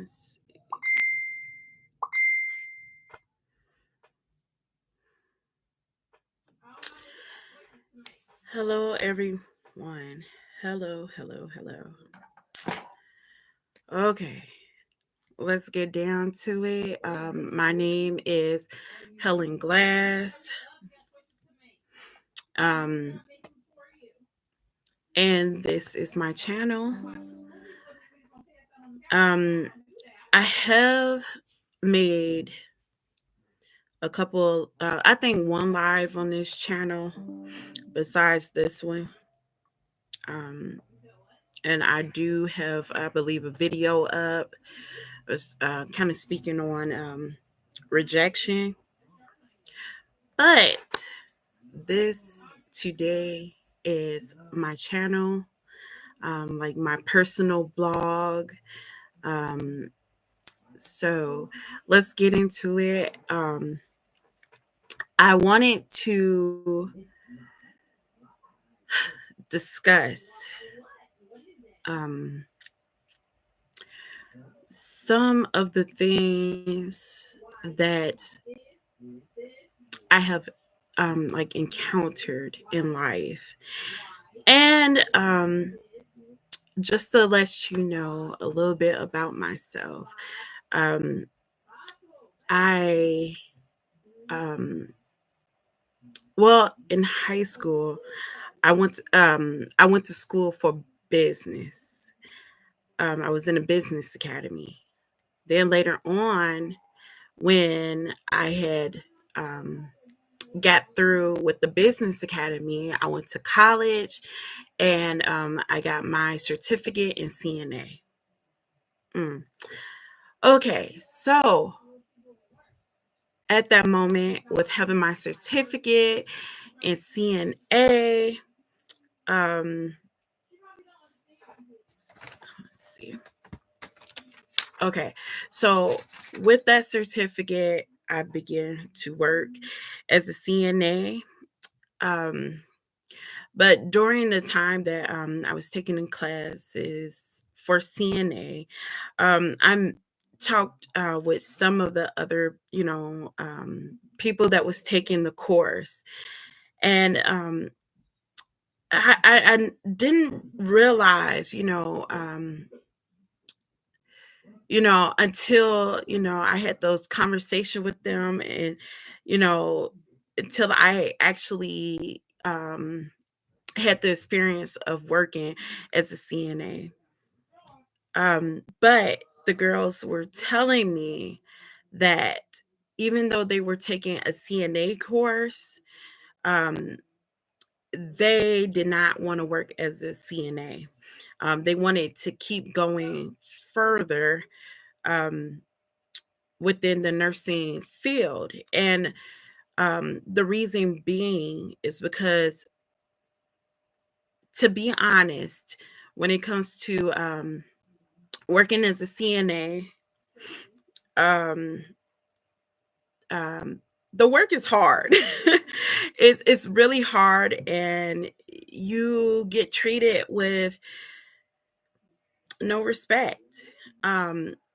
Let's see. Hello, everyone. Hello, hello, hello. Okay, let's get down to it. My name is Helen Glass, um, and this is my channel. Um, I have made a couple, I think one live on this channel besides this one. And I do have, I believe, a video up. Was kind of speaking on rejection, but this today is my channel, like my personal blog. Um, so let's get into it. I wanted to discuss um, some of the things that I have like encountered in life. And just to let you know a little bit about myself, um, I, um, well, in high school, I went to school for business. I was in a business academy. Then later on, when I had got through with the business academy, I went to college and I got my certificate in CNA. Mm. Okay, so at that moment, with having my certificate in CNA, um, let's see. Okay, so with that certificate, I began to work as a CNA. Um, but during the time that I was taking in classes for CNA, I'm talked with some of the other, people that was taking the course, and I didn't realize, until I had those conversations with them, and you know, until I actually had the experience of working as a CNA. But the girls were telling me that even though they were taking a CNA course, um, they did not want to work as a CNA. They wanted to keep going further um, within the nursing field. And the reason being is because, to be honest, when it comes to working as a CNA, um, um, the work is hard. It's really hard, and you get treated with no respect.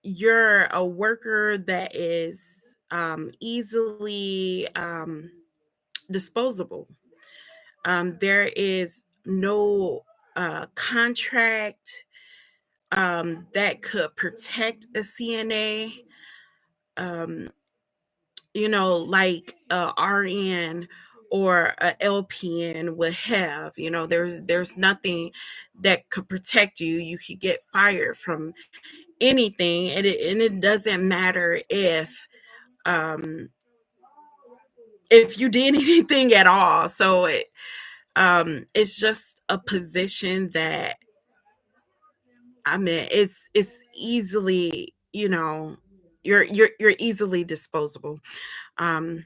You're a worker that is easily disposable. There is no contract that could protect a CNA. Um, like a RN or a LPN would have. There's nothing that could protect you. You could get fired from anything, and it doesn't matter um if you did anything at all. So it's just a position that, I mean, it's easily, you're easily disposable. Um,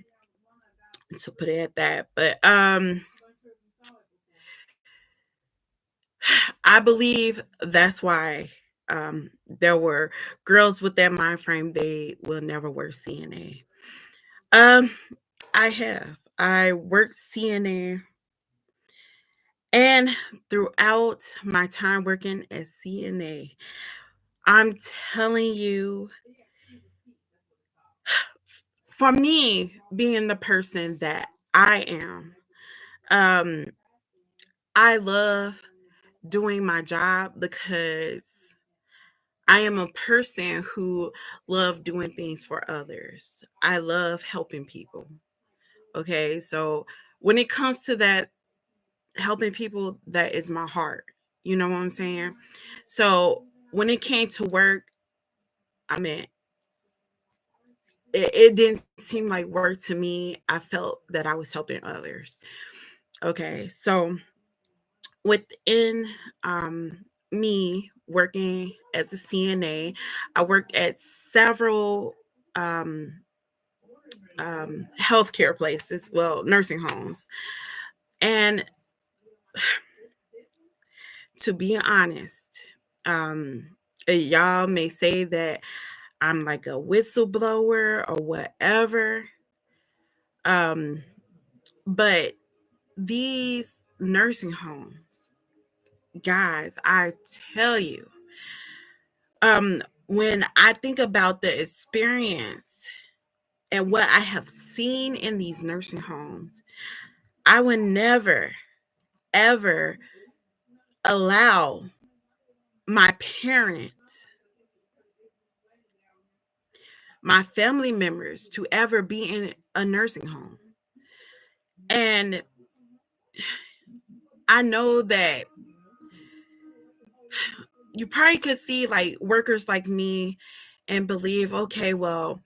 to put it at that. But I believe that's why there were girls with that mind frame. They will never work CNA. Um, I have. I worked CNA, and throughout my time working as CNA, I'm telling you, for me, being the person that I am, um, I love doing my job because I am a person who love doing things for others. I love helping people. Okay, so when it comes to that, helping people, that is my heart. You know what I'm saying? So when it came to work, I mean, it didn't seem like work to me. I felt that I was helping others. Okay, so within me working as a CNA, I worked at several um, healthcare places, well, nursing homes. And to be honest, um, y'all may say that I'm like a whistleblower or whatever. Um, but these nursing homes, guys, I tell you, when I think about the experience and what I have seen in these nursing homes, I would never, ever allow my parents, my family members to ever be in a nursing home. And I know that you probably could see like workers like me and believe, okay, well,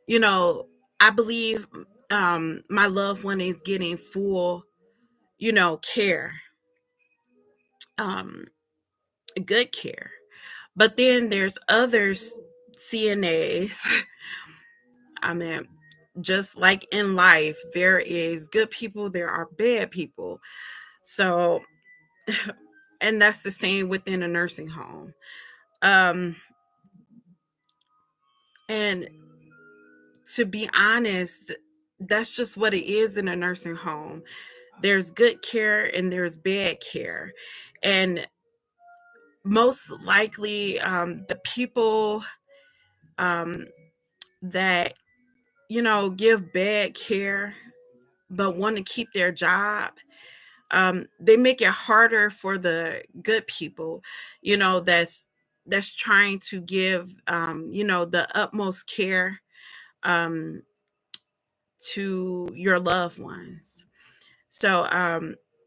you know, I believe my loved one is getting full, care, um, good care. But then there's others, CNAs. I mean, just like in life, there is good people, there are bad people. So, and that's the same within a nursing home. Um, and to be honest, that's just what it is in a nursing home. There's good care and there's bad care. And most likely, the people um, that, give bad care but want to keep their job, they make it harder for the good people, that's trying to give, the utmost care um, to your loved ones. So,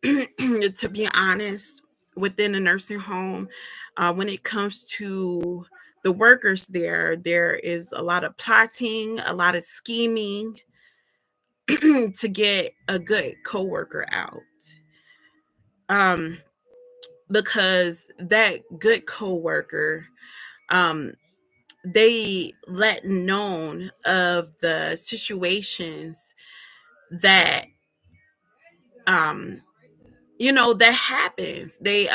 to be honest, within a nursing home, when it comes to the workers there is a lot of plotting, a lot of scheming to get a good coworker out. Um, because that good coworker, um, they let known of the situations that um that happens. They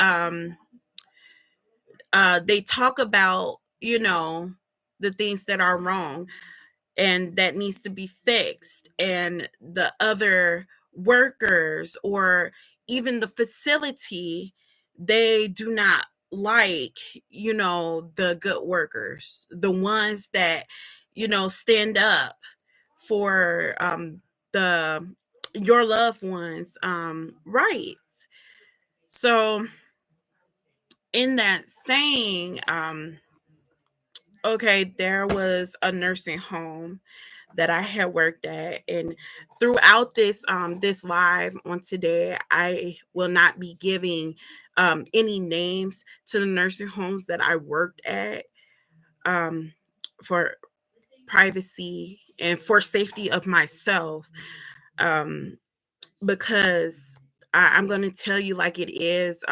talk about, the things that are wrong and that needs to be fixed, and the other workers or even the facility, they do not like, the good workers, the ones that, stand up for the your loved ones rights. So in that saying, okay, there was a nursing home that I had worked at, and throughout this live on today, I will not be giving any names to the nursing homes that I worked at, um, for privacy and for safety of myself, um, because I'm going to tell you like it is.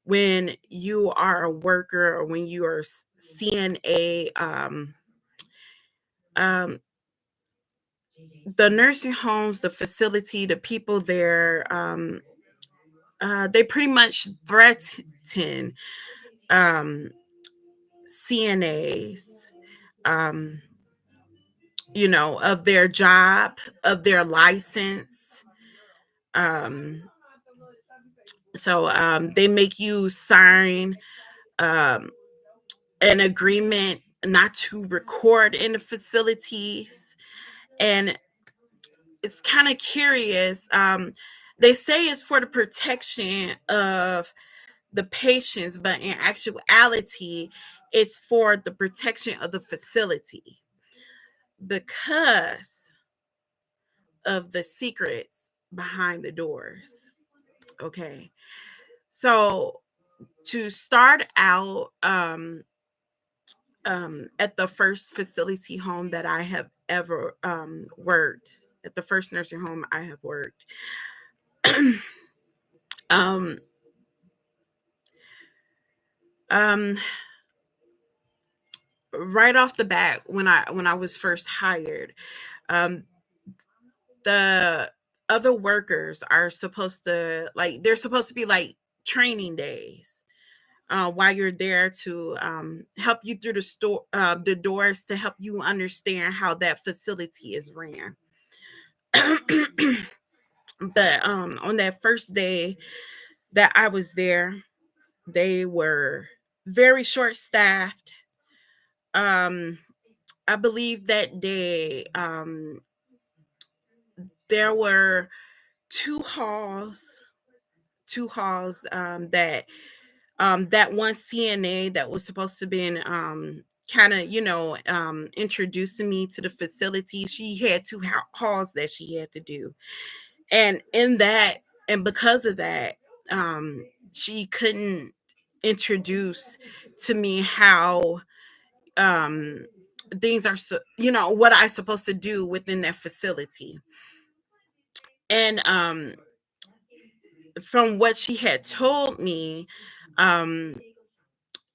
When you are a worker or when you are seeing um, the nursing homes, the facility, the people there, they pretty much threaten um, CNAs, um, of their job, of their license. Um, so they make you sign um, an agreement not to record in the facilities. And it's kind of curious. They say it's for the protection of the patients, but in actuality, it's for the protection of the facility because of the secrets behind the doors. Okay. So to start out, at the first facility home that I have ever worked, at the first nursing home I have worked, um, um, right off the bat when I was first hired, um, the other workers are supposed to like they're supposed to be like training days while you're there to help you through the doors to help you understand how that facility is ran. But on that first day that I was there, they were very short staffed. Um, I believe that day there were two halls, that that one CNA that was supposed to be kind of introducing me to the facility. She had two halls that she had to do, and in that, and because of that, she couldn't introduce to me how um things are what I supposed to do within that facility. And from what she had told me, um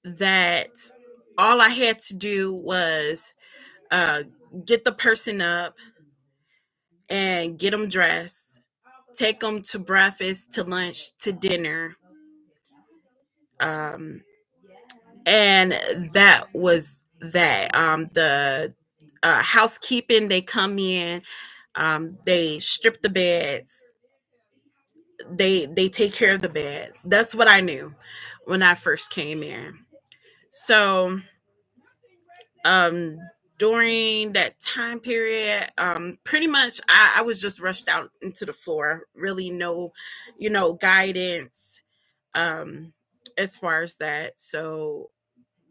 that all I had to do was uh get the person up and get them dressed, take them to breakfast, to lunch, to dinner, um and that was that. The housekeeping, they come in, they strip the beds, they take care of the beds. That's what I knew when I first came in. So um during that time period, pretty much I was just rushed out into the floor, really no guidance um as far as that. So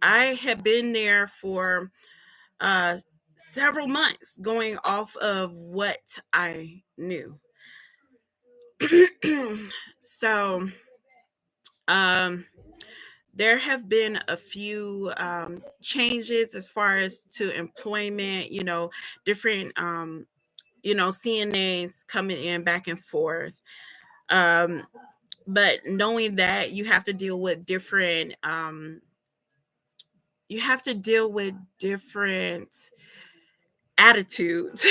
I had been there for uh several months going off of what I knew. So um there have been a few changes as far as to employment, different CNAs coming in back and forth. Um, but knowing that you have to deal with different attitudes,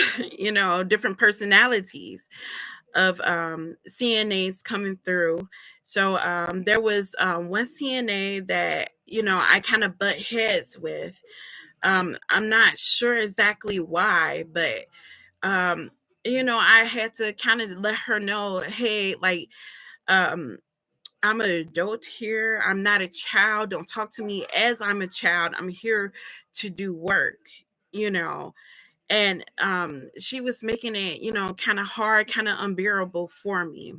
different personalities of CNAs coming through. So there was one CNA that I kind of butt heads with. I'm not sure exactly why, but um, I had to kind of let her know, hey, like, um, I'm an adult here. I'm not a child. Don't talk to me as I'm a child. I'm here to do work, you know. And she was making it, kind of hard, kind of unbearable for me.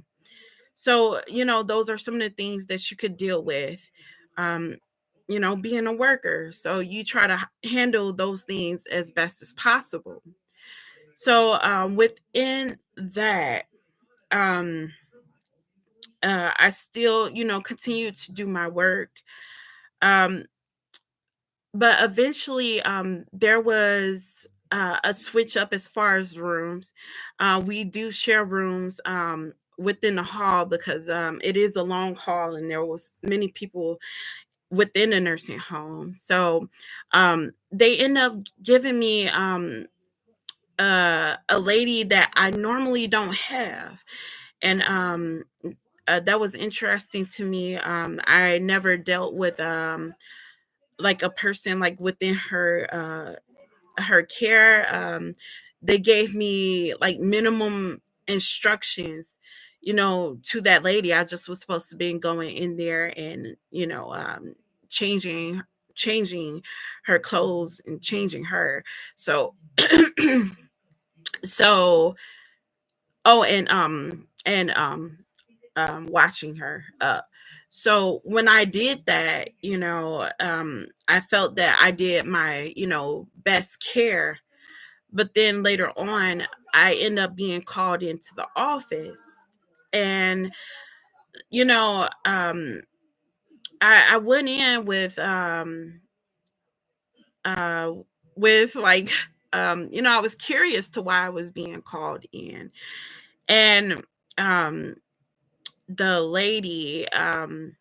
So, those are some of the things that you could deal with, um, being a worker. So you try to handle those things as best as possible. So within that, um, I still, continue to do my work. Um, but eventually, there was a switch up as far as rooms. We do share rooms within the hall because it is a long hall and there was many people within the nursing home. So they end up giving me a lady that I normally don't have. And that was interesting to me. I never dealt with like a person like within her care. They gave me like minimum instructions, to that lady. I just was supposed to be going in there and changing changing her clothes and changing her. So so oh and watching her up. So when I did that, I felt that I did my, best care. But then later on, I end up being called into the office. And, you know, I went in uh with like I was curious to why I was being called in. And um the lady um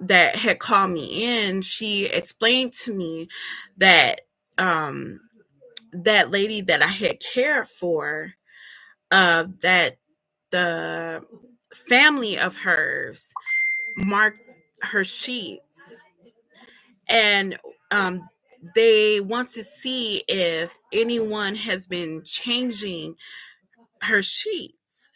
that had called me in, she explained to me that um that lady that I had cared for, that the family of hers marked her sheets, and um they want to see if anyone has been changing her sheets.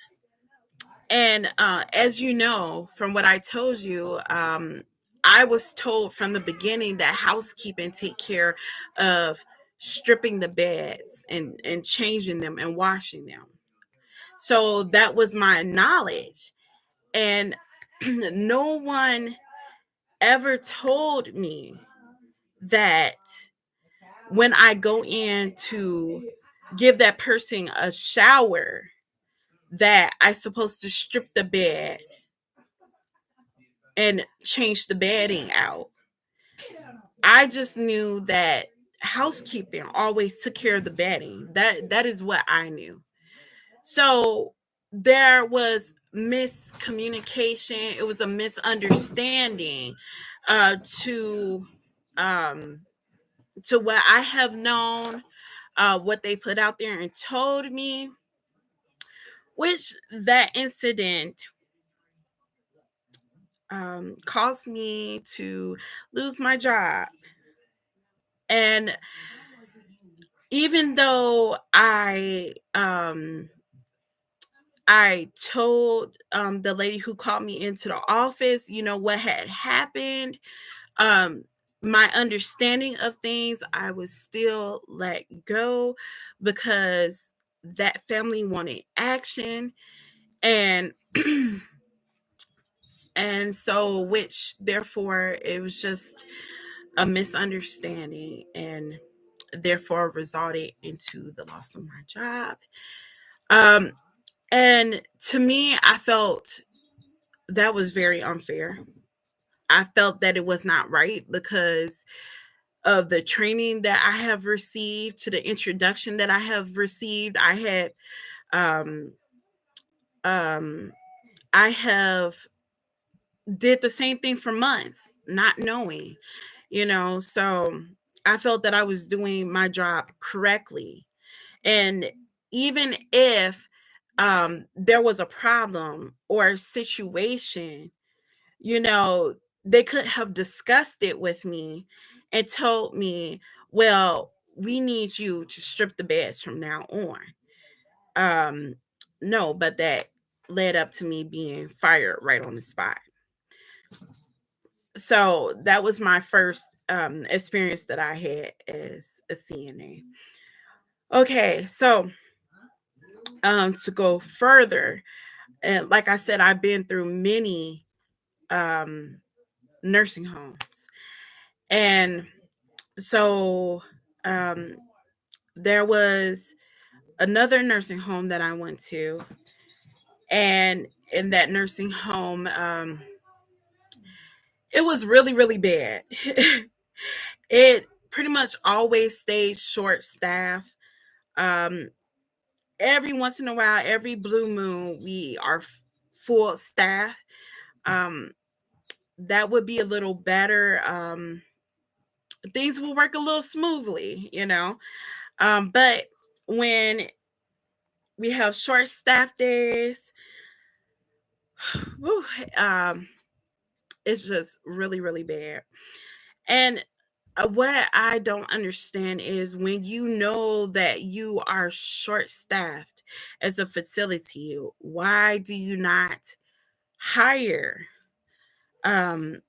And as you know from what I told you, I was told from the beginning that housekeeping take care of stripping the beds and changing them and washing them. So that was my knowledge. And no one ever told me that when I go in to give that person a shower, that I supposed to strip the bed and change the bedding out. I just knew that housekeeping always took care of the bedding. That is what I knew. So there was miscommunication. It was a misunderstanding to um, to what I have known, what they put out there and told me, which that incident caused me to lose my job. And even though I told the lady who called me into the office, what had happened, um, my understanding of things, I was still let go because that family wanted action. And and so which therefore it was just a misunderstanding, and therefore resulted into the loss of my job. Um, and to me, I felt that was very unfair. I felt that it was not right because of the training that I have received, to the introduction that I have received. Um, um, I have did the same thing for months, not knowing, so I felt that I was doing my job correctly. And even if there was a problem or a situation, you know, they could have discussed it with me and told me, well, we need you to strip the beds from now on. Um, no, but that led up to me being fired right on the spot. So that was my first experience that I had as a CNA. Okay, so to go further, and like I said, I've been through many um, nursing homes. And so um, there was another nursing home that I went to. And in that nursing home, it was really, really bad. It pretty much always stayed short staff. Um, every once in a while, every blue moon, we are full staff. Um, that would be a little better. Things will work a little smoothly. But when we have short staff days, whew, um, it's just really, really bad. And what I don't understand is when you know that you are short staffed as a facility, why do you not hire um,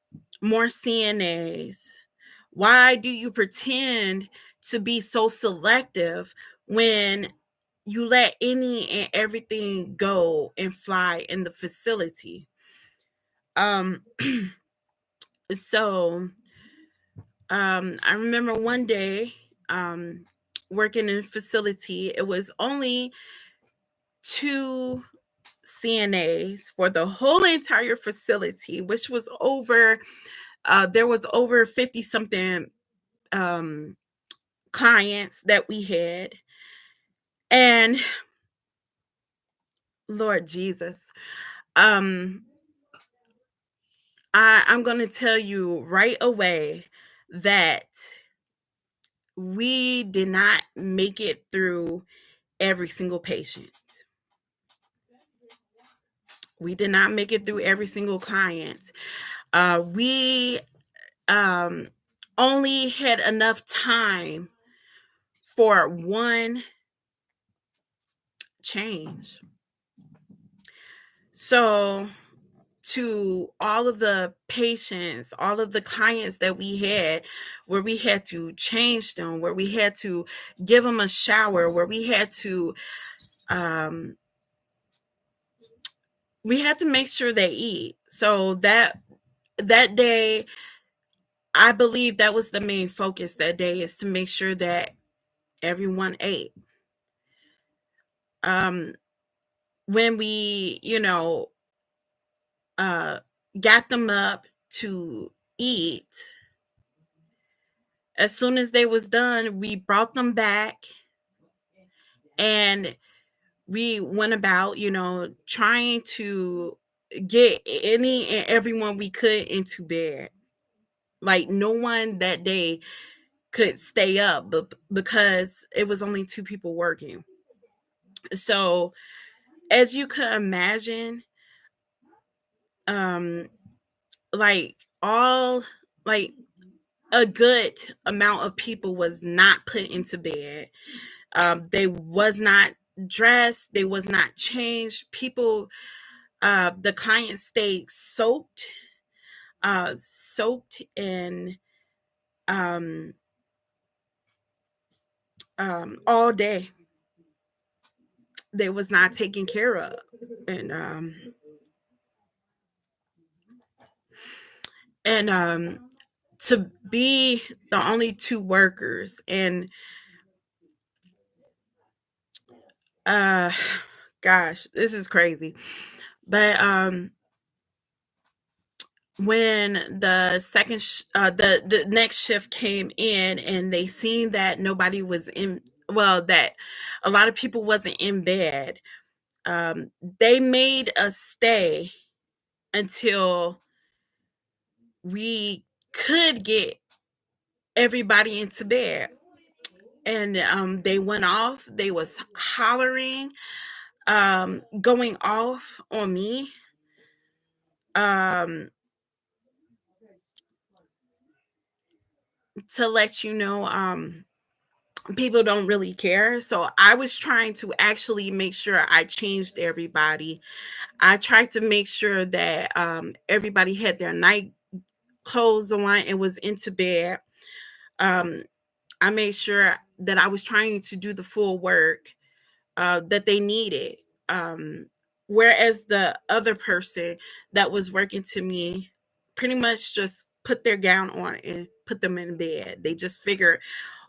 more CNAs? Why do you pretend to be so selective when you let any and everything go and fly in the facility? Um, so I remember one day working in a facility. It was only two CNAs for the whole entire facility, which was over, there was over 50 something um, clients that we had. And Lord Jesus, um, I'm going to tell you right away that we did not make it through every single patient. We did not make it through every single client. We um, only had enough time for one change. So, to all of the patients, all of the clients that we had, where we had to change them, where we had to give them a shower, where um, we had to make sure they eat. So that day, I believe that was the main focus that day, is to make sure that everyone ate. Um, when we, uh, got them up to eat, as soon as they was done, we brought them back and we went about, trying to get any and everyone we could into bed. Like, no one that day could stay up, but because it was only two people working. So, as you could imagine, um, like all like a good amount of people was not put into bed. They was not dressed. They was not changed. People, the clients stayed soaked in um, all day. They was not taken care of, and and to be the only two workers, and uh, gosh, this is crazy. But when the next shift came in and they seen that nobody was in, well, that a lot of people wasn't in bed, they made us stay until we could get everybody into bed. And they went off. They was hollering, going off on me, um, to let you know, people don't really care. So I was trying to actually make sure I changed everybody. I tried to make sure that everybody had their night clothes on and was into bed. Um, I made sure that I was trying to do the full work that they needed. Um, Whereas the other person that was working to me pretty much just put their gown on and put them in bed. They just figured,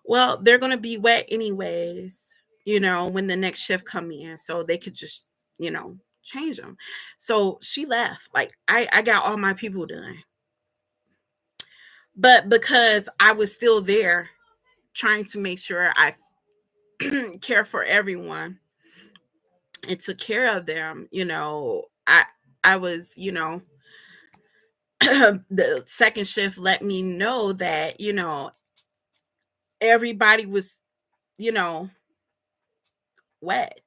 well, they're going to be wet anyways, when the next shift come in. So they could just, change them. So she left. Like, I got all my people done. But because I was still there trying to make sure I care for everyone and took care of them, I was, the second shift let me know that, everybody was, you know, wet.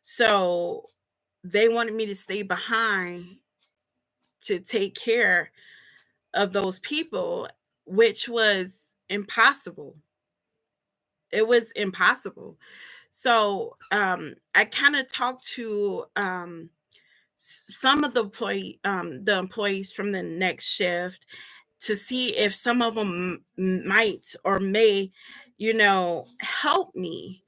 So they wanted me to stay behind to take care of those people, which was impossible. It was impossible. So I kind of talked to some of the employees from the next shift to see if some of them might or may, help me.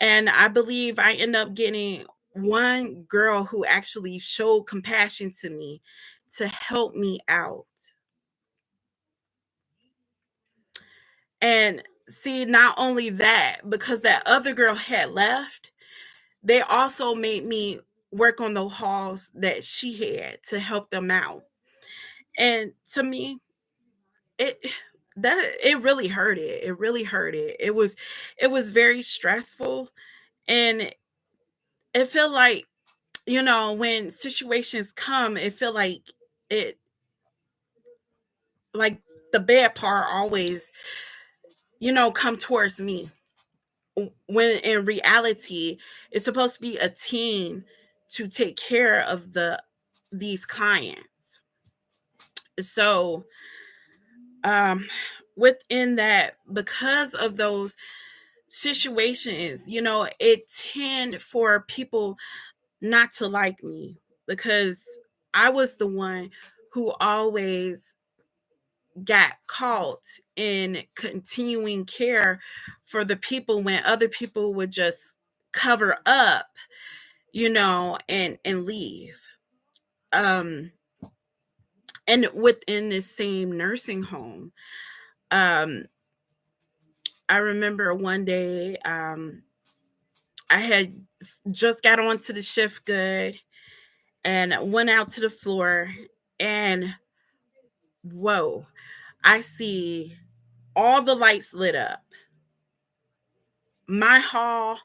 And I believe I end up getting one girl who actually showed compassion to me to help me out. And see, not only that, because that other girl had left, they also made me work on the halls that she had to help them out. And to me, it it really hurt it. It really hurt it. It was very stressful, and it felt like, when situations come, it feel it like the bad part always, come towards me. When in reality, it's supposed to be a team to take care of these clients. So, um within that, because of those situations, it tend for people not to like me, because I was the one who always got caught in continuing care for the people when other people would just cover up, and leave. Um and within this same nursing home, um I remember one day, I had just got onto the shift good and went out to the floor, and whoa, I see all the lights lit up. My hall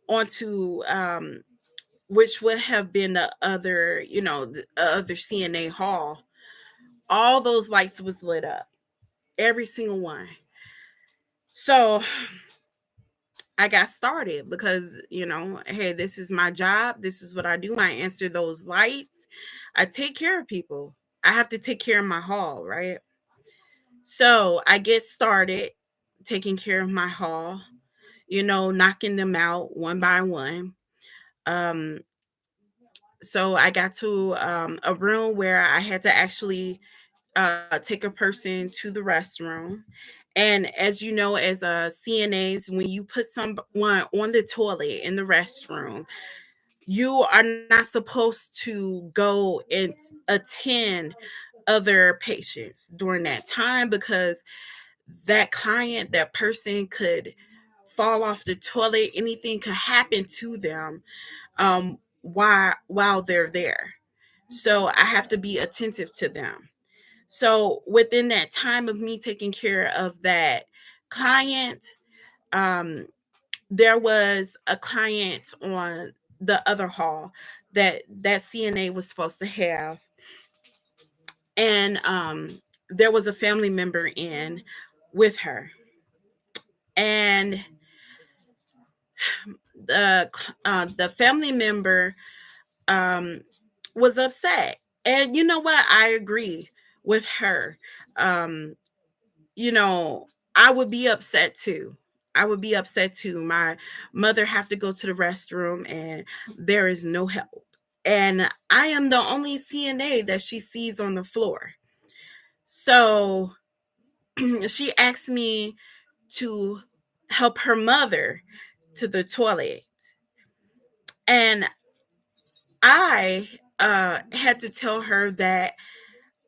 onto, which would have been the other, the other CNA hall. All those lights was lit up, every single one. So I got started because, hey, this is my job. This is what I do. I answer those lights. I take care of people. I have to take care of my hall, right? So I get started taking care of my hall, knocking them out one by one. Um, so I got to, a room where I had to actually, take a person to the restroom. And as you know, as CNAs, when you put someone on the toilet in the restroom, you are not supposed to go and attend other patients during that time, because that client, that person could fall off the toilet. Anything could happen to them, while they're there. So I have to be attentive to them. So within that time of me taking care of that client, um, there was a client on the other hall that CNA was supposed to have, and there was a family member in with her, and the family member, um, was upset. And you know what? I agree with her. Um, you know, I would be upset too. I would be upset too. My mother have to go to the restroom and there is no help. And I am the only CNA that she sees on the floor. So she asked me to help her mother to the toilet. And I had to tell her that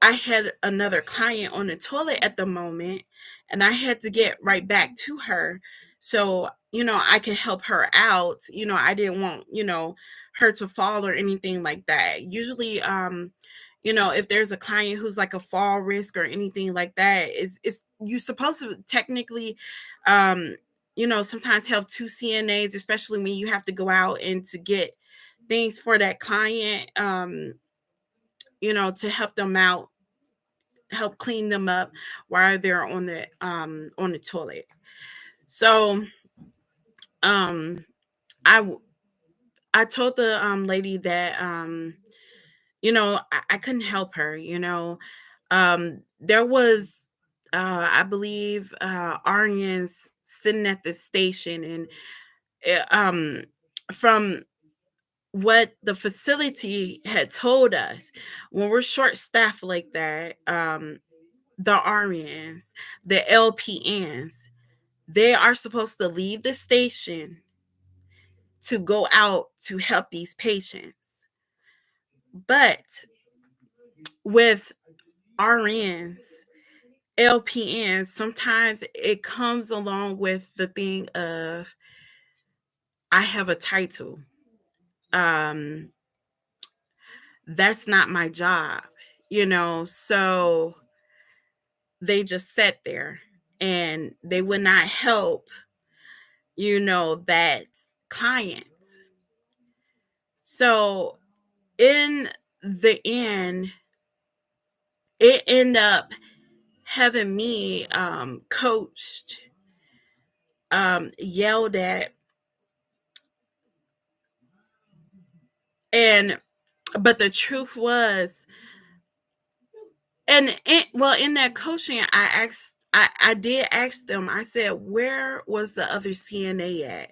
I had another client on the toilet at the moment, and I had to get right back to her so, I could help her out. I didn't want, her to fall or anything like that. Usually, if there's a client who's like a fall risk or anything like that, is you supposed to technically, um, sometimes help two CNAs, especially when you have to go out and to get things for that client, to help them out, help clean them up while they're on the toilet. So um I w- I told the lady that, I couldn't help her. There was, I believe, RNs sitting at the station, and from what the facility had told us, when we're short staffed like that, the RNs, the LPNs, they are supposed to leave the station to go out to help these patients. But with RNs, LPNs, sometimes it comes along with the thing of, I have a title. Um, that's not my job, so they just sat there and they would not help, that client. So in the end, it ended up having me coached, yelled at, and but the truth was, well, in that coaching, I did ask them. I said, where was the other CNA at?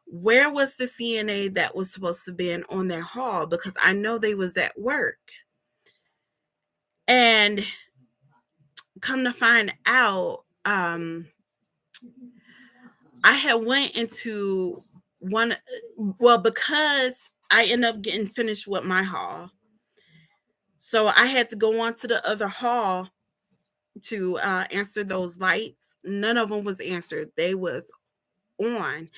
Where was the CNA that was supposed to be on that hall? Because I know they was at work. And come to find out, I had went into one, well, because I ended up getting finished with my hall. So I had to go on to the other hall to answer those lights. None of them was answered. They was on.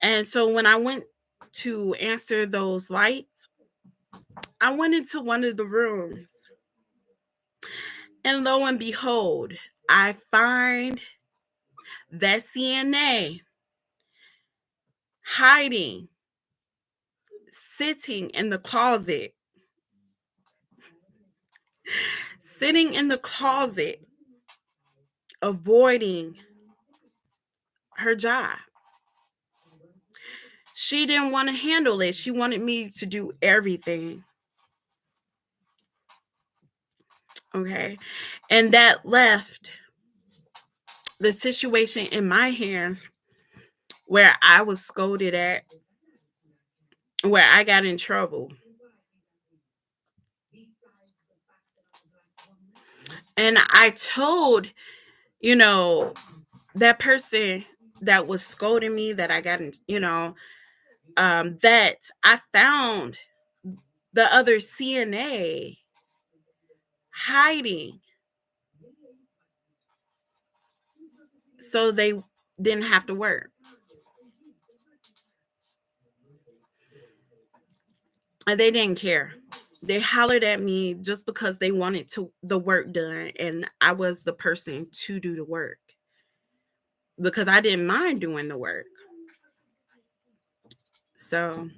And so when I went to answer those lights, I went into one of the rooms. And lo and behold, I find that CNA hiding, sitting in the closet, sitting in the closet, avoiding her job. She didn't want to handle it. She wanted me to do everything. Okay. And that left the situation in my hands where I was scolded at, where I got in trouble. And I told, you know, that person that was scolding me, that I got in, that I found the other CNA hiding so they didn't have to work. And they didn't care. They hollered at me just because they wanted the work done, and I was the person to do the work because I didn't mind doing the work. So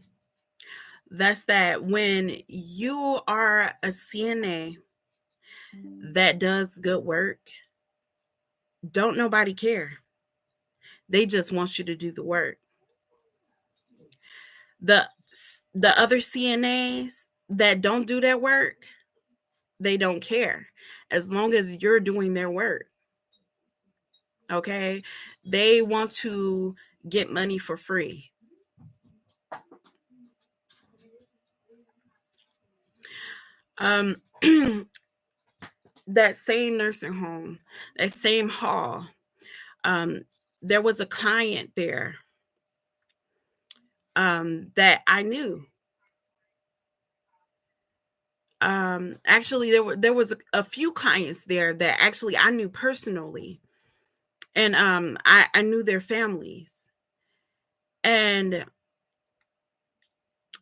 that's that. When you are a CNA that does good work, don't nobody care. They just want you to do the work. The the other CNAs that don't do that work, they don't care as long as you're doing their work. Okay? They want to get money for free. Um that same nursing home, that same hall, um there was a client there that I knew. Actually, there was a few clients there that actually I knew personally, and I knew their families, and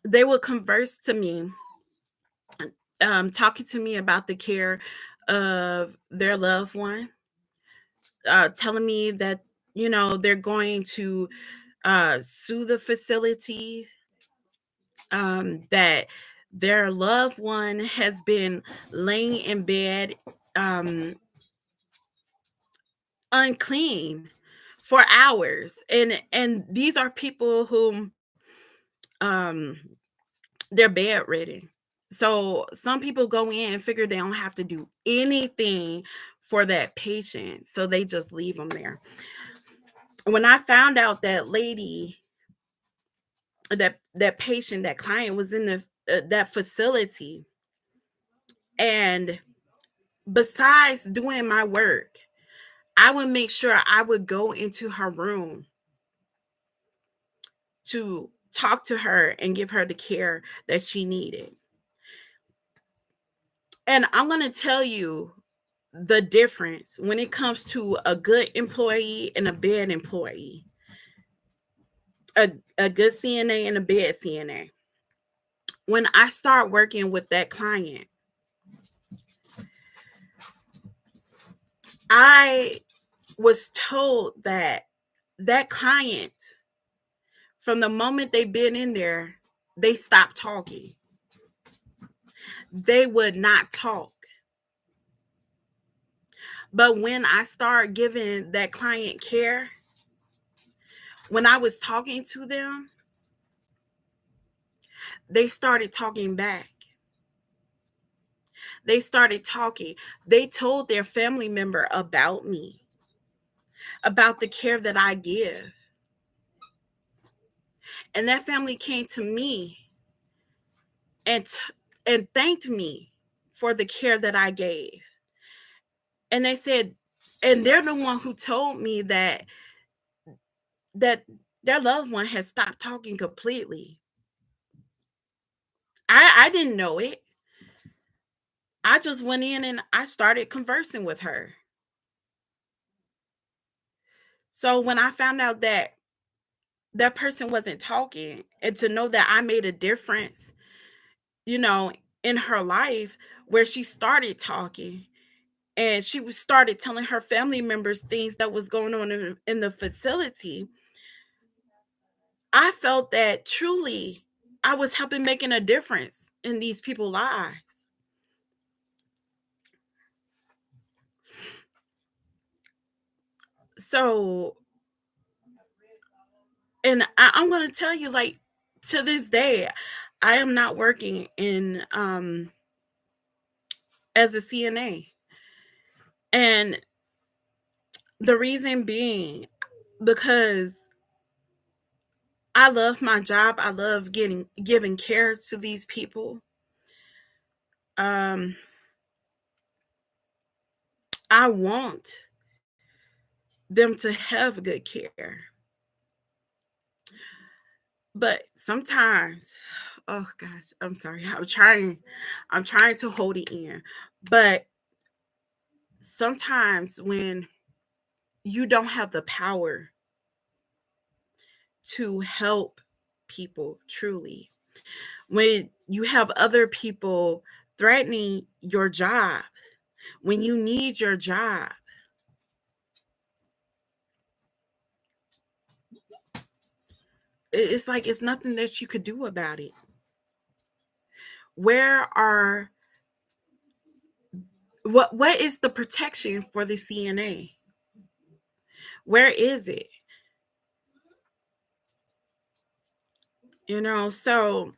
they would converse to me, talking to me about the care of their loved one, telling me that they're going to sue the facility, that their loved one has been laying in bed, um, unclean for hours, and these are people who um they're bedridden. So some people go in and figure they don't have to do anything for that patient, so they just leave them there. When I found out that lady that patient, that client was in the that facility, and besides doing my work, I would make sure I would go into her room to talk to her and give her the care that she needed. And I'm going to tell you the difference when it comes to a good employee and a bad employee, a good CNA and a bad CNA. When I start working with that client, I was told that that client, from the moment they've been in there, they stopped talking. They would not talk. But when I start giving that client care, when I was talking to them, they started talking back. They started talking. They told their family member about me, about the care that I give. And that family came to me and and thanked me for the care that I gave. And they said, and they're the one who told me that their loved one has stopped talking completely. I didn't know it. I just went in and I started conversing with her. So when I found out that that person wasn't talking, and to know that I made a difference, you know, in her life, where she started talking and she was started telling her family members things that was going on in the facility, I felt that truly I was helping making a difference in these people's lives. So, and I'm going to tell you, like, to this day, I am not working in as a CNA. And the reason being, because I love my job. I love getting giving care to these people. Um, I want them to have good care. But sometimes, oh gosh, I'm sorry. I'm trying to hold it in. But sometimes when you don't have the power to help people truly, when you have other people threatening your job, when you need your job, it's like it's nothing that you could do about it. Where are what is the protection for the CNA? Where is it? So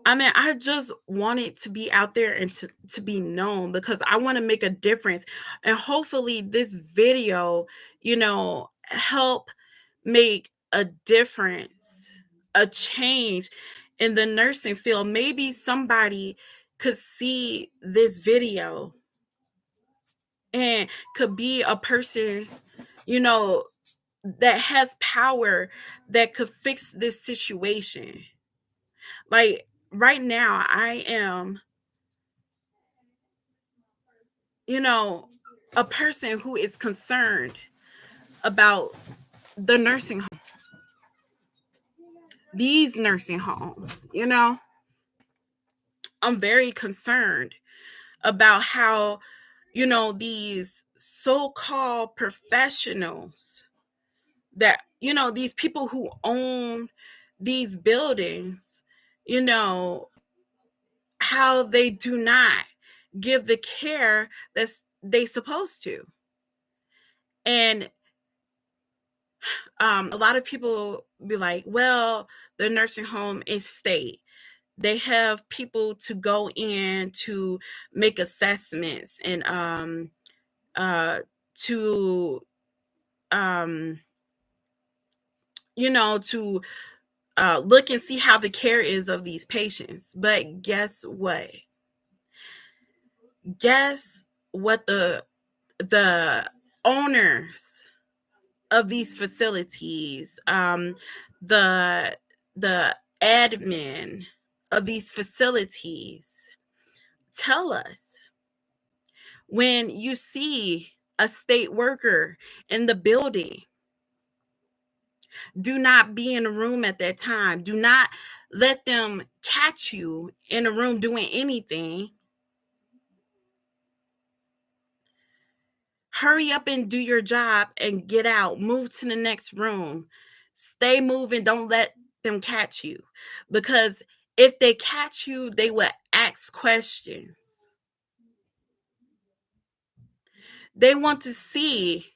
I mean, I just want it to be out there and to be known, because I want to make a difference. And hopefully this video, help make a difference, a change in the nursing field. Maybe somebody could see this video and could be a person, you know, that has power, that could fix this situation. Like right now, I am, you know, a person who is concerned about the nursing home, these nursing homes. I'm very concerned about how, these so-called professionals, that, these people who own these buildings, you know, how they do not give the care that's they supposed to. And a lot of people be like, well, the nursing home is state. They have people to go in to make assessments and to um to look and see how the care is of these patients. But guess what? Guess what the owners of these facilities, the the admin of these facilities tell us: when you see a state worker in the building, do not be in the room at that time. Do not let them catch you in a room doing anything. Hurry up and do your job and get out. Move to the next room. Stay moving. Don't let them catch you. Because if they catch you, they will ask questions. They want to see,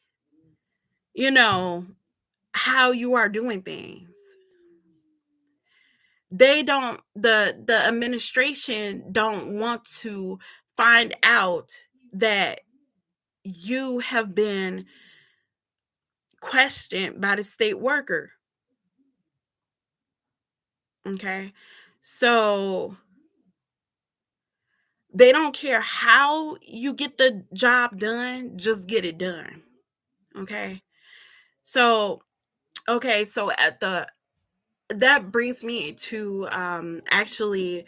you know, how you are doing things. They don't the administration don't want to find out that you have been questioned by the state worker. Okay. So they don't care how you get the job done, just get it done. Okay. So, okay. So that brings me to actually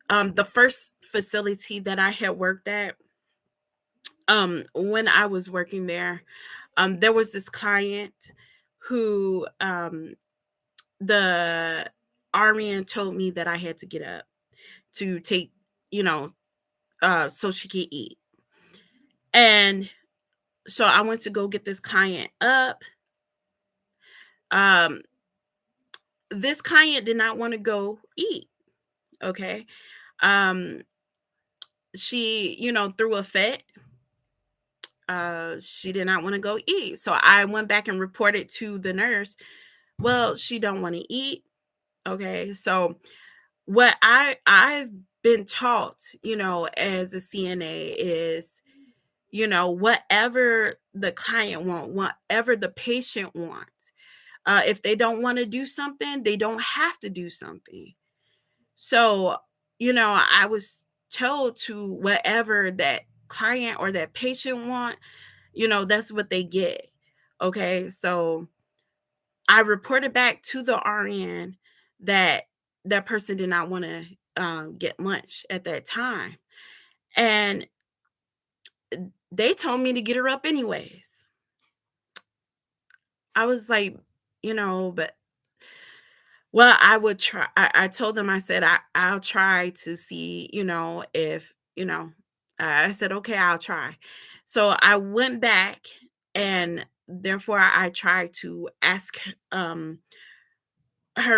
the first facility that I had worked at. When I was working there was this client who the RN told me that I had to get up to take, you know, so she could eat. And so I went to go get this client up. Um, this client did not want to go eat. Okay. Um, she, threw a fit. She did not want to go eat. So I went back and reported to the nurse. Well, she don't want to eat. Okay. So what I've been taught, as a CNA is, whatever the client whatever the patient wants. If they don't want to do something, they don't have to do something. So, I was told to whatever that client or that patient want, that's what they get. Okay. So I reported back to the RN that that person did not want to get lunch at that time. And they told me to get her up anyways. I was like, but well, I would try. I told them, I said, I'll try to see, if, I said, okay, I'll try. So I went back and therefore I tried to ask her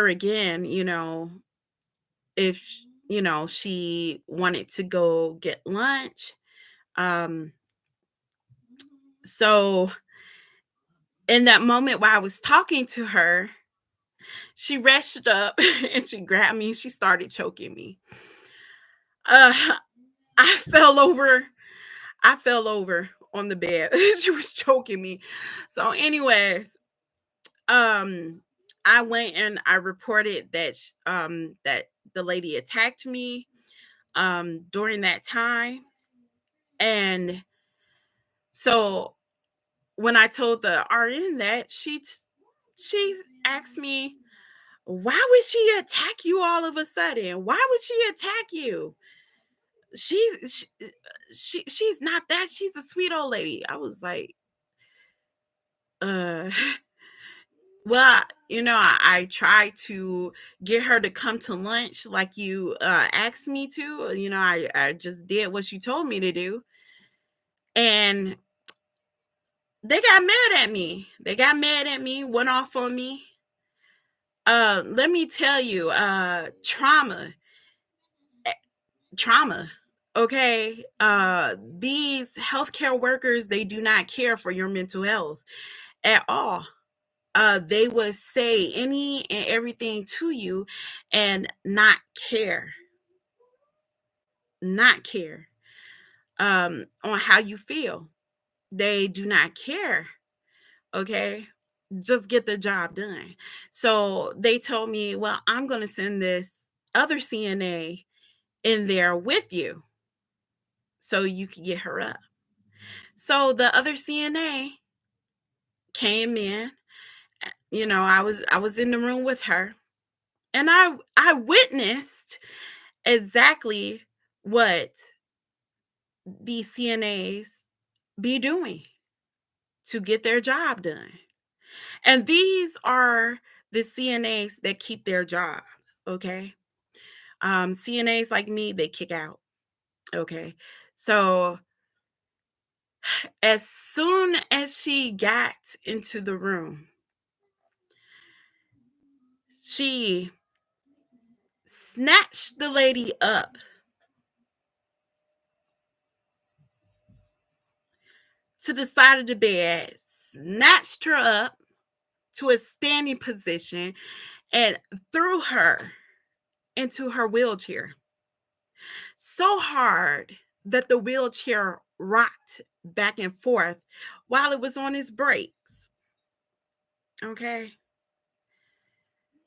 again, if, she wanted to go get lunch. Um, so in that moment while I was talking to her, she rushed up and she grabbed me and she started choking me. Uh, I fell over. I fell over on the bed. She was choking me. So, anyways, um, I went and I reported that the lady attacked me during that time. And so when I told the RN that, she asked me, why would she attack you all of a sudden? Why would she attack you? She's she's not that. She's a sweet old lady. I was like, uh well, I tried to get her to come to lunch like you asked me to. I just did what you told me to do. And they got mad at me. They got mad at me, went off on me. Let me tell you, eh, trauma. Okay. These healthcare workers, they do not care for your mental health at all. They would say any and everything to you and not care on how you feel. They do not care. Okay. just get the job done. So they told me, well, I'm going to send this other CNA in there with you so you can get her up. So the other CNA came in, I was in the room with her, and I witnessed exactly what these CNAs be doing to get their job done. And these are the CNAs that keep their job, okay? CNAs like me, they kick out, okay? So as soon as she got into the room, she snatched the lady up to the side of the bed, snatched her up to a standing position, and threw her into her wheelchair so hard that the wheelchair rocked back and forth while it was on its brakes. Okay.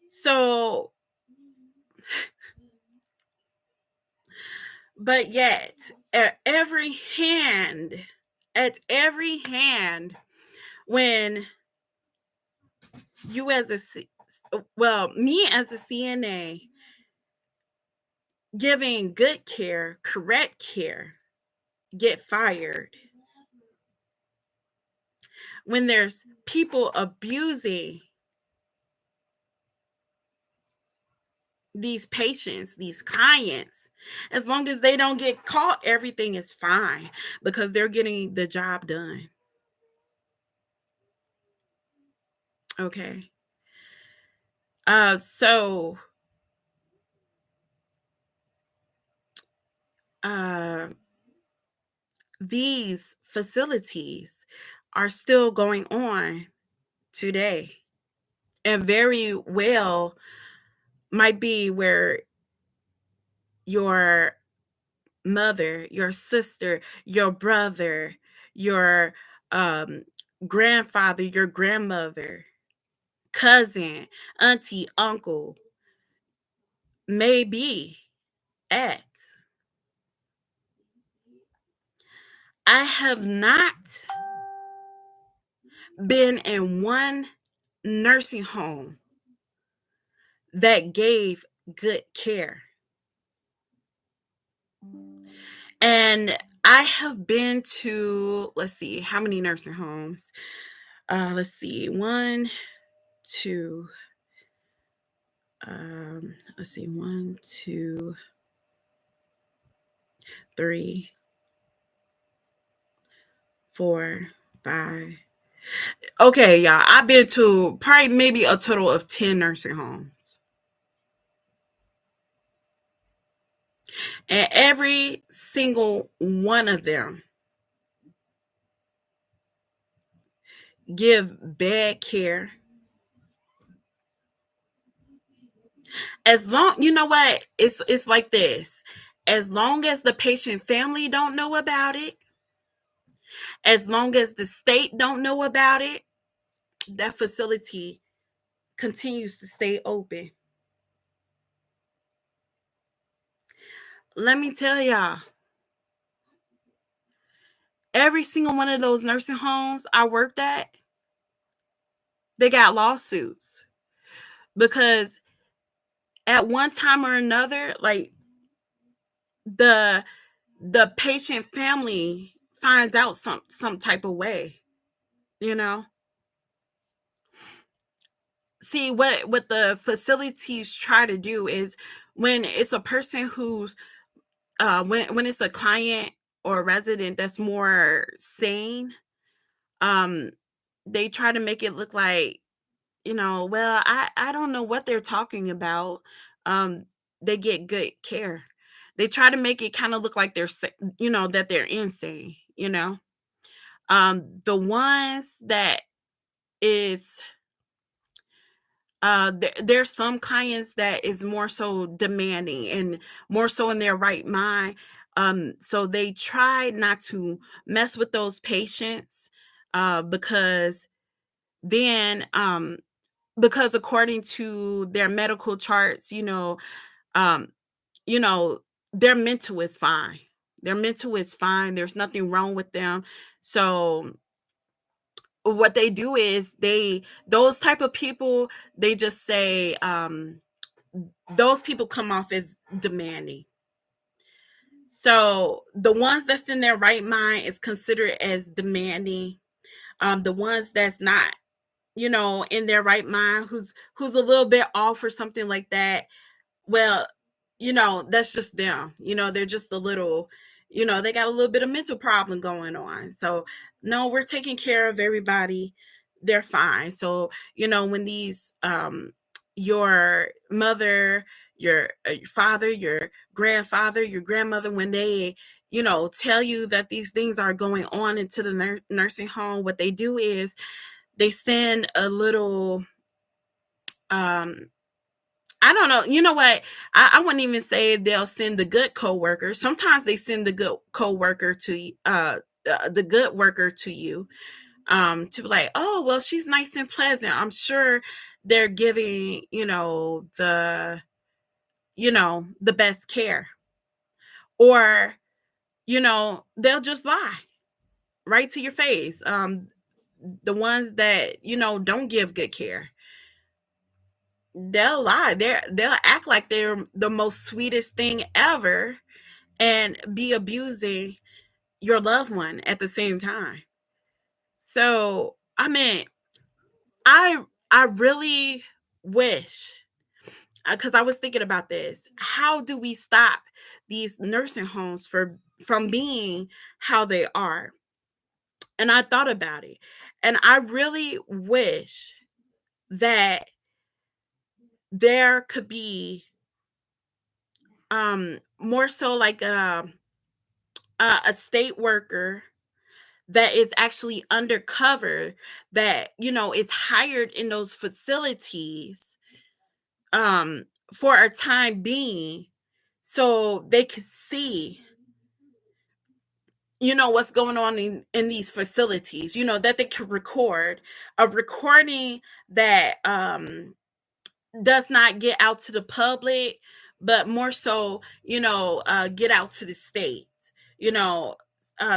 So, but yet, at every hand, when you as a, me as a CNA giving good care, correct care, get fired. When there's people abusing these patients, these clients, as long as they don't get caught, everything is fine because they're getting the job done. Okay. So uh these facilities are still going on today, and very well might be where your mother, your sister, your brother, your um, grandfather, your grandmother, cousin, auntie, uncle may be at. I have not been in one nursing home that gave good care. And I have been to, let's see, how many nursing homes? Let's see, one, two, let's see, one, two, three, four, five. Okay, y'all, I've been to probably maybe a total of 10 nursing homes. And every single one of them give bad care. As long, you know what? It's like this. As long as the patient family don't know about it, as long as the state don't know about it, that facility continues to stay open. Let me tell y'all, every single one of those nursing homes I worked at, they got lawsuits because at one time or another, like the the patient family finds out some type of way, you know. See, what the facilities try to do is, when it's a person who's when it's a client or a resident that's more sane, um they try to make it look like, well, I don't know what they're talking about. um they get good care. They try to make it kind of look like that they're insane. The ones that is there's some clients that is more so demanding and more so in their right mind. So they try not to mess with those patients because then because according to their medical charts, um, you know, their mental is fine. Their mental is fine. There's nothing wrong with them. So what they do is those type of people, they just say those people come off as demanding. So the ones that's in their right mind is considered as demanding. The ones that's not, in their right mind, who's a little bit off or something like that, well, that's just them. They're just a little, they got a little bit of mental problem going on. So, no, we're taking care of everybody. They're fine. So, when these, your mother, your father, your grandfather, your grandmother, when they, tell you that these things are going on into the nursing home, what they do is they send a little, um, I don't know. You know what? I wouldn't even say they'll send the good coworker. Sometimes they send the good coworker to the good worker to you, to be like, oh, well, she's nice and pleasant. I'm sure they're giving, the best care. Or, they'll just lie right to your face. The ones that, don't give good care, they'll lie. They'll act like they're the most sweetest thing ever and be abusing your loved one at the same time. So, I mean, I really wish, because I was thinking about this. How do we stop these nursing homes from being how they are? And I thought about it. And I really wish that there could be more so like a state worker that is actually undercover, that is hired in those facilities um for a time being, so they could see what's going on in these facilities, that they can record a recording that does not get out to the public, but more so, get out to the state, you know,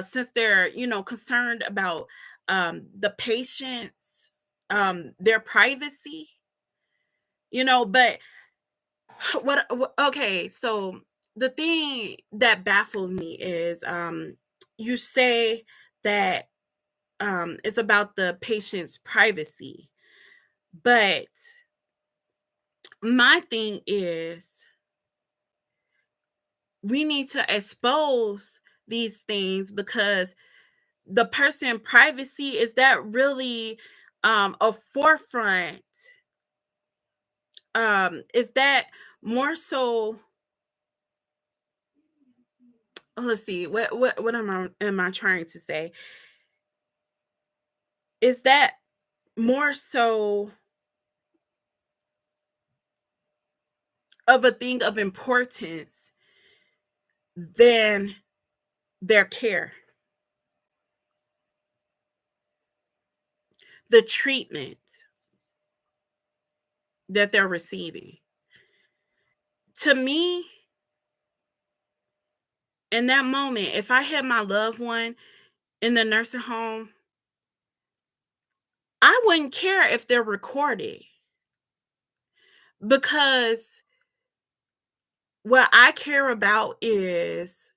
since they're, concerned about the patients, their privacy, but okay, so the thing that baffled me is you say that it's about the patient's privacy, but my thing is we need to expose these things, because the person privacy, is that really a forefront, is that more so, let's see, what am I trying to say, is that more so of a thing of importance than their care, the treatment that they're receiving. To me, in that moment, if I had my loved one in the nursing home, I wouldn't care if they're recorded, because what I care about is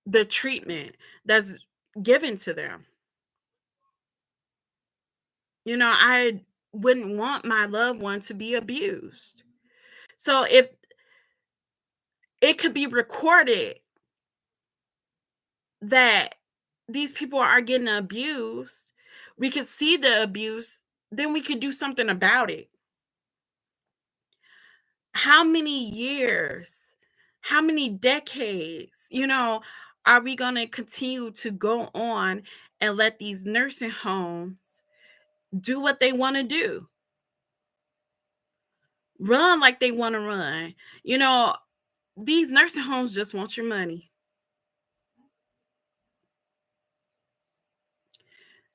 the treatment that's given to them. I wouldn't want my loved one to be abused. So if it could be recorded that these people are getting abused, we could see the abuse, then we could do something about it. How many years, how many decades, are we going to continue to go on and let these nursing homes do what they want to do? Run like they want to run. You know, these nursing homes just want your money.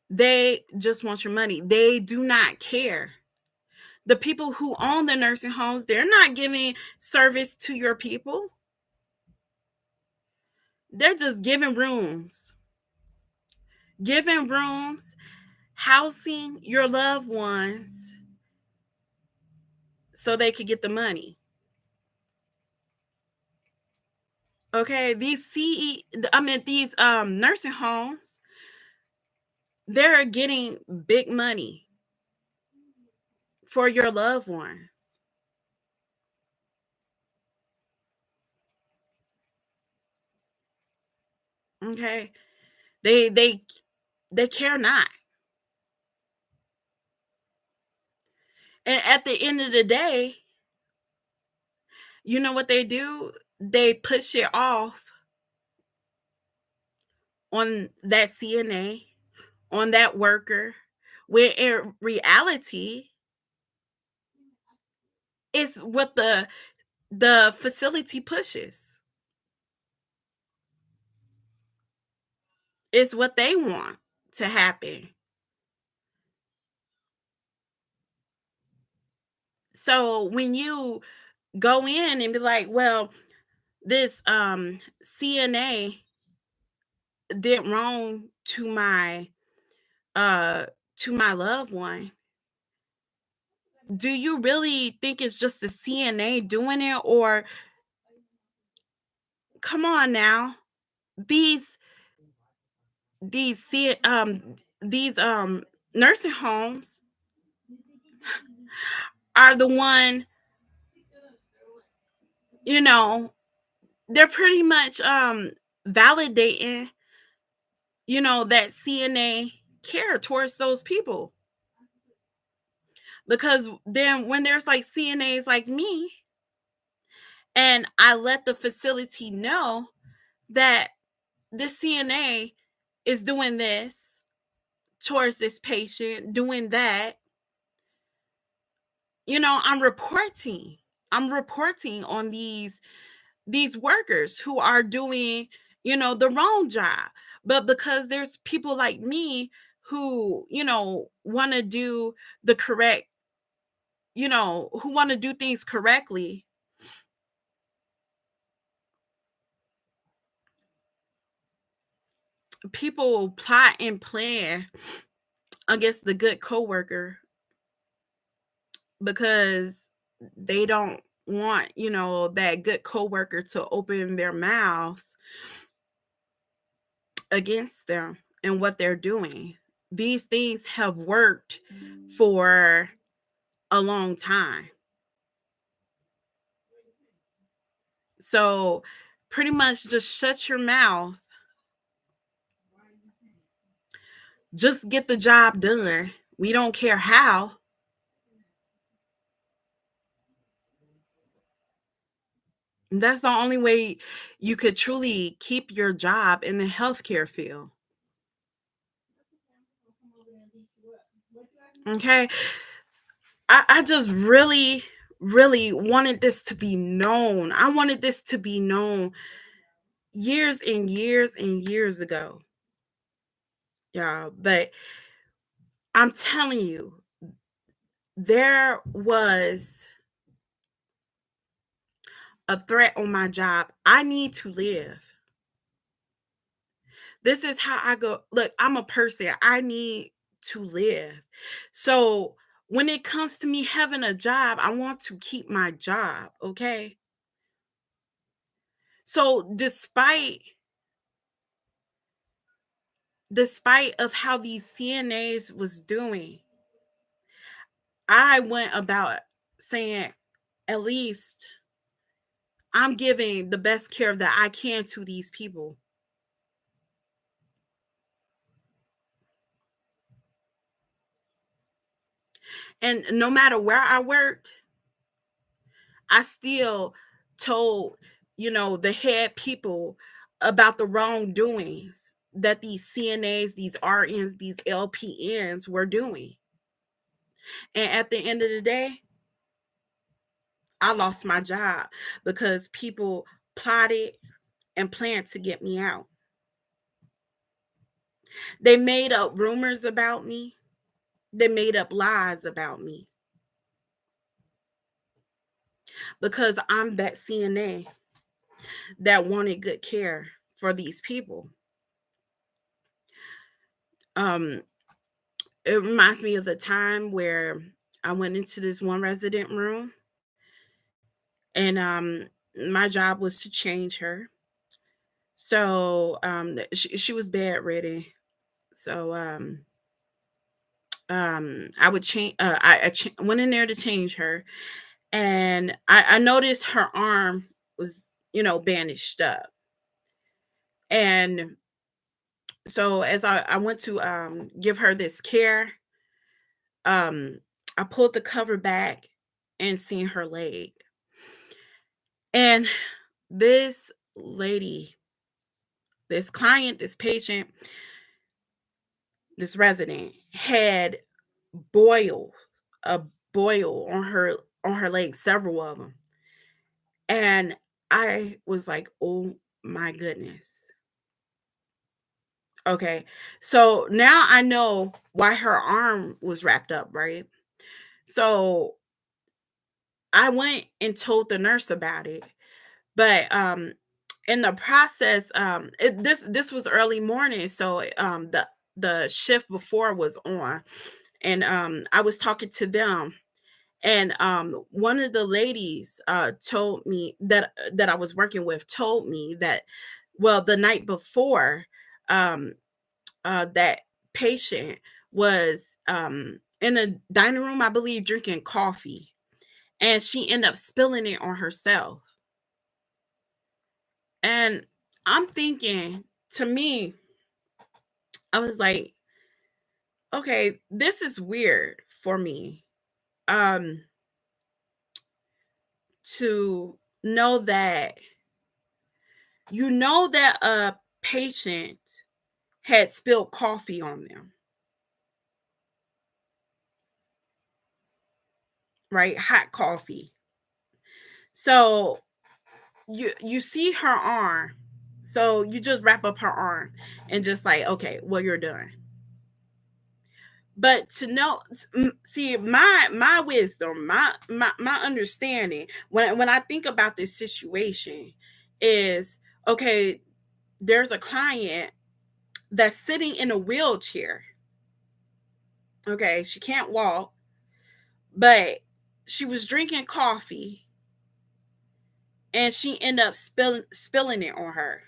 They just want your money. They do not care. The people who own the nursing homes, they're not giving service to your people. They're just giving rooms, housing your loved ones so they could get the money. Okay, these nursing homes, they're getting big money for your loved ones. Okay, they they they care not. And at the end of the day, you know what they do? They push it off on that CNA, on that worker, when in reality, it's what the facility pushes. It's what they want to happen. So when you go in and be like, well, this CNA did wrong uh to my loved one, do you really think it's just the CNA doing it? Or come on now, these these C, these nursing homes are the one, you know, they're pretty much validating, that CNA care towards those people. Because then when there's like CNAs like me, and I let the facility know that this CNA is doing this towards this patient, doing that, I'm reporting on these workers who are doing, the wrong job. But because there's people like me who, want to do the correct, who want to do things correctly, people plot and plan against the good coworker because they don't want, that good coworker to open their mouths against them and what they're doing. These things have worked for a long time. So pretty much just shut your mouth. Just get the job done. We don't care how. That's the only way you could truly keep your job in the healthcare field. Okay. I just really, really wanted this to be known. I wanted this to be known years and years and years ago. Yeah. But I'm telling you, there was a threat on my job. I need to live. This is how I go. Look, I'm a person. I need to live. So when it comes to me having a job, I want to keep my job. Okay. So despite of how these CNAs was doing, I went about saying, at least I'm giving the best care that I can to these people. And no matter where I worked, I still told, the head people about the wrongdoings that these CNAs, these RNs, these LPNs were doing. And at the end of the day, I lost my job because people plotted and planned to get me out. They made up rumors about me. They made up lies about me because I'm that CNA that wanted good care for these people. Um, it reminds me of the time where I went into this one resident room and my job was to change her. So she was bedridden. So I would change went in there to change her, and I noticed her arm was, bandaged up. And so as I went to give her this care, um I pulled the cover back and seen her leg. And this lady, this client, this patient, this resident had boil a boil on her leg, several of them. And I was like, "Oh my goodness." Okay. So now I know why her arm was wrapped up, right? So I went and told the nurse about it. But in the process, this was early morning, so the shift before was on, and I was talking to them. And one of the ladies told me that I was working with told me that, well, the night before, um, that patient was in a dining room, I believe, drinking coffee, and she ended up spilling it on herself. And I'm thinking, to me, I was like, okay, this is weird for me. Um, to know that that a patient had spilled coffee on them, right? Hot coffee. So you see her arm. So you just wrap up her arm and just like, okay, well, you're done. But to know, see, my wisdom, my understanding when I think about this situation is, okay, there's a client that's sitting in a wheelchair. Okay, she can't walk, but she was drinking coffee and she ended up spilling it on her.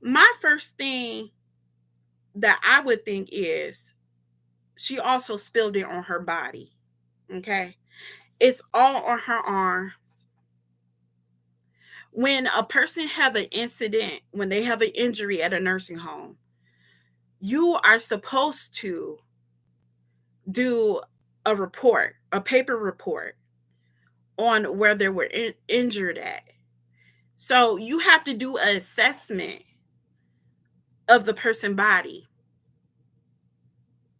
My first thing that I would think is she also spilled it on her body. Okay, it's all on her arms. When a person have an incident, when they have an injury at a nursing home, you are supposed to do a report, a paper report on where they were injured at. So you have to do an assessment of the person body.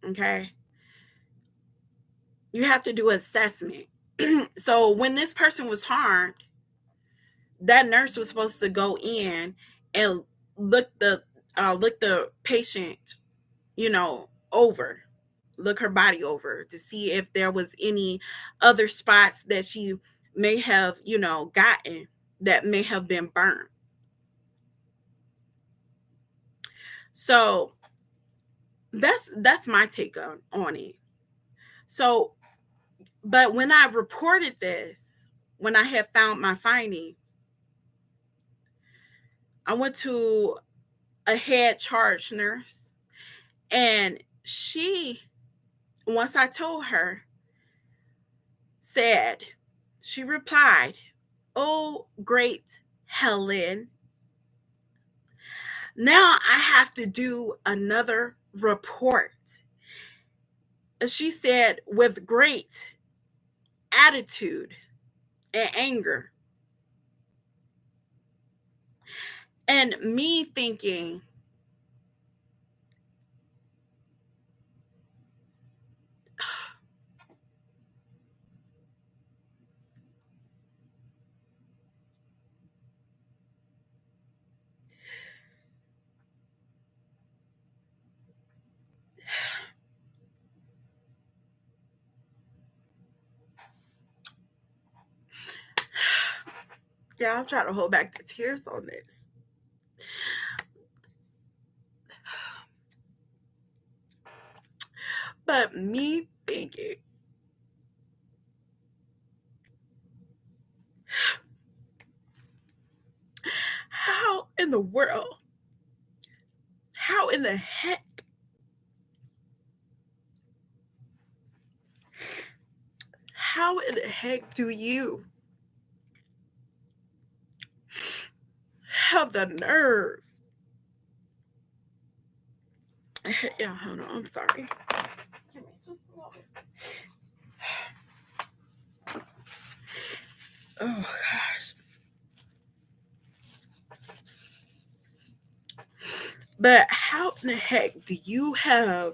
Okay, you have to do assessment. So when this person was harmed, that nurse was supposed to go in and look the look the patient, over, look her body over to see if there was any other spots that she may have, gotten, that may have been burnt. So that's my take on it. So, but when I reported this, when I had found my findings, I went to a head charge nurse, and she, once I told her, said, she replied, "Oh, great Helen. Now I have to do another report." And she said, with great attitude and anger. And me thinking, Yeah, I'm trying to hold back the tears on this. But me thinking, how in the world, how in the heck, how in the heck do you have the nerve? Yeah, hold on. I'm sorry. Give me just a moment. Oh gosh. But how in the heck do you have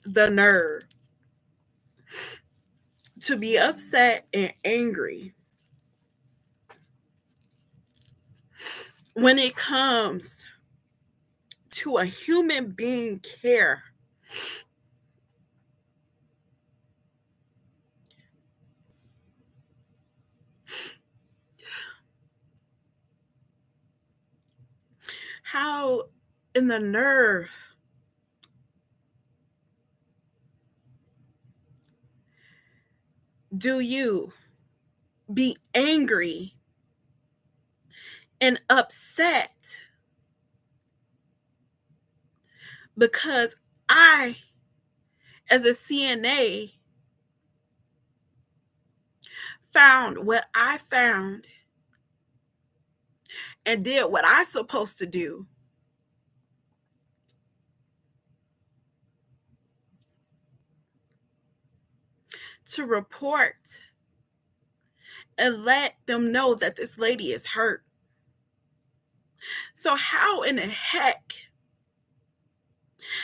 the nerve to be upset and angry when it comes to a human being care? How in the nerve do you be angry and upset because I, as a CNA, found what I found and did what I supposed to do to report and let them know that this lady is hurt. So how in the heck,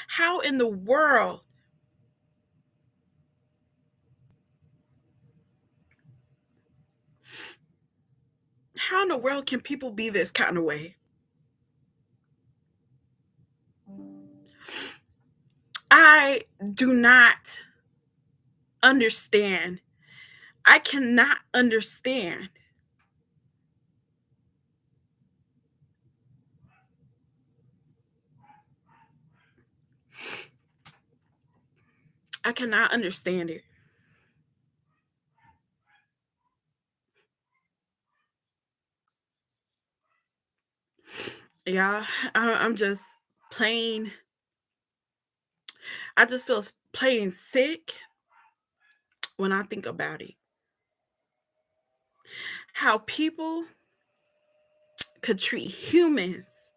how in the world, how in the world can people be this kind of way? I do not understand. I cannot understand. I cannot understand it. Yeah, I'm just plain, I just feel plain sick when I think about it. How people could treat humans,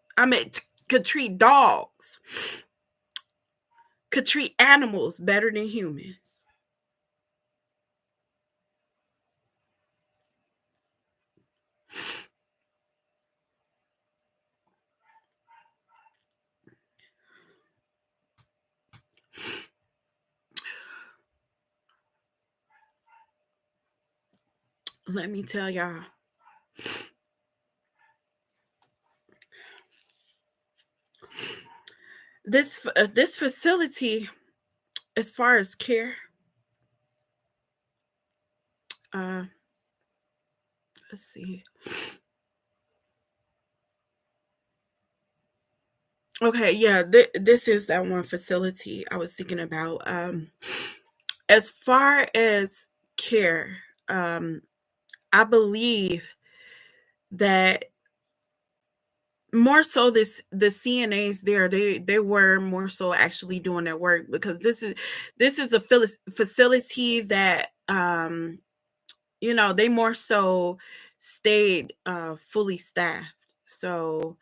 could treat dogs, could treat animals better than humans. Let me tell y'all, this facility, as far as care, uh, let's see. Okay, yeah, this is that one facility I was thinking about. As far as care, I believe that more so the CNAs there, they were more so actually doing their work, because this is a facility that they more so stayed fully staffed. So,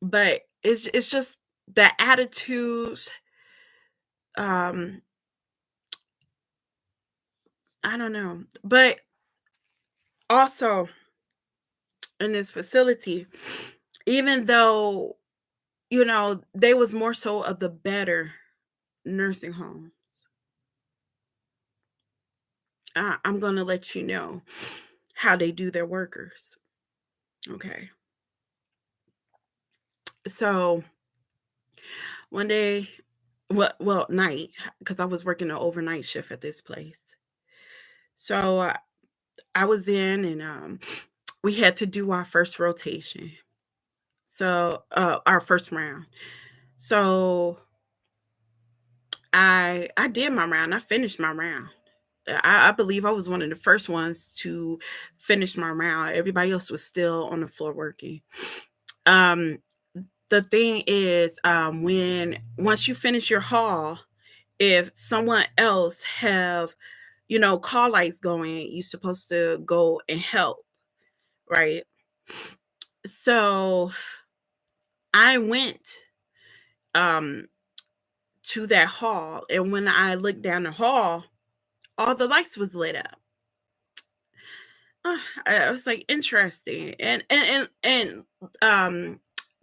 but it's just the attitudes. um I don't know, but also in this facility, even though they was more so of the better nursing home, I'm gonna let you know how they do their workers. Okay, so one day, night, because I was working an overnight shift at this place. So I was in and we had to do our first rotation. So our first round. So I did my round. I finished my round. I believe I was one of the first ones to finish my round. Everybody else was still on the floor working. Um, the thing is, when once you finish your haul, if someone else have, call lights going, you're supposed to go and help, right? So I went um to that hall, and when I looked down the hall, all the lights was lit up. I was like, interesting. And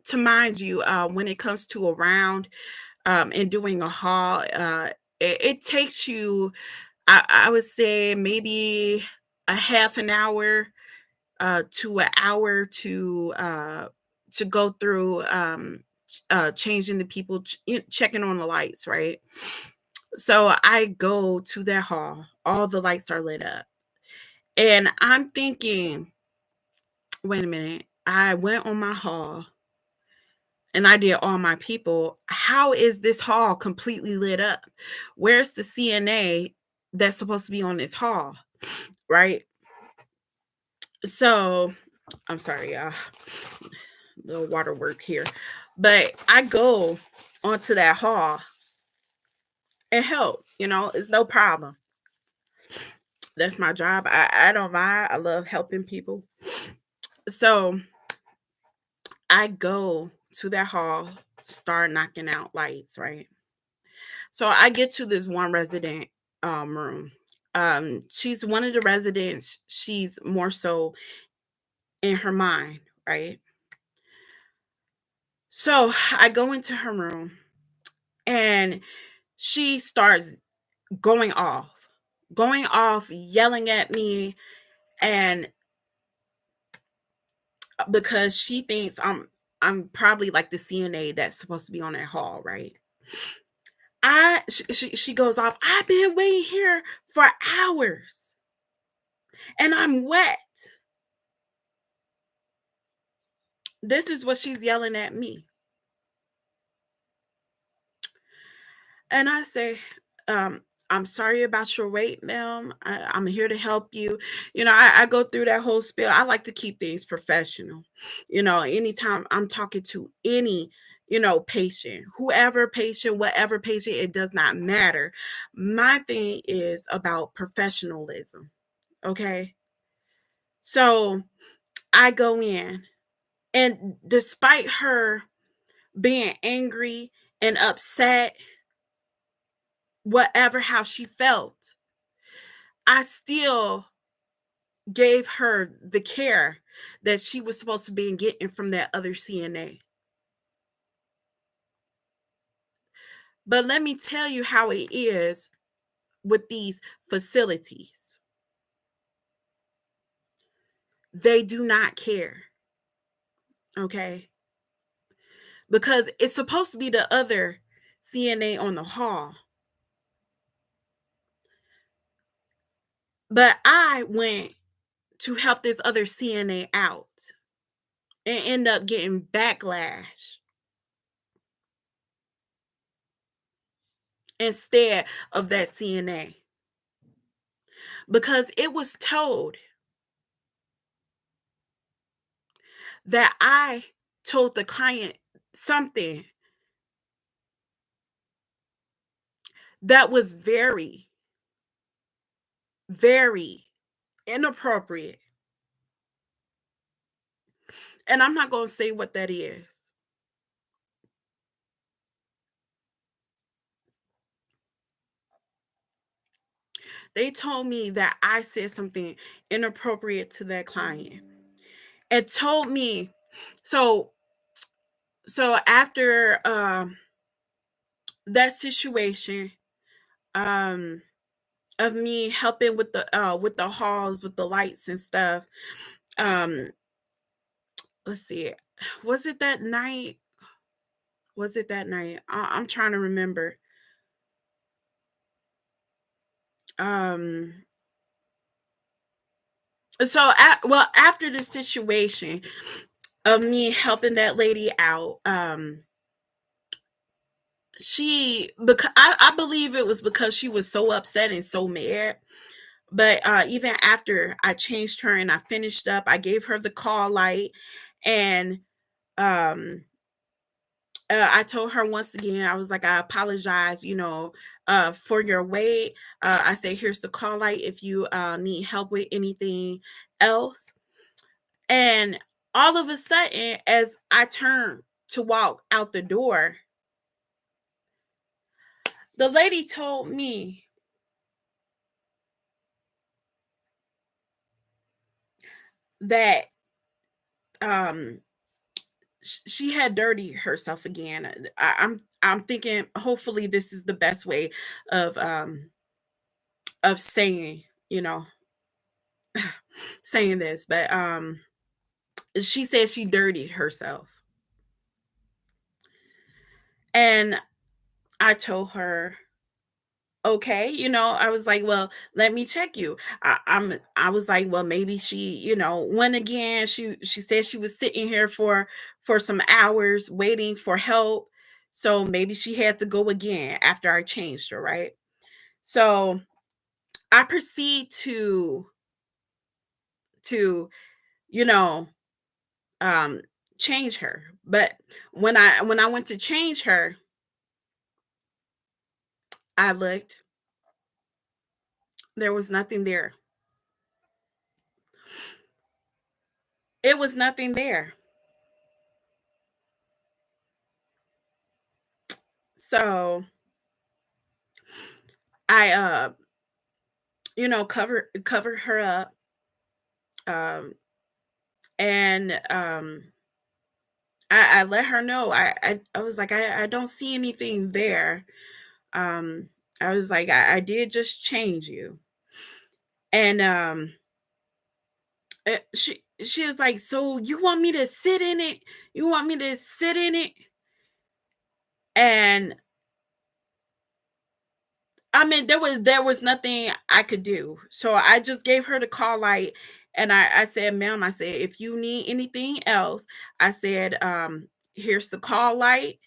to mind you, when it comes to a round, and doing a haul, it takes you, I would say, maybe a half an hour to an hour to go through, changing the people, checking on the lights, right? So I go to that hall, all the lights are lit up, and I'm thinking, wait a minute, I went on my hall and I did all my people. How is this hall completely lit up? Where's the CNA that's supposed to be on this hall? Right? So I'm sorry, little water work here. But I go onto that hall and help, it's no problem. That's my job. I don't mind. I love helping people. So I go to that hall, start knocking out lights, right? So I get to this one resident room. She's one of the residents. She's more so in her mind, right? So I go into her room and she starts going off, yelling at me, and because she thinks I'm probably like the CNA that's supposed to be on that hall, right? She goes off. I've been waiting here for hours, and I'm wet. This is what she's yelling at me. And I say, I'm sorry about your wait, ma'am. I'm here to help you. I go through that whole spiel. I like to keep things professional. Anytime I'm talking to any, patient, whoever patient, whatever patient, it does not matter. My thing is about professionalism. Okay. So I go in, and despite her being angry and upset, whatever how she felt, I still gave her the care that she was supposed to be getting from that other CNA. But let me tell you how it is with these facilities. They do not care, okay? Because it's supposed to be the other CNA on the hall. But I went to help this other CNA out and end up getting backlash instead of that CNA, because it was told that I told the client something that was very, very inappropriate. And I'm not going to say what that is. They told me that I said something inappropriate to that client. It told me, so after that situation, um of me helping with the halls, with the lights and stuff, um let's see, was it that night? I'm trying to remember. Um So, well, after the situation of me helping that lady out, because I believe it was because she was so upset and so mad. But even after I changed her and I finished up, I gave her the call light, and um, I told her once again, I was like, I apologize, for your wait. I say, here's the call light if you need help with anything else. And all of a sudden, as I turned to walk out the door, the lady told me that um she had dirtied herself again. I'm thinking hopefully this is the best way of saying, saying this, but she said she dirtied herself. And I told her, okay, I was like, well, let me check you. I was like, well, maybe she, when again, she said she was sitting here for some hours waiting for help. So maybe she had to go again after I changed her, right? So I proceed to, you know, um change her. But when I went to change her, I looked, there was nothing there. It was nothing there. So I cover her up, um and I let her know. I was like, I don't see anything there. um I was like, I did just change you. And she was like, so you want me to sit in it, you want me to sit in it? And I mean, there was nothing I could do. So I just gave her the call light, and I said, ma'am, I said, if you need anything else, I said, here's the call light.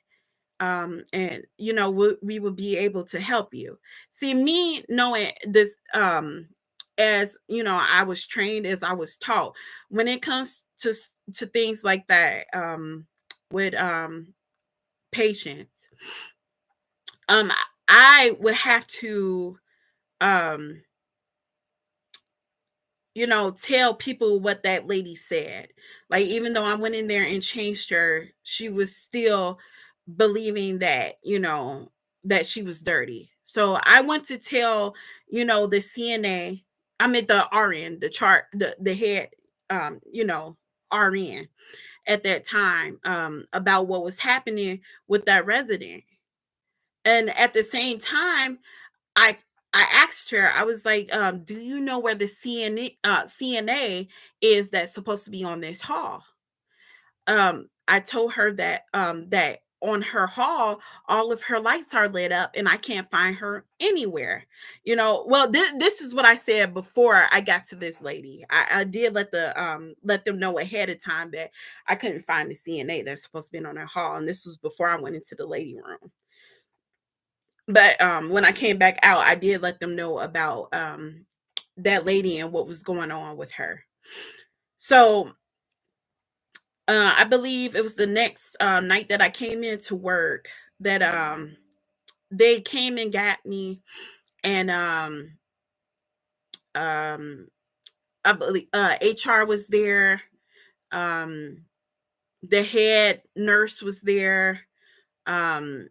And we will be able to help you. See, me knowing this, as I was trained, as I was taught, when it comes to things like that, with patients, um I would have to, um tell people what that lady said. Like, even though I went in there and changed her, she was still believing that, that she was dirty. So I went to tell, the CNA, I mean the RN, the chart, the head, RN at that time, about what was happening with that resident. And at the same time, I I asked her, I was like, do you know where the CNA is that's supposed to be on this hall? I told her that on her hall, all of her lights are lit up and I can't find her anywhere. Well, this is what I said before I got to this lady. I did let them know ahead of time that I couldn't find the CNA that's supposed to be on her hall, and this was before I went into the lady room. But when I came back out, I did let them know about that lady and what was going on with her. So I believe it was the next night that I came into work that they came and got me. And um I believe HR was there. um the head nurse was there. um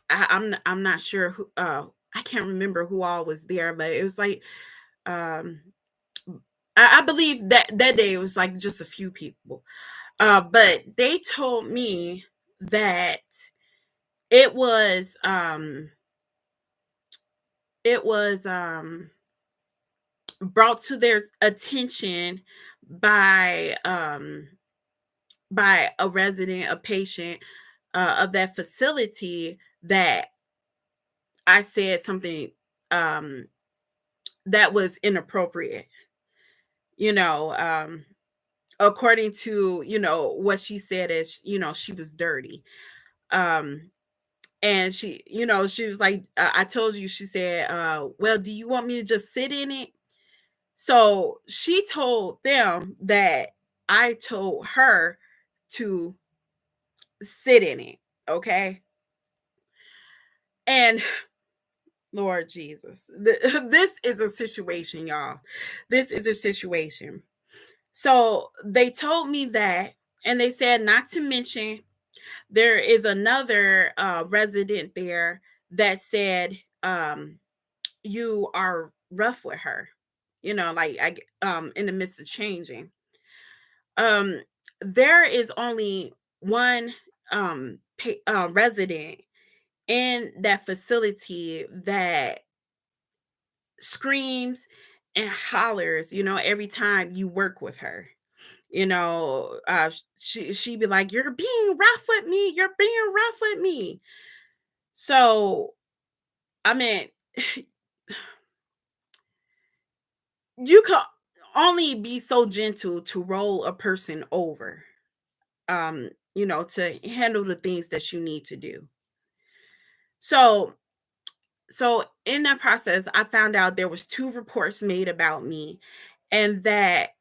I'm not sure who, I can't remember who all was there, but it was like, um I believe that day it was like just a few people. But they told me that it was um it was brought to their attention by a resident, a patient of that facility, that I said something um that was inappropriate, you know, according to, what she said is, she was dirty. Um, and she was like, I told you, she said, well, do you want me to just sit in it? So she told them that I told her to sit in it. Okay. And Lord Jesus, this is a situation, y'all. This is a situation. So they told me that, and they said not to mention there is another resident there that said, you are rough with her, like in the midst of changing. Um, there is only one resident in that facility that screams and hollers, every time you work with her. She be like, "You're being rough with me. You're being rough with me." So, I mean, you can only be so gentle to roll a person over, to handle the things that you need to do. So, in that process, I found out there was two reports made about me, and that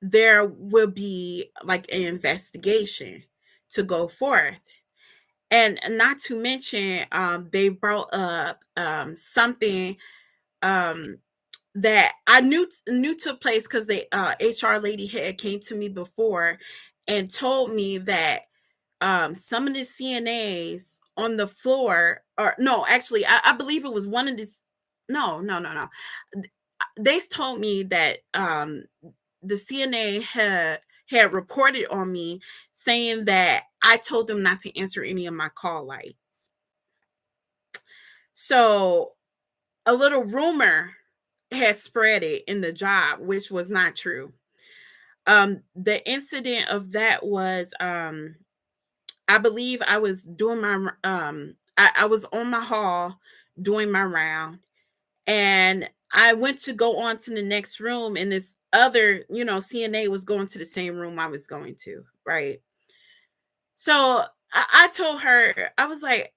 there will be like an investigation to go forth. And not to mention, they brought up something um, that I knew took place because the HR lady had came to me before and told me that some of the CNAs on the floor, or no, actually, I believe it was one of these. No, no, no, no. They told me that the CNA had reported on me saying that I told them not to answer any of my call lights. So a little rumor had spread it in the job, which was not true. The incident of that was, I believe I was doing my I was on my hall doing my round, and I went to go on to the next room, and this other, CNA was going to the same room I was going to, right? So I told her, I was like,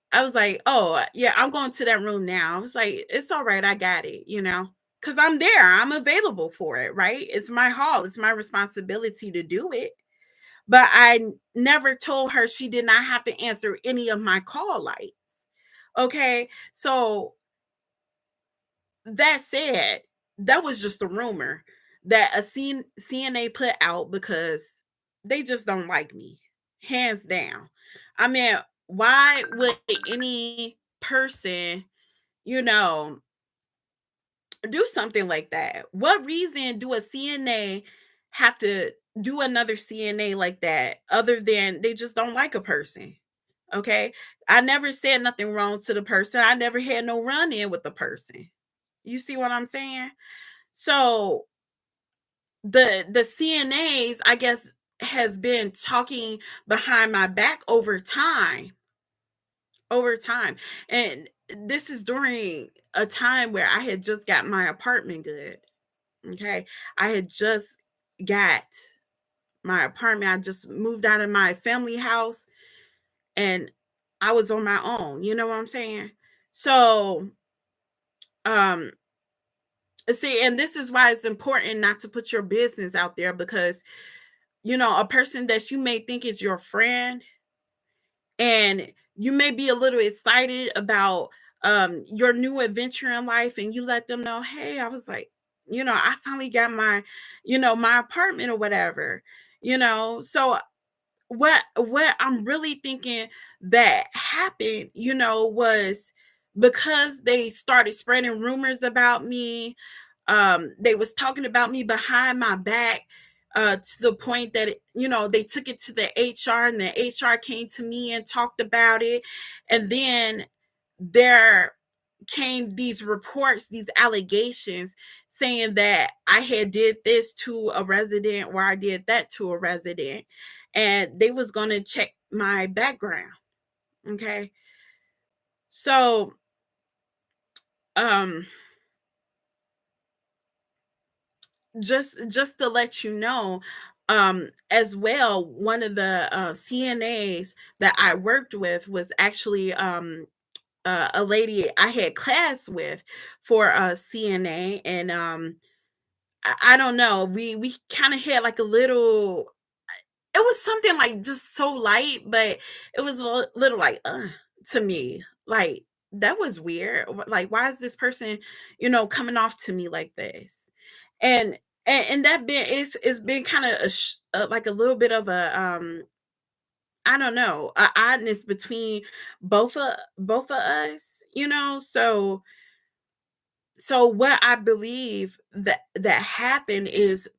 oh yeah, I'm going to that room now. I was like, it's all right, I got it, because I'm there, I'm available for it, right? It's my hall, it's my responsibility to do it. But I never told her she did not have to answer any of my call lights. Okay. So that said, that was just a rumor that a CNA put out because they just don't like me, hands down. I mean, why would any person, you know, do something like that? What reason do a CNA have to do another CNA like that other than they just don't like a person? Okay. I never said nothing wrong to the person. I never had no run in with the person. You see what I'm saying? So the CNAs, I guess, has been talking behind my back over time. And this is during a time where I had just got my apartment good. Okay. I had just got my apartment. I just moved out of my family house and I was on my own. You know what I'm saying? So, um, see, and this is why it's important not to put your business out there because, a person that you may think is your friend, and you may be a little excited about your new adventure in life, and you let them know, hey, I was like, I finally got my apartment or whatever. So what I'm really thinking that happened, was because they started spreading rumors about me. They was talking about me behind my back, to the point that they took it to the HR, and the HR came to me and talked about it. And then there came these reports, these allegations saying that I had did this to a resident or I did that to a resident, and they was going to check my background. Okay. So um just to let you know, as well, one of the CNAs that I worked with was actually a lady I had class with for CNA. And I don't know, we kind of had like a little, it was something like just so light, but it was a little like, to me, like, that was weird. Like, why is this person, coming off to me like this? And and that been it's been kind of like a little bit of a, I don't know, a oddness between both of us, so what I believe that happened is,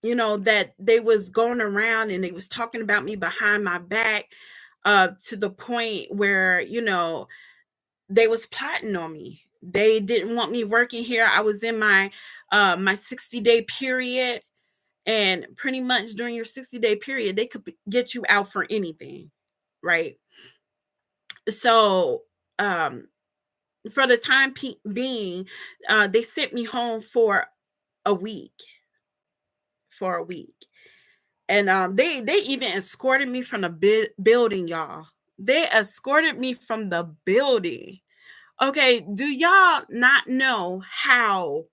that they was going around and they was talking about me behind my back, to the point where, they was plotting on me. They didn't want me working here. I was in my 60-day period, and pretty much during your 60-day period, they could get you out for anything, right? So, for the time being, they sent me home a week, for a week. And they even escorted me from the building, y'all. They escorted me from the building. Okay, do y'all not know how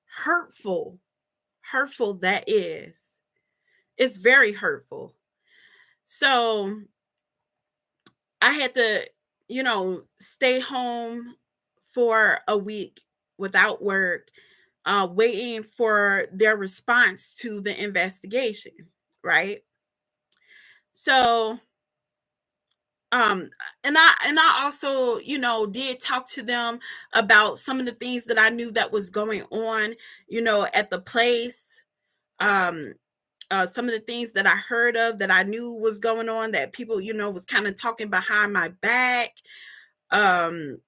hurtful hurtful that is? It's very hurtful. So I had to, stay home for a week without work, waiting for their response to the investigation, right? So, um and I also, did talk to them about some of the things that I knew that was going on, at the place. um some of the things that I heard of, that I knew was going on, that people, was kind of talking behind my back. um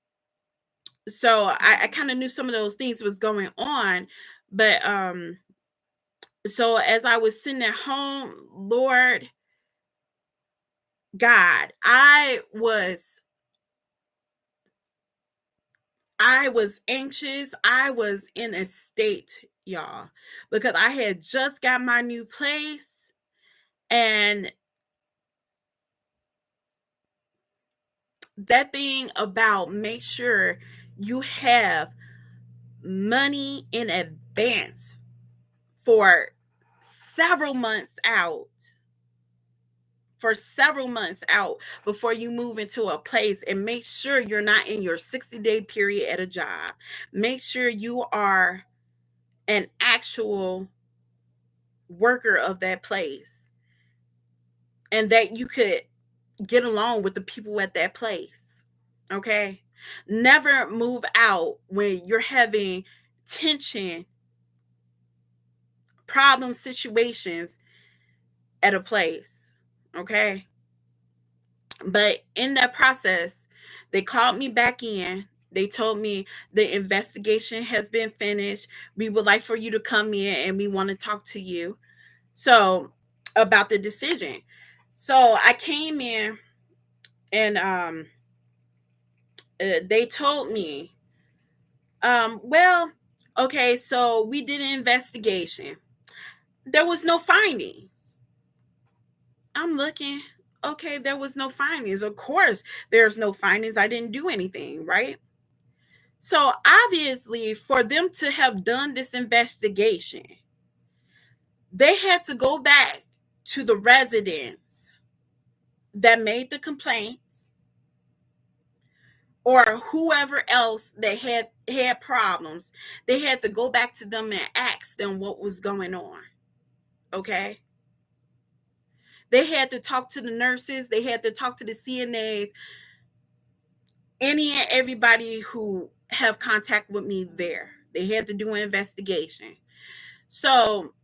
so I kind of knew some of those things was going on. But so as I was sitting at home, Lord God, I was anxious. I was in a state, y'all, because I had just got my new place. And that thing about, make sure you have money in advance for several months out, before you move into a place, and make sure you're not in your 60-day period at a job. Make sure you are an actual worker of that place, and that you could get along with the people at that place. Okay? Never move out when you're having tension, problem situations at a place. Okay? But in that process, they called me back in. They told me the investigation has been finished. We would like for you to come in and we want to talk to you. So, about the decision. So, I came in, and they told me, well, okay, so we did an investigation. There was no findings. I'm looking, okay, there was no findings. Of course, there's no findings. I didn't do anything, right? So obviously, for them to have done this investigation, they had to go back to the residents that made the complaints, or whoever else that had problems. They had to go back to them and ask them what was going on. Okay? They had to talk to the nurses, they had to talk to the CNAs, any and everybody who have contact with me there. They had to do an investigation. So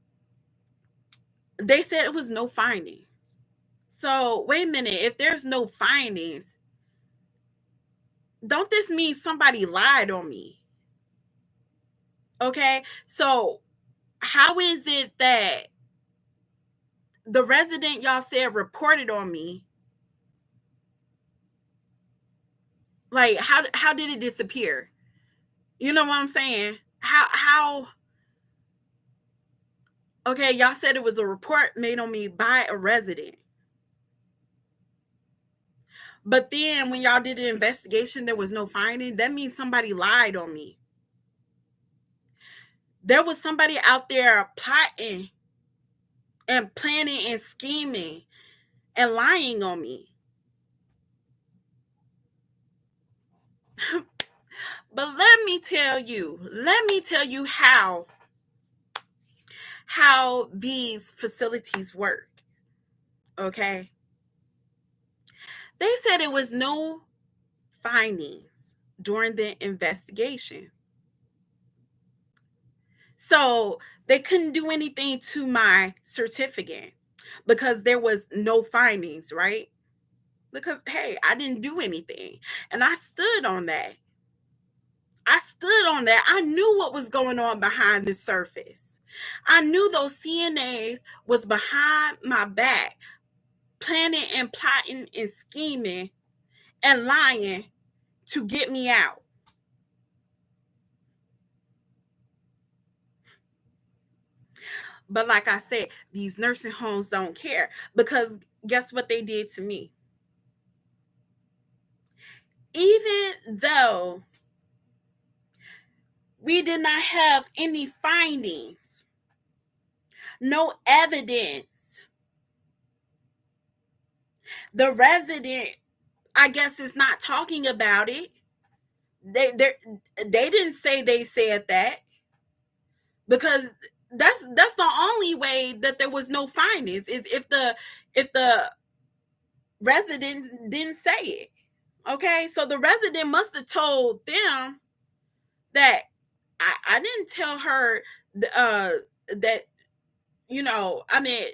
they said it was no findings. So wait a minute, if there's no findings, don't this mean somebody lied on me? Okay? So how is it that the resident y'all said reported on me, like, how did it disappear? You know what I'm saying? How okay, y'all said it was a report made on me by a resident. But then when y'all did an investigation, there was no finding. That means somebody lied on me. There was somebody out there plotting and planning and scheming and lying on me. But let me tell you how these facilities work. Okay. They said it was no findings during the investigation. So they couldn't do anything to my certificate because there was no findings, right? Because, hey, I didn't do anything. And I stood on that. I stood on that. I knew what was going on behind the surface. I knew those CNAs was behind my back, planning and plotting and scheming and lying to get me out. But like I said, these nursing homes don't care because guess what they did to me? Even though we did not have any findings, no evidence, the resident, I guess, is not talking about it. They didn't say they said that because that's the only way that there was no findings is if the resident didn't say it. Okay, so the resident must have told them that I didn't tell her that I mean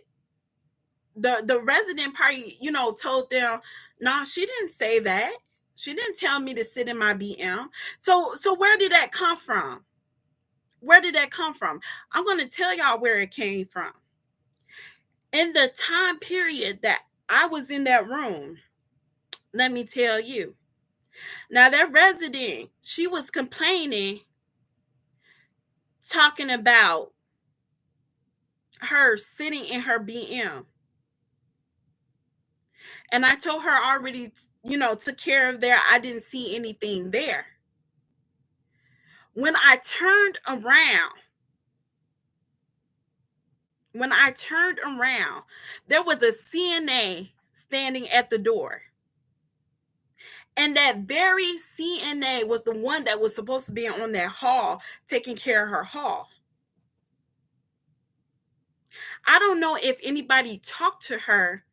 the resident party told them no, she didn't say that. She didn't tell me to sit in my BM. So where did that come from? Where did that come from? I'm going to tell y'all where it came from. In the time period that I was in that room, let me tell you. Now that resident, she was complaining, talking about her sitting in her BM. And I told her already, took care of there. I didn't see anything there. When I turned around, there was a CNA standing at the door. And that very CNA was the one that was supposed to be on that hall, taking care of her hall. I don't know if anybody talked to her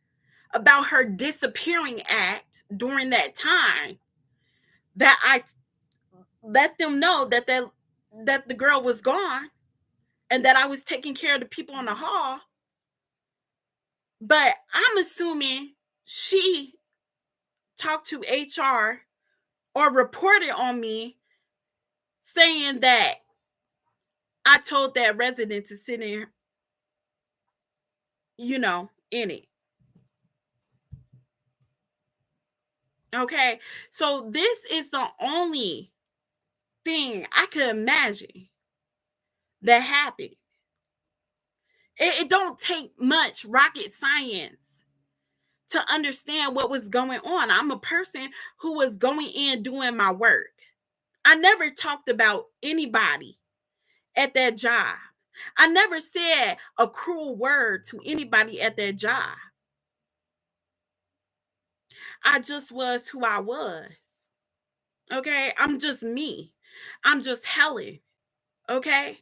about her disappearing act during that time that I let them know that the girl was gone and that I was taking care of the people in the hall. But I'm assuming she talked to HR or reported on me saying that I told that resident to sit in it. Okay. So this is the only thing I could imagine that happened. It don't take much rocket science to understand what was going on. I'm a person who was going in doing my work. I never talked about anybody at that job. I never said a cruel word to anybody at that job. I just was who I was. Okay? I'm just me. I'm just Helen. Okay?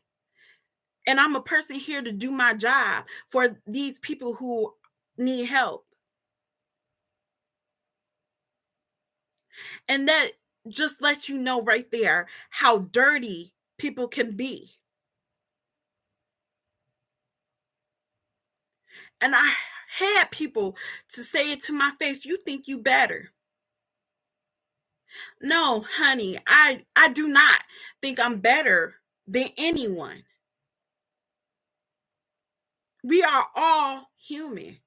And I'm a person here to do my job for these people who need help. And that just lets you know right there how dirty people can be. And I had people to say it to my face, you think you better. No, honey, I do not think I'm better than anyone. We are all human.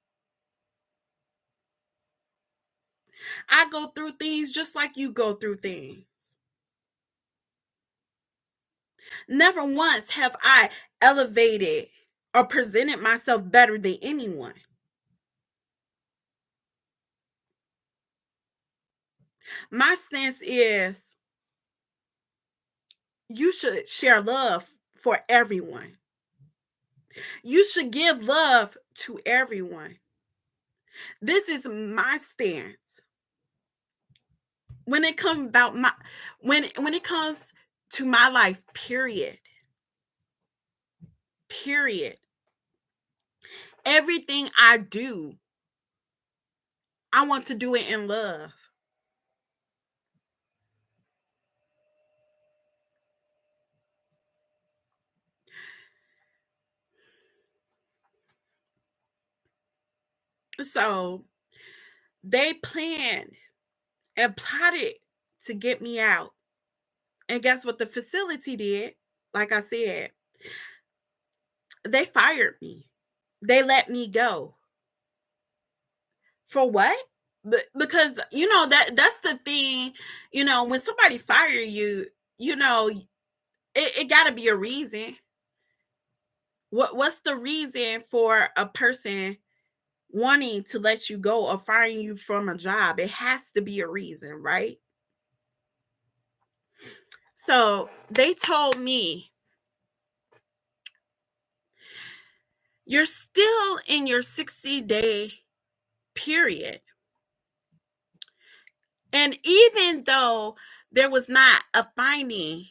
I go through things just like you go through things. Never once have I elevated or presented myself better than anyone. My stance is you should share love for everyone. You should give love to everyone. This is my stance. When it comes about my when it comes to my life, period. Period. Everything I do, I want to do it in love. So they planned and plotted to get me out. And guess what the facility did? Like I said, they fired me. They let me go. For what? Because that's the thing, when somebody fire you, it got to be a reason. What's the reason for a person wanting to let you go or firing you from a job? It has to be a reason, right? So they told me, you're still in your 60-day period. And even though there was not a finding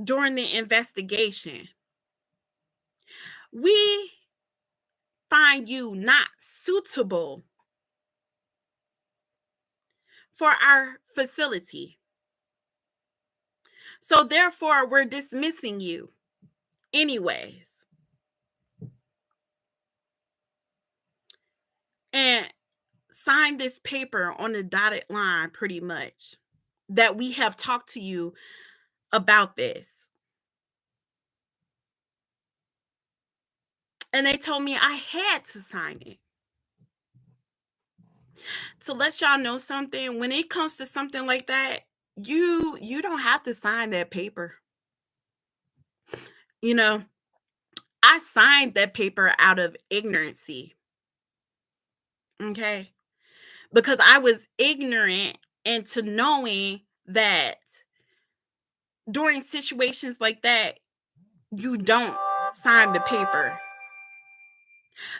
during the investigation, we find you not suitable for our facility. So therefore, we're dismissing you anyways. And sign this paper on the dotted line, pretty much, that we have talked to you about this. And they told me I had to sign it. To let y'all know something, when it comes to something like that, you don't have to sign that paper. You know, I signed that paper out of ignorancy. Okay? Because I was ignorant into knowing that during situations like that, you don't sign the paper.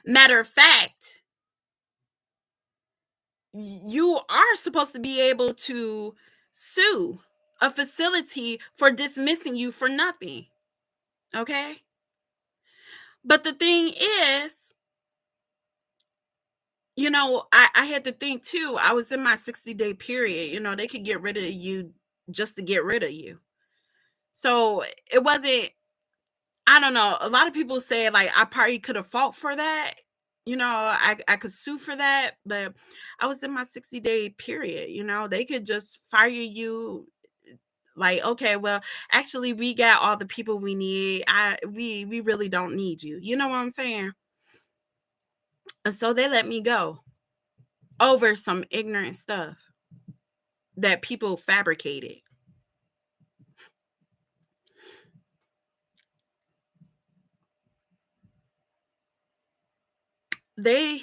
Matter of fact, you are supposed to be able to sue a facility for dismissing you for nothing. Okay? But the thing is, I had to think too. I was in my 60-day period. They could get rid of you just to get rid of you. So it wasn't, I don't know. A lot of people say like I probably could have fought for that. I could sue for that, but I was in my 60-day period. They could just fire you. Like, okay, well, actually, we got all the people we need. We really don't need you. You know what I'm saying? And so they let me go over some ignorant stuff that people fabricated. They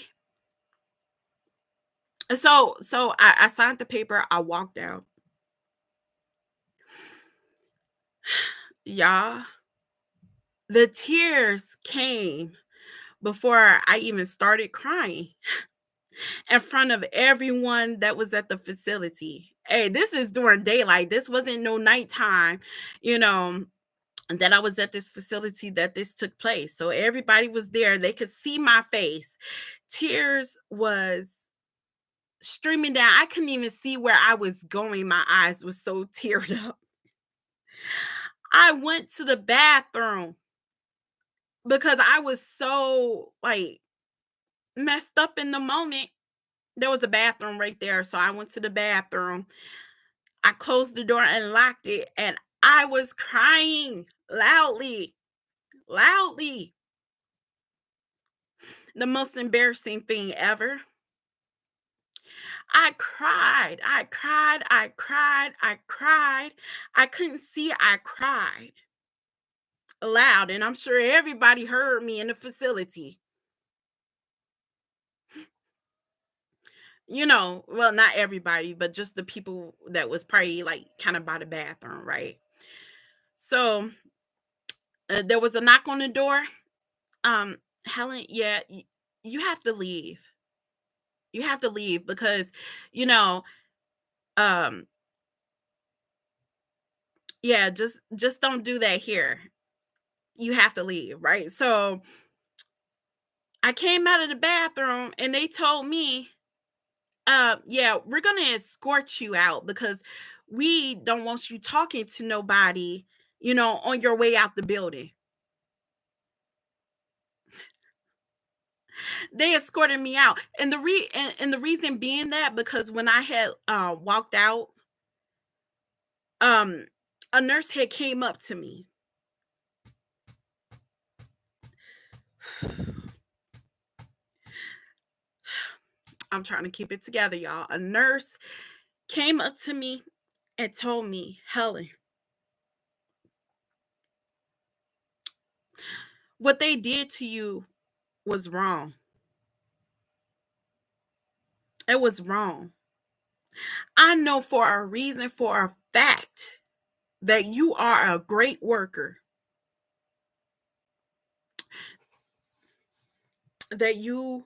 so I signed the paper. I walked out. Y'all, the tears came before I even started crying in front of everyone that was at the facility. Hey, this is during daylight. This wasn't no nighttime, you know, that I was at this facility that this took place. So everybody was there. They could see my face. Tears was streaming down. I couldn't even see where I was going. My eyes were so teared up. I went to the bathroom because I was so like messed up in the moment. There was a bathroom right there. So I went to the bathroom. I closed the door and locked it. And I was crying loudly, loudly. The most embarrassing thing ever. I cried. I cried. I cried. I cried. I couldn't see. I cried aloud, and I'm sure everybody heard me in the facility. Well, not everybody, but just the people that was probably like kind of by the bathroom, right? So there was a knock on the door. Um, Helen, yeah, you have to leave. You have to leave because, you know, um, yeah, just don't do that here. You have to leave, right? So I came out of the bathroom and they told me, yeah, we're gonna escort you out because we don't want you talking to nobody, on your way out the building. They escorted me out. And the reason being that because when I had walked out, um a nurse had came up to me. I'm trying to keep it together, y'all. A nurse came up to me and told me, Helen, what they did to you was wrong. It was wrong. I know for a reason, for a fact, that you are a great worker, that you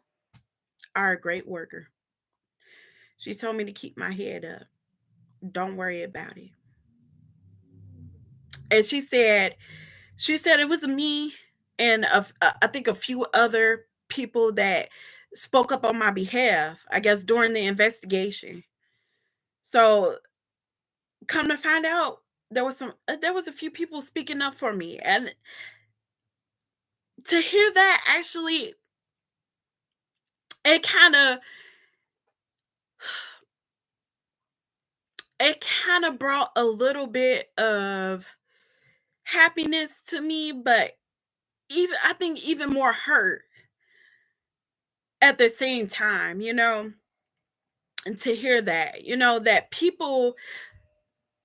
are a great worker. She told me to keep my head up. Don't worry about it. And she said it was me and I think a few other people that spoke up on my behalf, I guess during the investigation. So come to find out, there was a few people speaking up for me, and to hear that actually, it kind of it kind of brought a little bit of happiness to me, but even I think even more hurt at the same time, and to hear that, that people,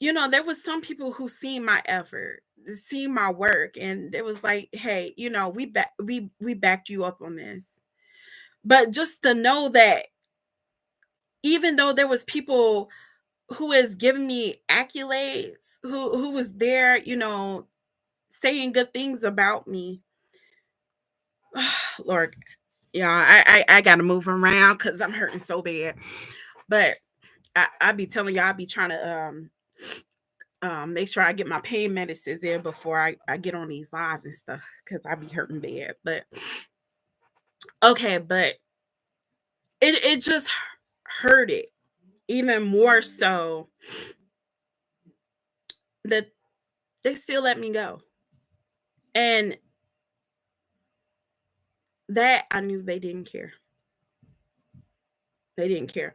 there was some people who seen my effort, seen my work, and it was like, hey, we backed you up on this. But just to know that even though there was people who has given me accolades, who was there, saying good things about me. Lord, yeah, I gotta move around because I'm hurting so bad. But I be telling y'all, I be trying to make sure I get my pain medicines in before I get on these lives and stuff because I be hurting bad. But okay, but it just hurt it even more so that they still let me go. And that I knew they didn't care. They didn't care.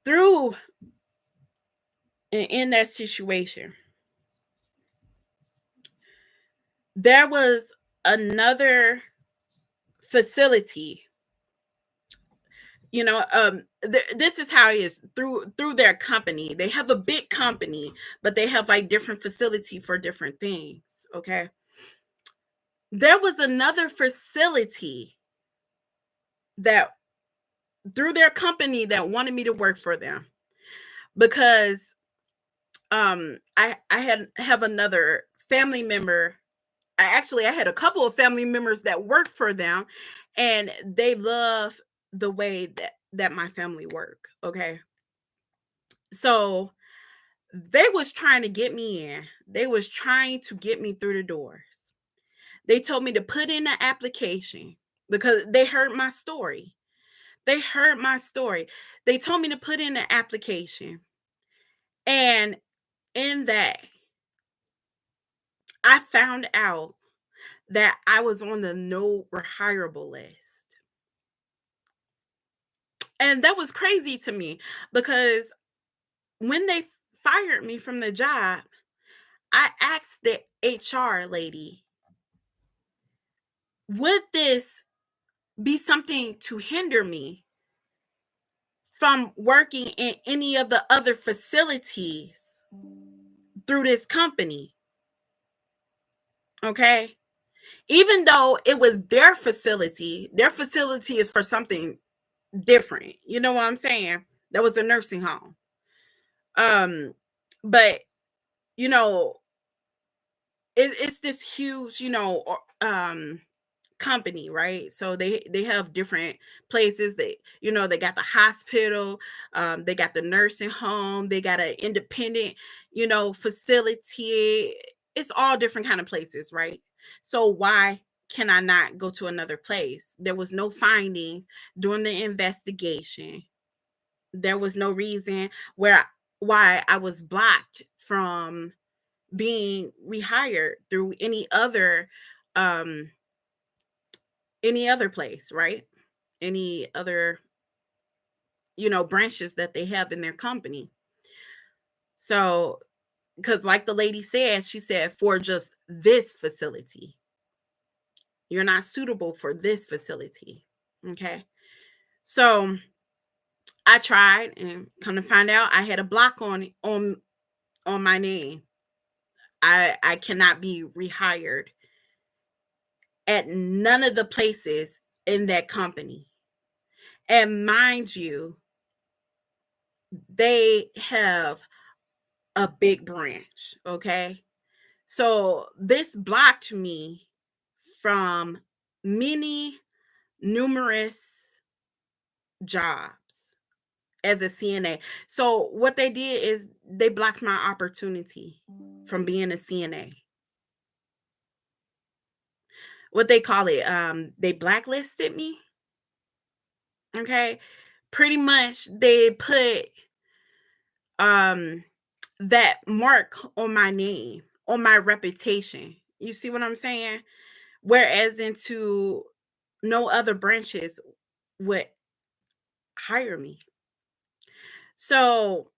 Through in that situation, there was another facility. This is how it is through their company. They have a big company, but they have like different facility for different things. Okay, there was another facility that through their company that wanted me to work for them because I have another family member. I had a couple of family members that work for them, and they love the way that my family work. Okay, so they was trying to get me in. They was trying to get me through the doors. They told me to put in an application because they heard my story. They heard my story. They told me to put in an application, and in that, I found out that I was on the no rehireable list. And that was crazy to me because when they fired me from the job, I asked the HR lady, would this be something to hinder me from working in any of the other facilities through this company. Okay. Even though it was their facility is for something different. You know what I'm saying? That was a nursing home. Um, but you know, it's this huge, company, right? So they have different places. They got the hospital, they got the nursing home, they got an independent, facility. It's all different kind of places, right? So why can I not go to another place? There was no findings during the investigation. There was no reason why I was blocked from being rehired through um any other place, right? Any other, branches that they have in their company. So, because like the lady said, she said, for just this facility, you're not suitable for this facility. Okay. So I tried, and come to find out, I had a block on my name. I cannot be rehired at none of the places in that company. And mind you, they have a big branch. Okay. So this blocked me from many numerous jobs as a CNA. So what they did is they blocked my opportunity from being a CNA. What they call it, they blacklisted me. Okay. Pretty much they put um that mark on my name, on my reputation. You see what I'm saying? Whereas into no other branches would hire me. So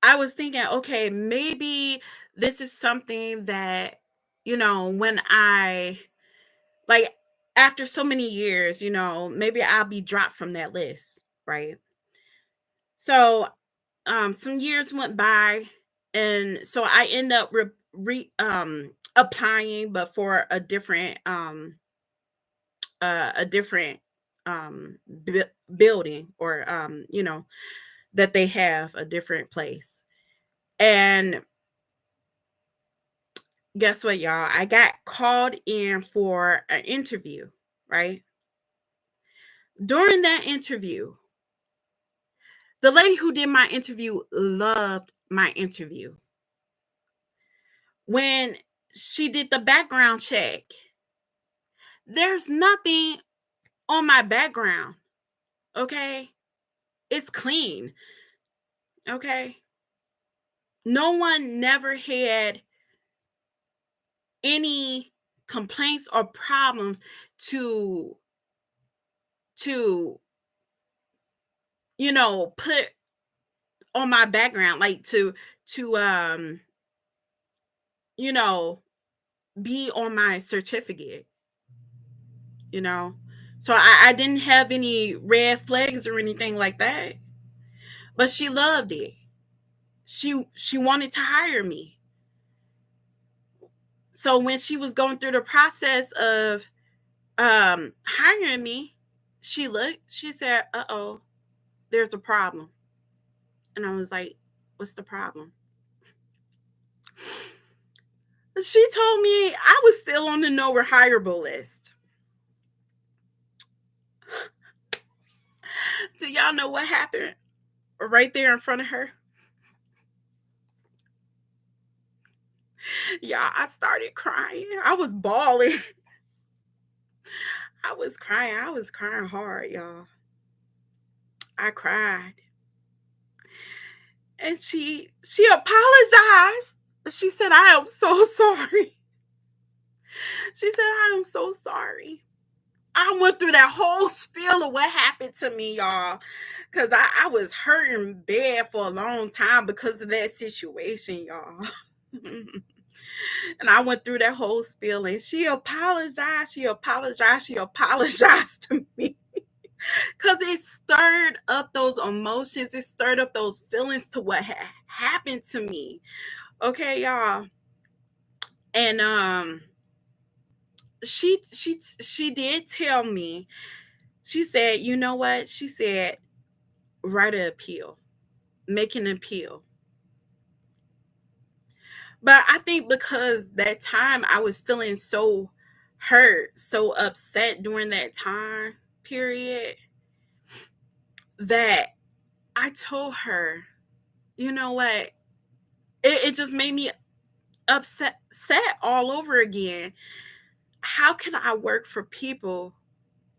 I was thinking, okay, maybe this is something that, when like, after so many years, maybe I'll be dropped from that list, right? So some years went by, and so I end up applying, but for a different building, or that they have a different place. And guess what, y'all? I got called in for an interview, right? During that interview, the lady who did my interview loved my interview. When she did the background check, there's nothing on my background. Okay. It's clean. Okay. No one never had any complaints or problems to to put on my background, like to you know be on my certificate. you know so I didn't have any red flags or anything like that, but she loved it. She wanted to hire me. So when she was going through the process of hiring me, she said, "Uh-oh, there's a problem." And I was like, "What's the problem?" She told me I was still on the no rehireable list. Do y'all know what happened right there in front of her? Yeah, I started crying. I was bawling. I was crying. I was crying hard, y'all. I cried. And she apologized. She said, "I am so sorry." She said, "I am so sorry." I went through that whole spiel of what happened to me, y'all, because I was hurting bad for a long time because of that situation, y'all. And I went through that whole spiel, and she apologized. She apologized. She apologized to me. Because it stirred up those emotions, it stirred up those feelings to what had happened to me. Okay, y'all. And she did tell me, she said, you know what? She said, write an appeal, make an appeal. But I think because that time I was feeling so hurt, so upset during that time period, that I told her, you know what? It just made me upset all over again. How can I work for people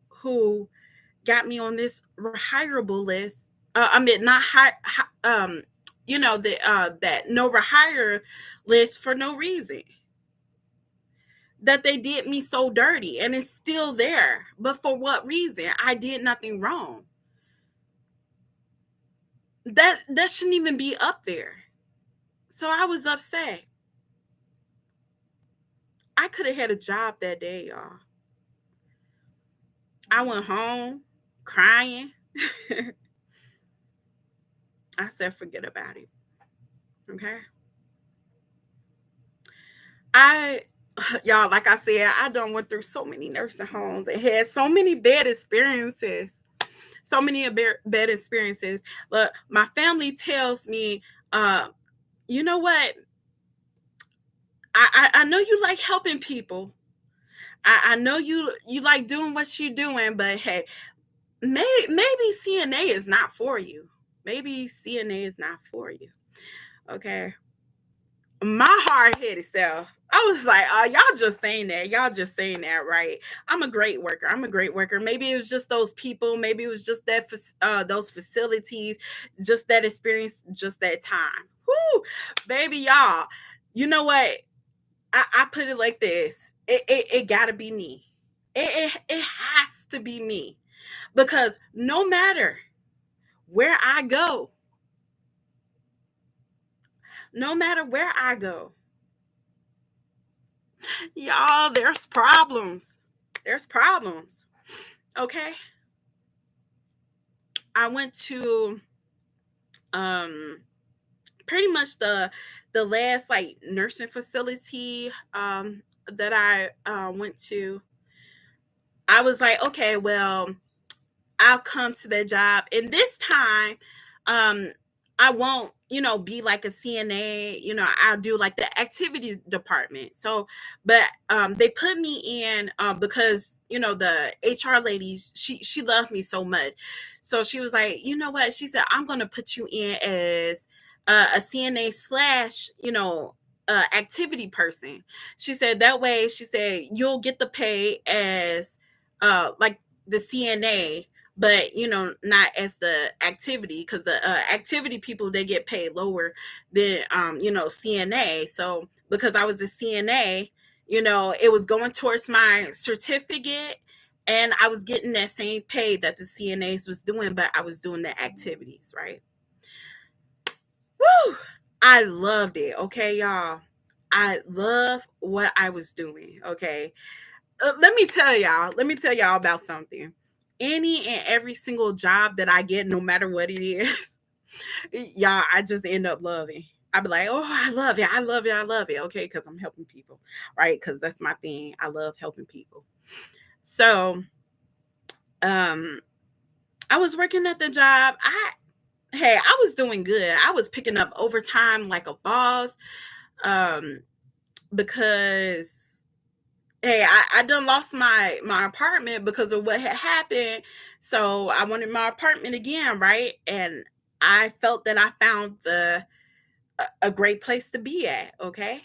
who got me on this rehireable list? I mean, not the that no rehire list for no reason. That they did me so dirty and it's still there. But for what reason? I did nothing wrong. That shouldn't even be up there. So I was upset. I could have had a job that day, y'all. I went home crying. I said, forget about it. Okay. I y'all, like I said, I done went through so many nursing homes and had so many bad experiences. So many bad experiences. But my family tells me, uh, you know what? I know you like helping people. I know you like doing what you're doing, but hey, maybe CNA is not for you. Maybe CNA is not for you. Okay. My hard-headed self, I was like, oh, y'all just saying that. Y'all just saying that, right? I'm a great worker. I'm a great worker. Maybe it was just those people. Maybe it was just those facilities, just that experience, just that time. Whoo, baby, y'all. You know what? I put it like this. It gotta be me. It has to be me. Because no matter where I go, no matter where I go, y'all, there's problems. There's problems. Okay. I went to um pretty much the last like nursing facility that I went to. I was like, okay, well, I'll come to that job. And this time, um, I won't, be like a CNA, I'll do like the activity department. So, but they put me in because, the HR lady, she loved me so much. So she was like, you know what? She said, I'm gonna put you in as a CNA slash, activity person. She said that way, she said, you'll get the pay as like the CNA, but not as the activity, because the activity people, they get paid lower than CNA. So because I was a CNA, it was going towards my certificate, and I was getting that same pay that the CNAs was doing, but I was doing the activities, right? Woo! I loved it. Okay, y'all, I love what I was doing. Okay. Let me tell y'all about something. Any and every single job that I get, no matter what it is, y'all, I just end up loving. I be like, oh, I love it. I love it. I love it. Okay. Because I'm helping people, right? Because that's my thing. I love helping people. So, um, I was working at the job. I was doing good. I was picking up overtime like a boss. Um, because hey, I done lost my apartment because of what had happened. So I wanted my apartment again, right? And I felt that I found a great place to be at. Okay.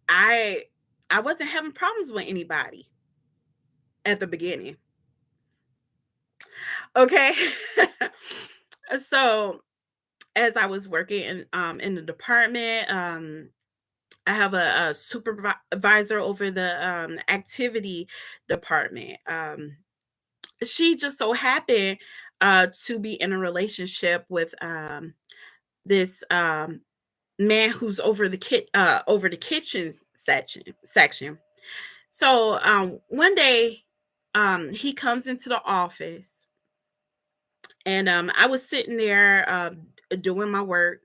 I I wasn't having problems with anybody at the beginning. Okay. So as I was working in the department, I have a supervisor over the activity department. She just so happened to be in a relationship with this man who's over the kitchen section. So one day he comes into the office And I was sitting there doing my work,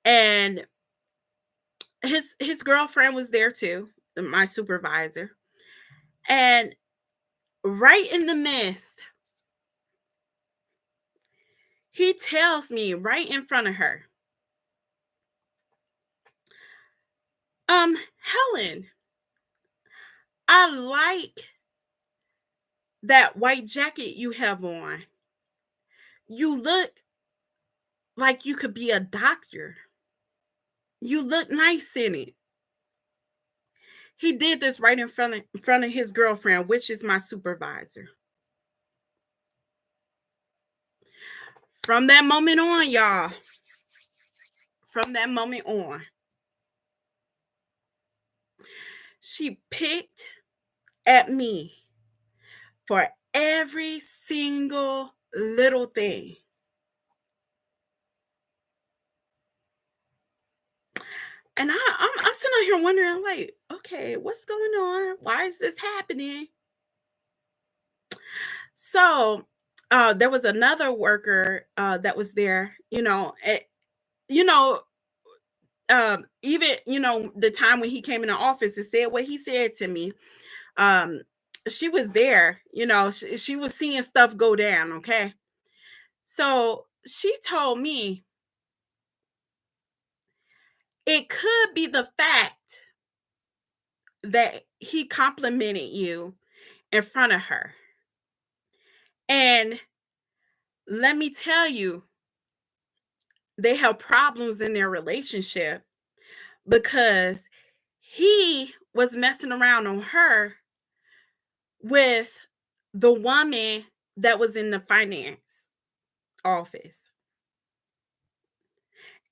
and his girlfriend was there too, my supervisor. And right in the midst, he tells me right in front of her, Helen, I like that white jacket you have on. You look like you could be a doctor. You look nice in it. He did this right in front of his girlfriend, which is my supervisor. From that moment on, y'all, from that moment on, she picked at me for every single little thing. And I'm sitting out here wondering, like, okay, what's going on? Why is this happening? So there was another worker that was there, you know, even the time when he came in the office and said what he said to me. um she was there, she was seeing stuff go down. Okay, so she told me it could be the fact that he complimented you in front of her. And let me tell you, they have problems in their relationship because he was messing around on her with the woman that was in the finance office.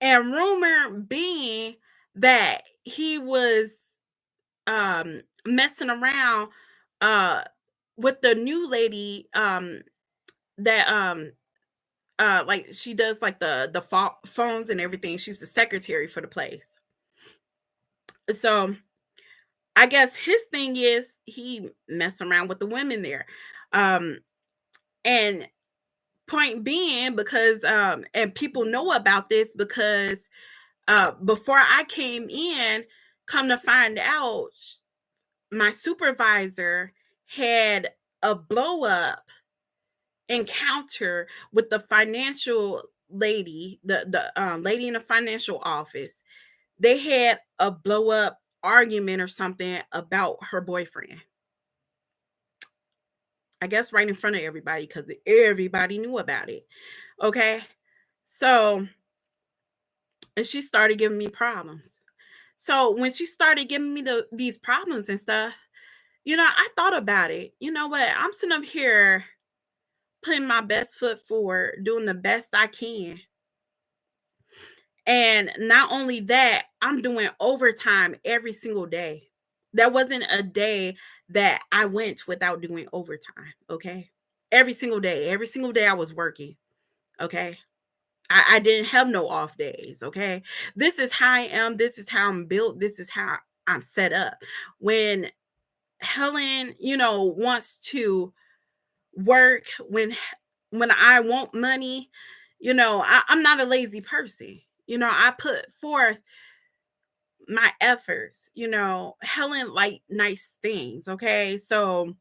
And rumor being that he was messing around uh with the new lady that like she does like the phones and everything. She's the secretary for the place. So I guess his thing is he messed around with the women there. Um and point being, because and people know about this because before I came in, come to find out, my supervisor had a blow up encounter with the financial lady, the lady in the financial office. They had a blow up argument or something about her boyfriend. I guess right in front of everybody because everybody knew about it. Okay. So, and she started giving me problems. So when she started giving me these problems and stuff, I thought about it. You know what? I'm sitting up here putting my best foot forward, doing the best I can. And not only that, I'm doing overtime every single day. There wasn't a day that I went without doing overtime. Okay. Every single day I was working. Okay. I didn't have no off days. Okay. This is how I am. This is how I'm built. This is how I'm set up. When Helen, wants to work, when I want money, I'm not a lazy person. I put forth my efforts. Helen like nice things. Okay. So,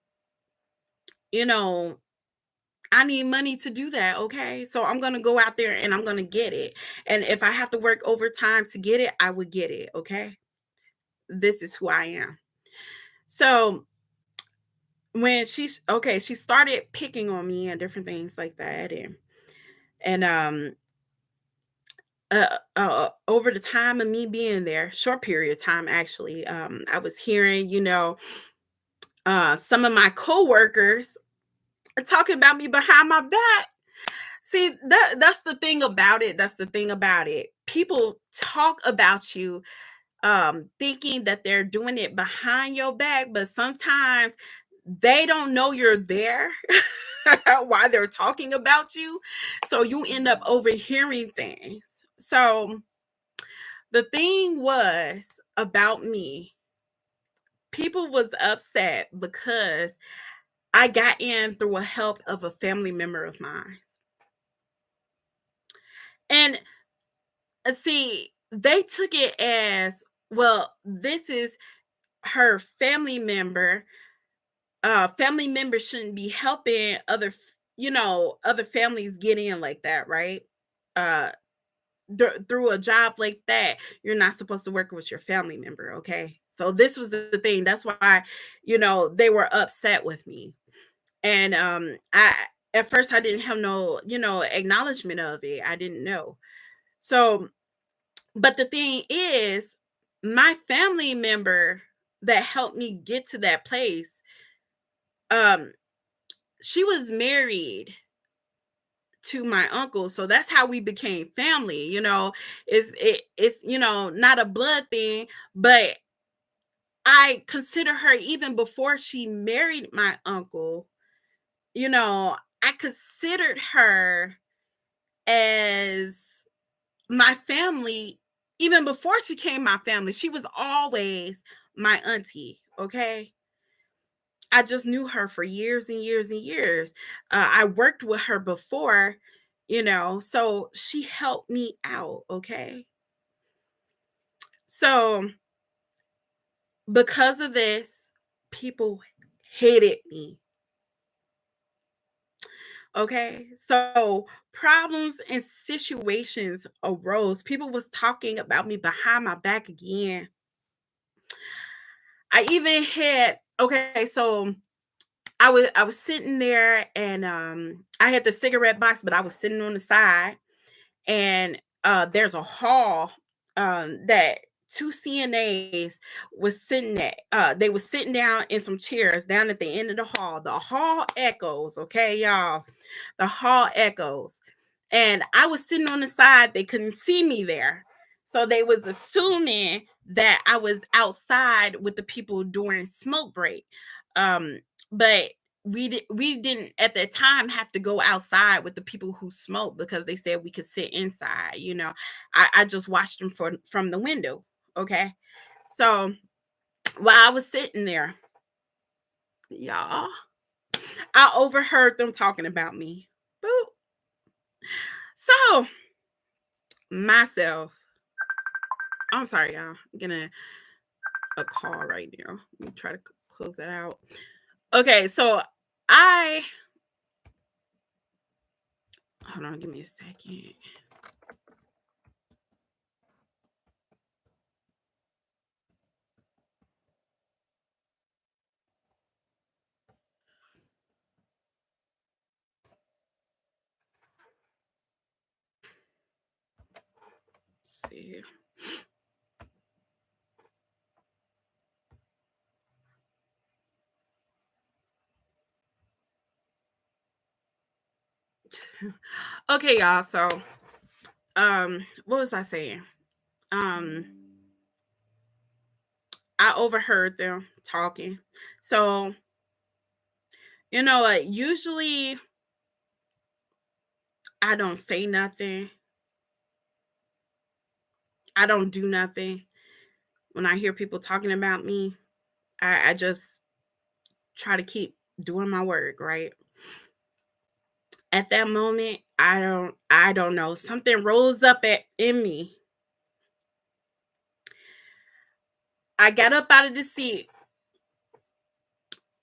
you know, I need money to do that. Okay. So I'm going to go out there and I'm going to get it. And if I have to work overtime to get it, I would get it. Okay. This is who I am. So when she started picking on me and different things like that. And over the time of me being there, short period of time actually, I was hearing, some of my coworkers are talking about me behind my back. See, that's the thing about it. That's the thing about it. People talk about you, thinking that they're doing it behind your back, but sometimes they don't know you're there while they're talking about you. So you end up overhearing things. So the thing was about me, people was upset because I got in through a help of a family member of mine. And see, they took it as, well, this is her family member. Family members shouldn't be helping other families get in like that, right? Uh, through a job like that, you're not supposed to work with your family member, okay? So this was the thing. That's why, they were upset with me. And I at first I didn't have no, acknowledgement of it. I didn't know. So, but the thing is, my family member that helped me get to that place, um, she was married to my uncle, so that's how we became family. It's not a blood thing, but I consider her, even before she married my uncle. I considered her as my family. Even before she came my family, she was always my auntie, okay? I just knew her for years and years and years. I worked with her before, so she helped me out, okay? So, because of this, people hated me, okay? So, problems and situations arose. People was talking about me behind my back again. I even had okay, so I was sitting there, and I had the cigarette box, but I was sitting on the side, and there's a hall that two CNAs was sitting at. They was sitting down in some chairs down at the end of the hall. The hall echoes, okay, y'all. The hall echoes. And I was sitting on the side. They couldn't see me there. So they was assuming that I was outside with the people during smoke break. Um, but we didn't at that time have to go outside with the people who smoke, because they said we could sit inside. I just watched them from the window. Okay. So while I was sitting there, y'all, I overheard them talking about me. Boop. So myself, I'm sorry, y'all. I'm getting a call right now. Let me try to close that out. Okay, so I hold on, give me a second. Let's see. Okay, y'all. So, what was I saying? Um, I overheard them talking. So, you know what? Usually, I don't say nothing. I don't do nothing when I hear people talking about me. I just try to keep doing my work, right? At that moment, I don't know. Something rose up in me. I got up out of the seat.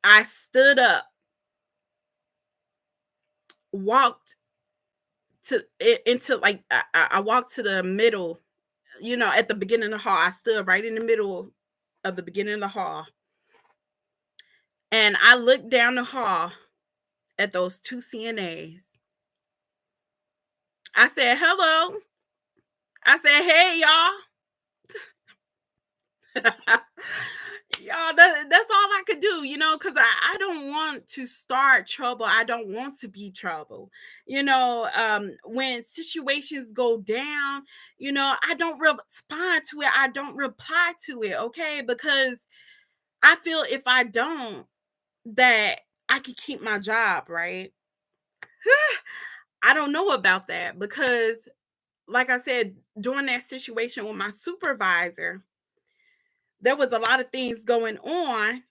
I stood up, walked into, like, I walked to the middle, at the beginning of the hall. I stood right in the middle of the beginning of the hall, and I looked down the hall at those two CNAs. I said, "Hello." I said, "Hey, y'all." Y'all, that's all I could do, because I don't want to start trouble. I don't want to be trouble. When situations go down, I don't respond to it. I don't reply to it, okay? Because I feel if I don't, that I could keep my job, right? I don't know about that, because, like I said, during that situation with my supervisor, there was a lot of things going on.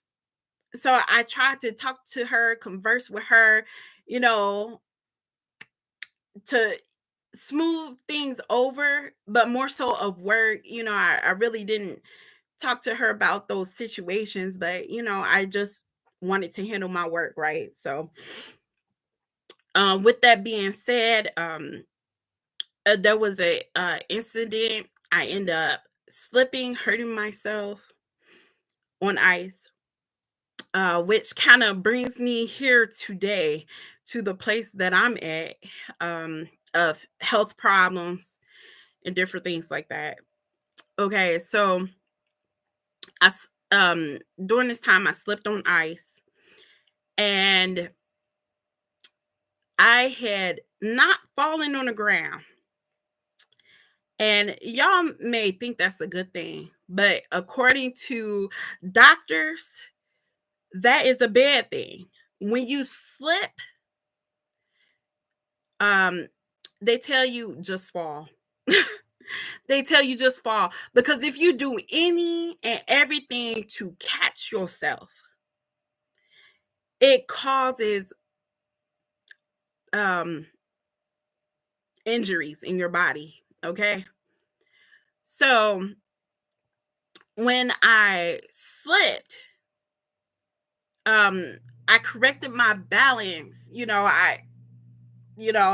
So I tried to talk to her, converse with her, you know, to smooth things over, but more so of work. I really didn't talk to her about those situations, but I just wanted to handle my work, right? So, with that being said, there was a incident. I end up slipping, hurting myself on ice, which kind of brings me here today to the place that I'm at, of health problems and different things like that. Okay, so during this time I slipped on ice, and I had not fallen on the ground. And y'all may think that's a good thing, but according to doctors, that is a bad thing. When you slip, um, they tell you just fall. They tell you just fall, because if you do any and everything to catch yourself, it causes um injuries in your body. Okay, so when I slipped, um I corrected my balance.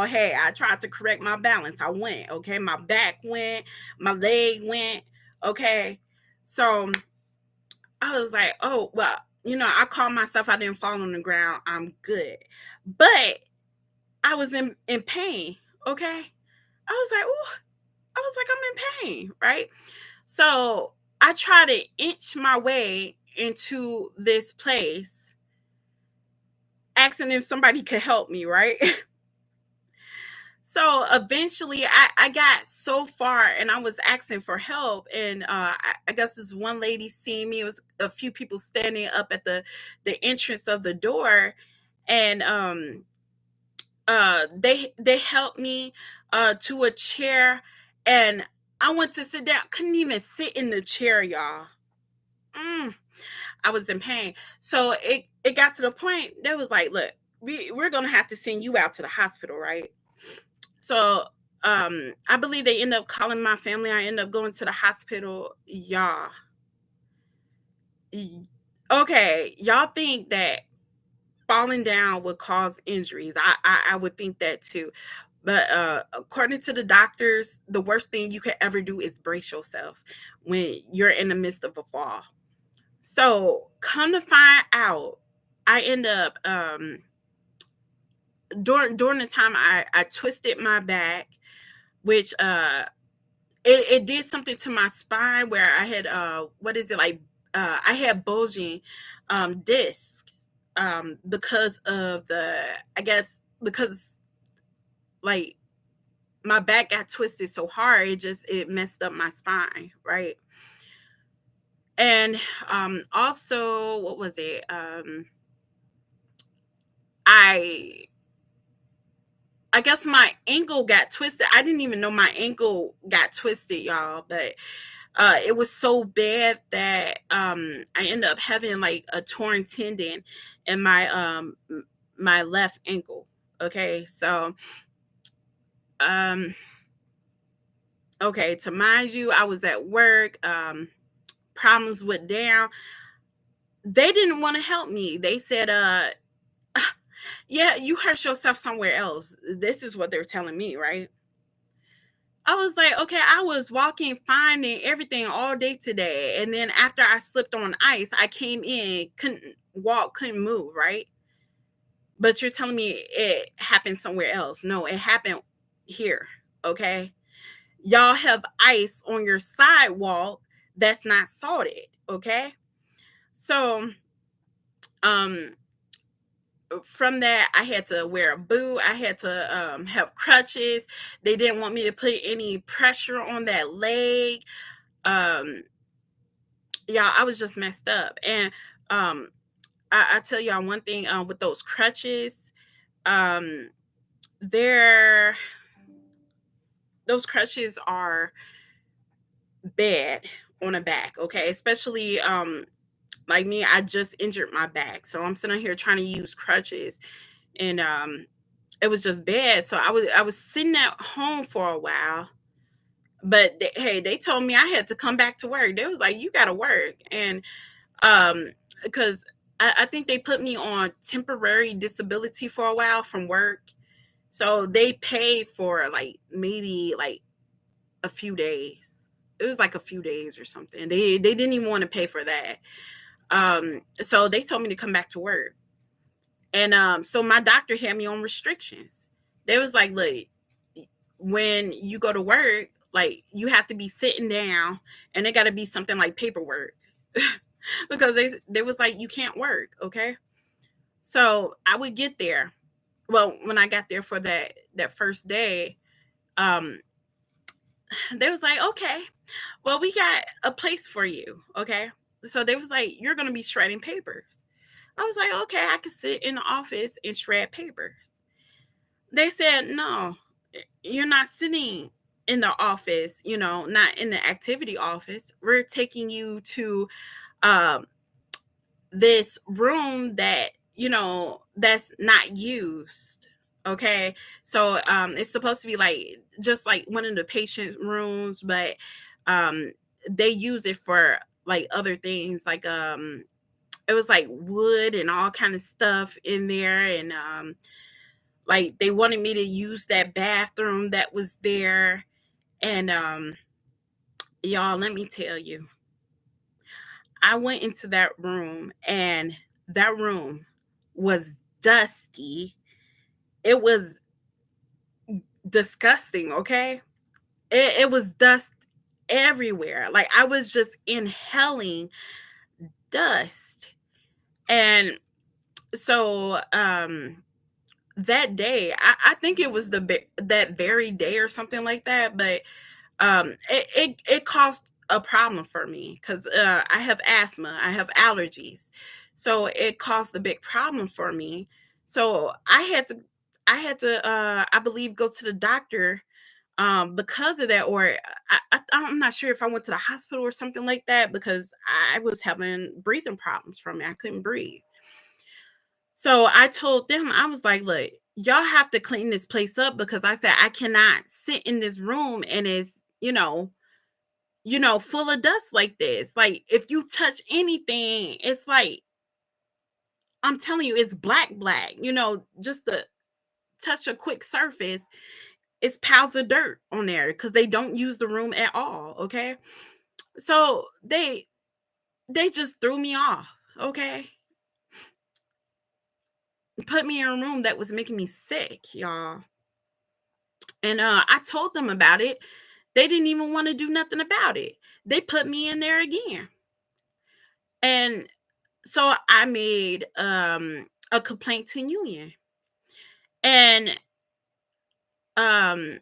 Hey, I tried to correct my balance. I went, okay, my back went, my leg went, okay. So I was like, oh well, I called myself, I didn't fall on the ground, I'm good. But I was in pain, okay. I was like, oh, I was like, I'm in pain, right? So I try to inch my way into this place, asking if somebody could help me, right? So eventually I got so far, and I was asking for help. And I guess this one lady seen me. It was a few people standing up at the entrance of the door. And they helped me to a chair, and I went to sit down, couldn't even sit in the chair, y'all. Mm, I was in pain. So it got to the point that was like, look, we're gonna have to send you out to the hospital, right? So I believe they end up calling my family. I end up going to the hospital. Y'all. y- Okay, y'all think that falling down would cause injuries. I would think that too. But according to the doctors, the worst thing you could ever do is brace yourself when you're in the midst of a fall. So come to find out, I end up during the time I twisted my back, which it did something to my spine where I had what is it like, I had bulging disc, because of the, I guess because, like, my back got twisted so hard, it messed up my spine, right? And also, what was it, I I guess my ankle got twisted. I didn't even know my ankle got twisted, y'all, but it was so bad that I ended up having like a torn tendon in my left ankle. Okay, so um, okay, to mind you, I was at work. Problems went down. They didn't want to help me. They said, "Yeah, you hurt yourself somewhere else." This is what they're telling me, right? I was like, okay, I was walking fine and everything all day today. And then after I slipped on ice, I came in, couldn't walk, couldn't move, right? But you're telling me it happened somewhere else. No, it happened here. Okay. Y'all have ice on your sidewalk that's not salted. Okay. So, um, from that, I had to wear a boot. I had to have crutches. They didn't want me to put any pressure on that leg. Um, yeah, I was just messed up. And um, I tell y'all one thing, with those crutches, um, they're those crutches are bad on a back, okay? Especially like me, I just injured my back. So I'm sitting here trying to use crutches, and it was just bad. So I was sitting at home for a while, but hey, they told me I had to come back to work. They was like, you got to work, and um, because I think they put me on temporary disability for a while from work. So they paid for like maybe like a few days. It was like a few days or something. They didn't even want to pay for that. So they told me to come back to work. And so my doctor had me on restrictions. They was like, look, when you go to work, like you have to be sitting down, and it got to be something like paperwork because they was like, you can't work, okay? So I would get there. Well, when I got there for that first day, um, they was like, okay, well, we got a place for you, okay? So they was like, you're gonna be shredding papers. I was like, okay, I could sit in the office and shred papers. They said, no, you're not sitting in the office, not in the activity office. We're taking you to um, this room that, that's not used. Okay. So it's supposed to be like just like one of the patient rooms, but um, they use it for like other things, like it was like wood and all kind of stuff in there, and like they wanted me to use that bathroom that was there. And y'all, let me tell you, I went into that room, and that room was dusty. It was disgusting, okay? It was dust everywhere. Like I was just inhaling dust. And so that day, I think it was that very day or something like that, but it caused a problem for me because I have asthma, I have allergies, so it caused a big problem for me. So I had to I believe go to the doctor because of that, or I'm not sure if I went to the hospital or something like that because I was having breathing problems from it. I couldn't breathe. So I told them, I was like, look, y'all have to clean this place up because I said I cannot sit in this room and it's, full of dust like this. Like if you touch anything, it's like I'm telling you, it's black, black. Just to touch a quick surface, it's piles of dirt on there because they don't use the room at all. Okay. So they just threw me off. Okay. Put me in a room that was making me sick, y'all. And I told them about it. They didn't even want to do nothing about it. They put me in there again. And so I made a complaint to union. And um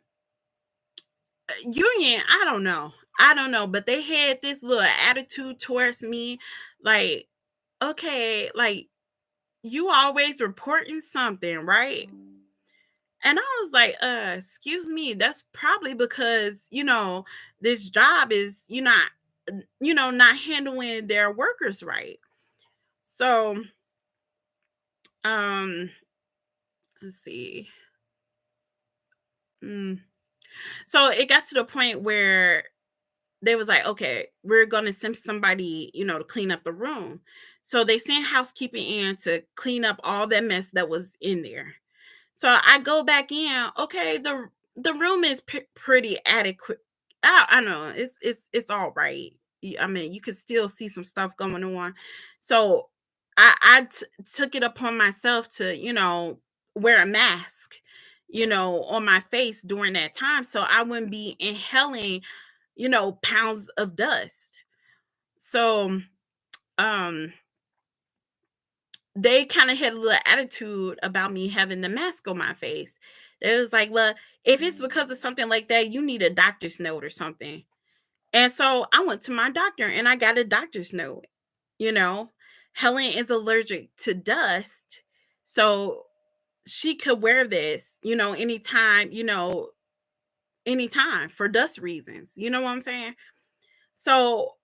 union, I don't know. I don't know, but they had this little attitude towards me like, okay, like you always reporting something, right? And I was like, excuse me, that's probably because, this job is not handling their workers right. So, um, let's see. Mm. So it got to the point where they was like, okay, we're gonna send somebody, to clean up the room. So they sent housekeeping in to clean up all that mess that was in there. So I go back in. Okay, the room is pretty adequate. I know it's all right. I mean, you could still see some stuff going on. So I took it upon myself to wear a mask, on my face during that time, so I wouldn't be inhaling pounds of dust. So um they kind of had a little attitude about me having the mask on my face. It was like, well, if it's because of something like that, you need a doctor's note or something. And so I went to my doctor and I got a doctor's note. You know, Helen is allergic to dust. So she could wear this, anytime, anytime for dust reasons. You know what I'm saying? So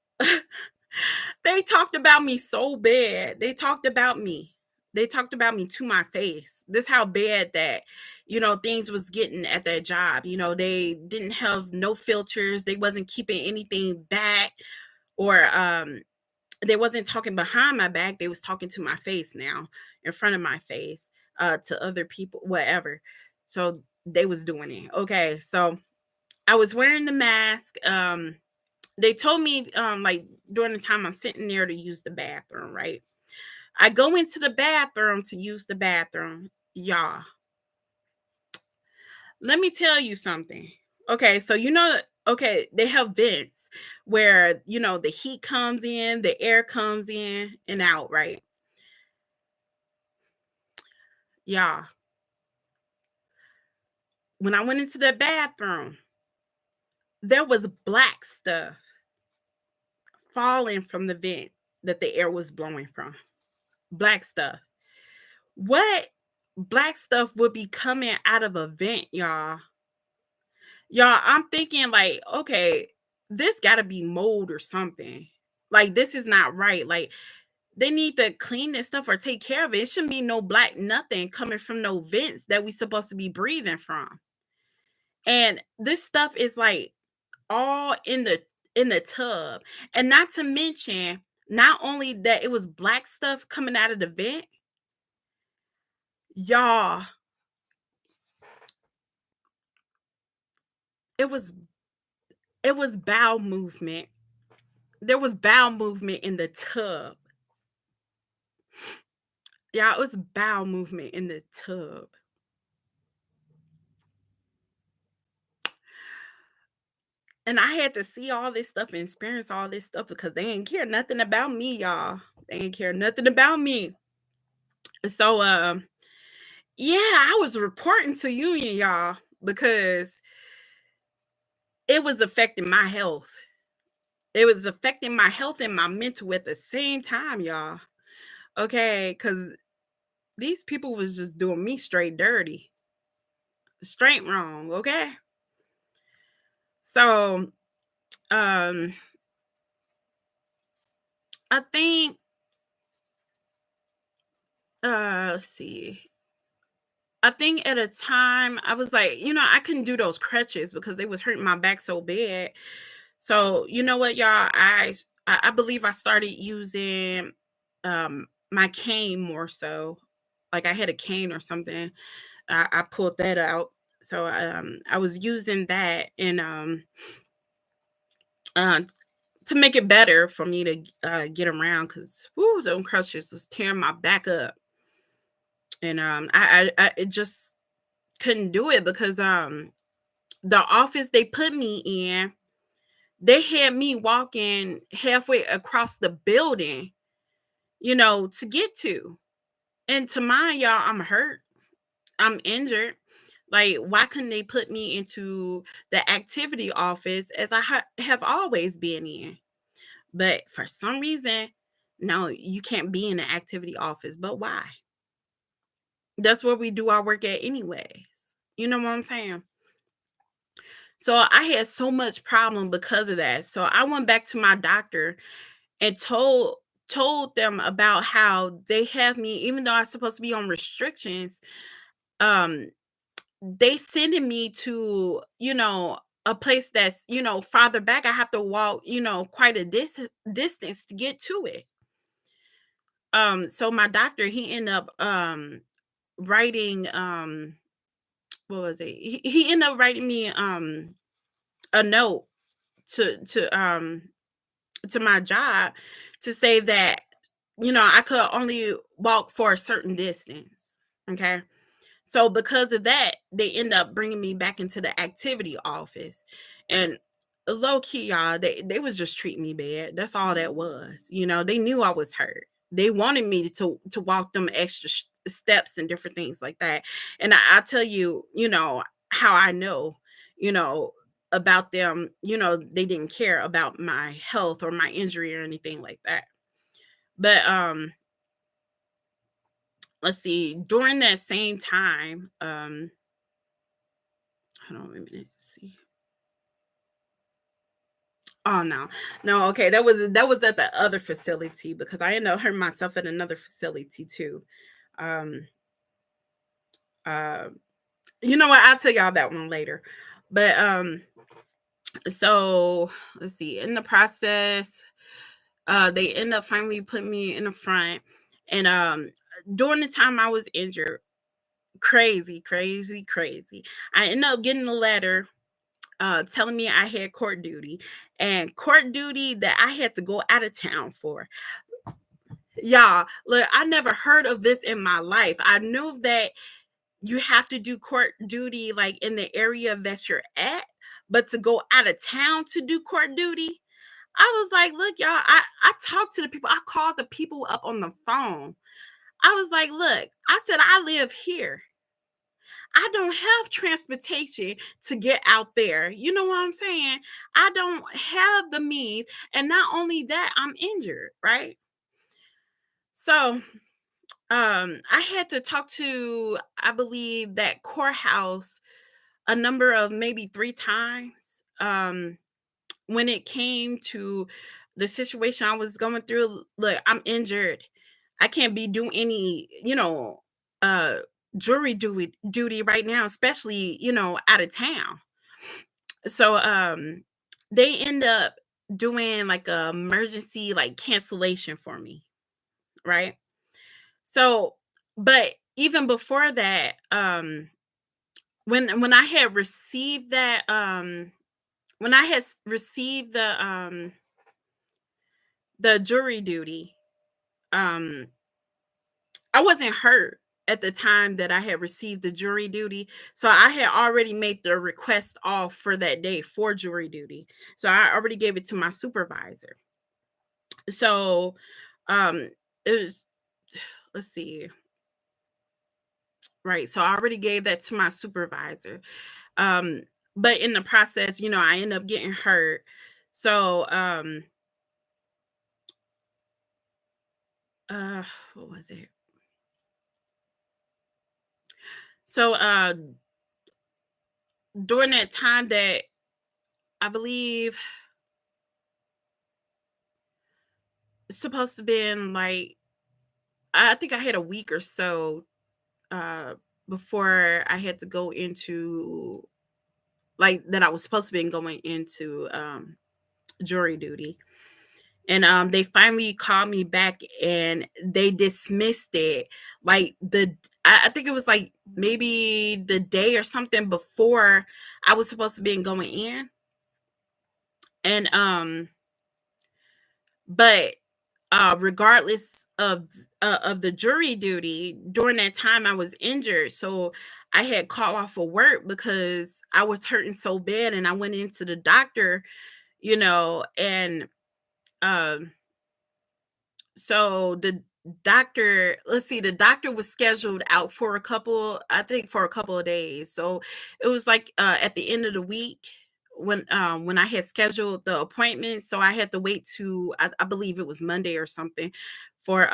they talked about me so bad. They talked about me. They talked about me to my face. This how bad that, things was getting at that job. They didn't have no filters. They wasn't keeping anything back, or they wasn't talking behind my back. They was talking to my face now, in front of my face, to other people, whatever. So they was doing it. Okay, so I was wearing the mask. They told me, like, during the time I'm sitting there to use the bathroom, right? I go into the bathroom to use the bathroom. Y'all, let me tell you something. Okay, so okay, they have vents where, the heat comes in, the air comes in and out, right? Y'all, when I went into the bathroom, there was black stuff falling from the vent that the air was blowing from. Black stuff. What black stuff would be coming out of a vent, y'all? Y'all, I'm thinking like, okay, this got to be mold or something. Like, this is not right. Like, they need to clean this stuff or take care of it. It shouldn't be no black nothing coming from no vents that we supposed to be breathing from. And this stuff is like all in the tub. And not to mention, not only that it was black stuff coming out of the vent, y'all, it was it was bowel movement. There was bowel movement in the tub. Yeah, it was bowel movement in the tub. And I had to see all this stuff and experience all this stuff because they ain't care nothing about me, y'all. They ain't care nothing about me. So yeah, I was reporting to union, y'all, because it was affecting my health. It was affecting my health and my mental at the same time, y'all. Okay, because these people was just doing me straight dirty, straight wrong. Okay. So um I think let's see. I think at a time I was like, I couldn't do those crutches because they was hurting my back so bad. So, you know what, y'all? I believe I started using my cane more so. Like, I had a cane or something. I pulled that out. So I was using that, and uh to make it better for me to get around, because those crutches was tearing my back up. And I it just couldn't do it because the office they put me in, they had me walking halfway across the building, to get to. And to mine, y'all, I'm hurt. I'm injured. Like, why couldn't they put me into the activity office as I have always been in? But for some reason, no, you can't be in the activity office. But why? That's where we do our work at, anyways. You know what I'm saying? So I had so much problem because of that. So I went back to my doctor and told them about how they have me, even though I'm supposed to be on restrictions, um, they sending me to, a place that's, farther back. I have to walk, quite a distance to get to it. So my doctor, he ended up writing what was it? He ended up writing me a note to to um to my job to say that, I could only walk for a certain distance. Okay. So because of that, they end up bringing me back into the activity office. And low key, y'all, they was just treating me bad. That's all that was. They knew I was hurt. They wanted me to walk them extra steps and different things like that. And I tell you, how I know, you know, about them, they didn't care about my health or my injury or anything like that. But let's see, during that same time, hold on a minute. Let's see. Oh no, no. Okay, that was at the other facility because I ended up hurting myself at another facility too. Um, uh, you know what? I'll tell y'all that one later. But so let's see. In the process, they end up finally putting me in the front, and during the time I was injured, crazy, crazy, crazy. I ended up getting a letter telling me I had court duty, and court duty that I had to go out of town for. Y'all, look, I never heard of this in my life. I knew that you have to do court duty like in the area that you're at, but to go out of town to do court duty, I was like, look, y'all, I talked to the people, I called the people up on the phone. I was like, look, I said, I live here. I don't have transportation to get out there. You know what I'm saying? I don't have the means. And not only that, I'm injured, right? So I had to talk to, I believe, that courthouse a number of maybe 3 times. When it came to the situation I was going through, look, I'm injured. I can't be doing any, uh jury duty right now, especially, out of town. So they end up doing like a emergency like cancellation for me, right? So, but even before that, when I had received that when I had received the jury duty, um I wasn't hurt at the time that I had received the jury duty. So I had already made the request off for that day for jury duty. So I already gave it to my supervisor. So um it was, let's see, right. So I already gave that to my supervisor. Um but in the process, I ended up getting hurt. So uh what was it? So during that time that I believe it's supposed to been like, I think I had a week or so uh before I had to go into, like, that I was supposed to be going into jury duty. And they finally called me back and they dismissed it. Like I think it was like maybe the day or something before I was supposed to be going in. And but regardless of the jury duty, during that time I was injured, so I had called off of work because I was hurting so bad, and I went into the doctor, and um so the doctor was scheduled out for a couple of days. So it was like at the end of the week when I had scheduled the appointment. So I had to wait to, I believe it was Monday or something for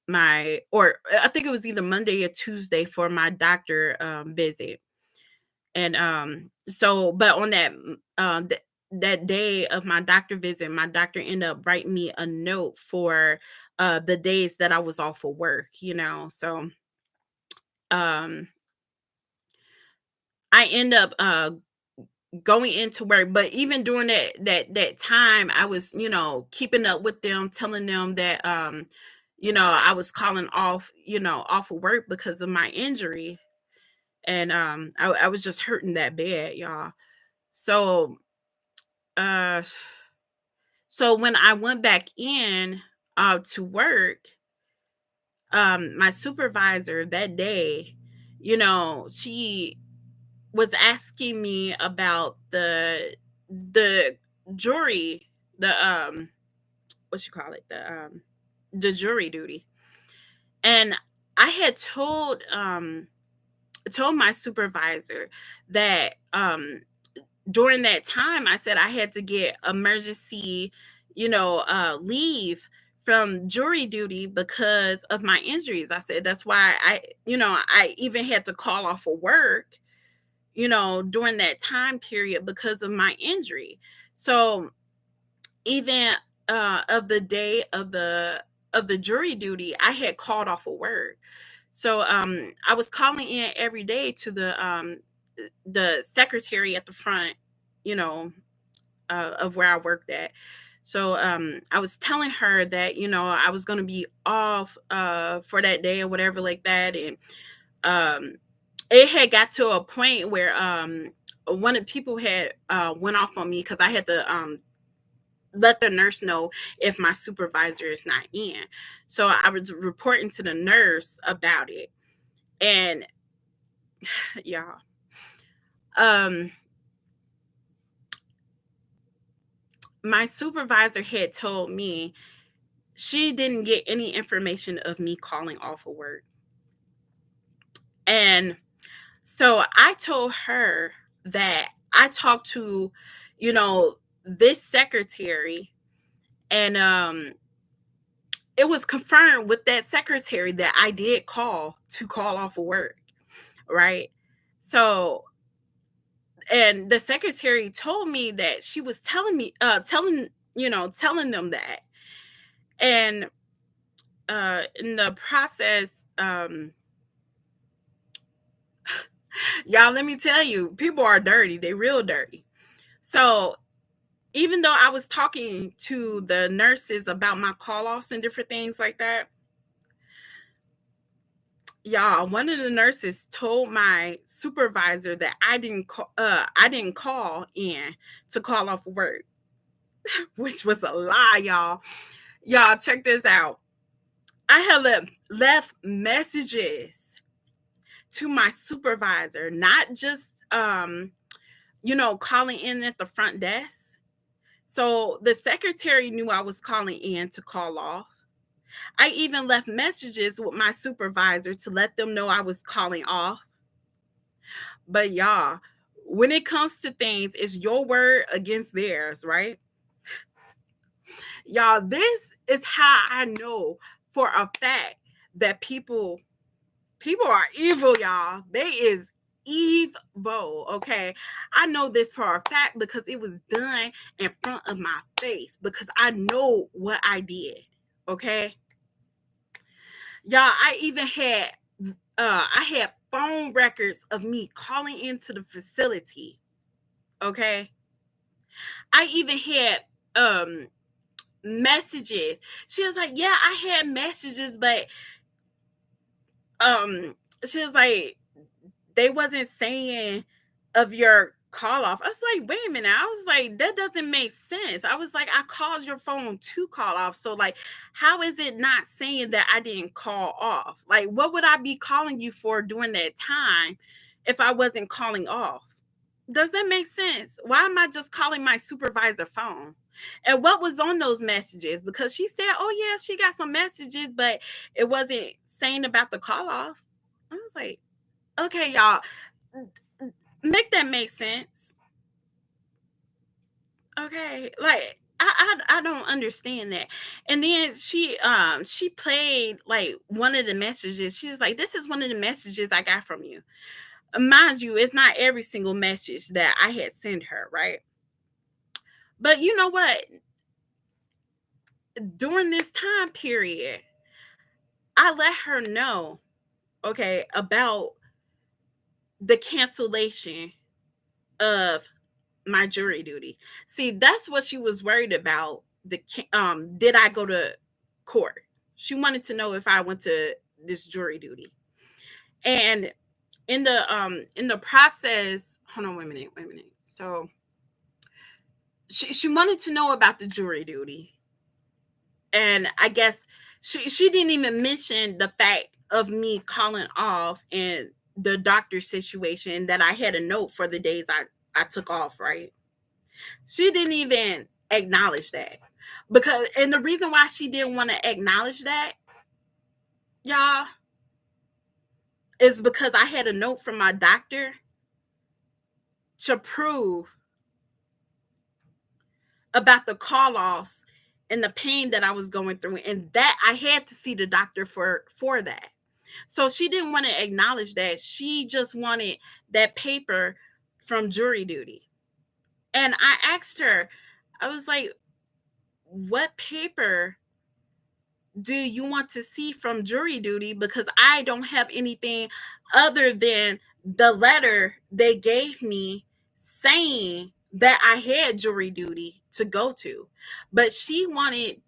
my or I think it was either Monday or Tuesday for my doctor visit. And so but on that day of my doctor visit, my doctor ended up writing me a note for the days that I was off of work. So um I end up going into work, but even during that time I was, keeping up with them, telling them that I was calling off, off of work because of my injury. And I was just hurting that bad, y'all. So uh so when I went back in to work, my supervisor that day, she was asking me about the jury, the what you call it, the jury duty. And I had told my supervisor that during that time I said I had to get emergency, leave from jury duty because of my injuries. I said that's why I even had to call off of work, during that time period because of my injury. So even of the day of the of the jury duty, I had called off of work. So I was calling in every day to the secretary at the front, you know, of where I worked at. So I was telling her that, I was going to be off for that day or whatever like that. And um, it had got to a point where one of the people had went off on me because I had to let the nurse know if my supervisor is not in. So I was reporting to the nurse about it. And y'all, um, my supervisor had told me she didn't get any information of me calling off of work. And so I told her that I talked to, you know, this secretary, and it was confirmed with that secretary that I did call off of work, right? So, and the secretary told me that she was telling me telling them that. And in the process, y'all, let me tell you, people are dirty. They real dirty. So even though I was talking to the nurses about my call offs and different things like that, y'all, one of the nurses told my supervisor that I didn't call in to call off work, which was a lie, y'all. Y'all, check this out. I had left messages to my supervisor, not just calling in at the front desk. So the secretary knew I was calling in to call off. I even left messages with my supervisor to let them know I was calling off. But y'all, when it comes to things, it's your word against theirs, right? Y'all, this is how I know for a fact that people are evil, y'all. They is evil, okay? I know this for a fact because it was done in front of my face because I know what I did, okay? Y'all, I had phone records of me calling into the facility, okay? I even had messages. She was like, "Yeah, I had messages, but um she was like, they wasn't saying of your call off." I was like, wait a minute. I was like, that doesn't make sense. I was like, I called your phone to call off. So like, how is it not saying that I didn't call off? Like, what would I be calling you for during that time if I wasn't calling off? Does that make sense? Why am I just calling my supervisor phone? And what was on those messages? Because she said, oh yeah, she got some messages, but it wasn't saying about the call off. I was like, okay, y'all, make that make sense. Okay, like I don't understand that. And then she played like one of the messages. She's like, this is one of the messages I got from you. Mind you, it's not every single message that I had sent her, right? But you know what? During this time period, I let her know, okay, about the cancellation of my jury duty. See, that's what she was worried about. Did I go to court? She wanted to know if I went to this jury duty. And in the process, hold on, wait a minute. So she wanted to know about the jury duty. And I guess she didn't even mention the fact of me calling off and the doctor situation that I had a note for the days I took off, right? She didn't even acknowledge that. Because and the reason why she didn't want to acknowledge that, y'all, is because I had a note from my doctor to prove about the call offs and the pain that I was going through, and that I had to see the doctor for that. So she didn't want to acknowledge that. She just wanted that paper from jury duty. And I asked her, I was like, what paper do you want to see from jury duty? Because I don't have anything other than the letter they gave me saying that I had jury duty to go to. But she wanted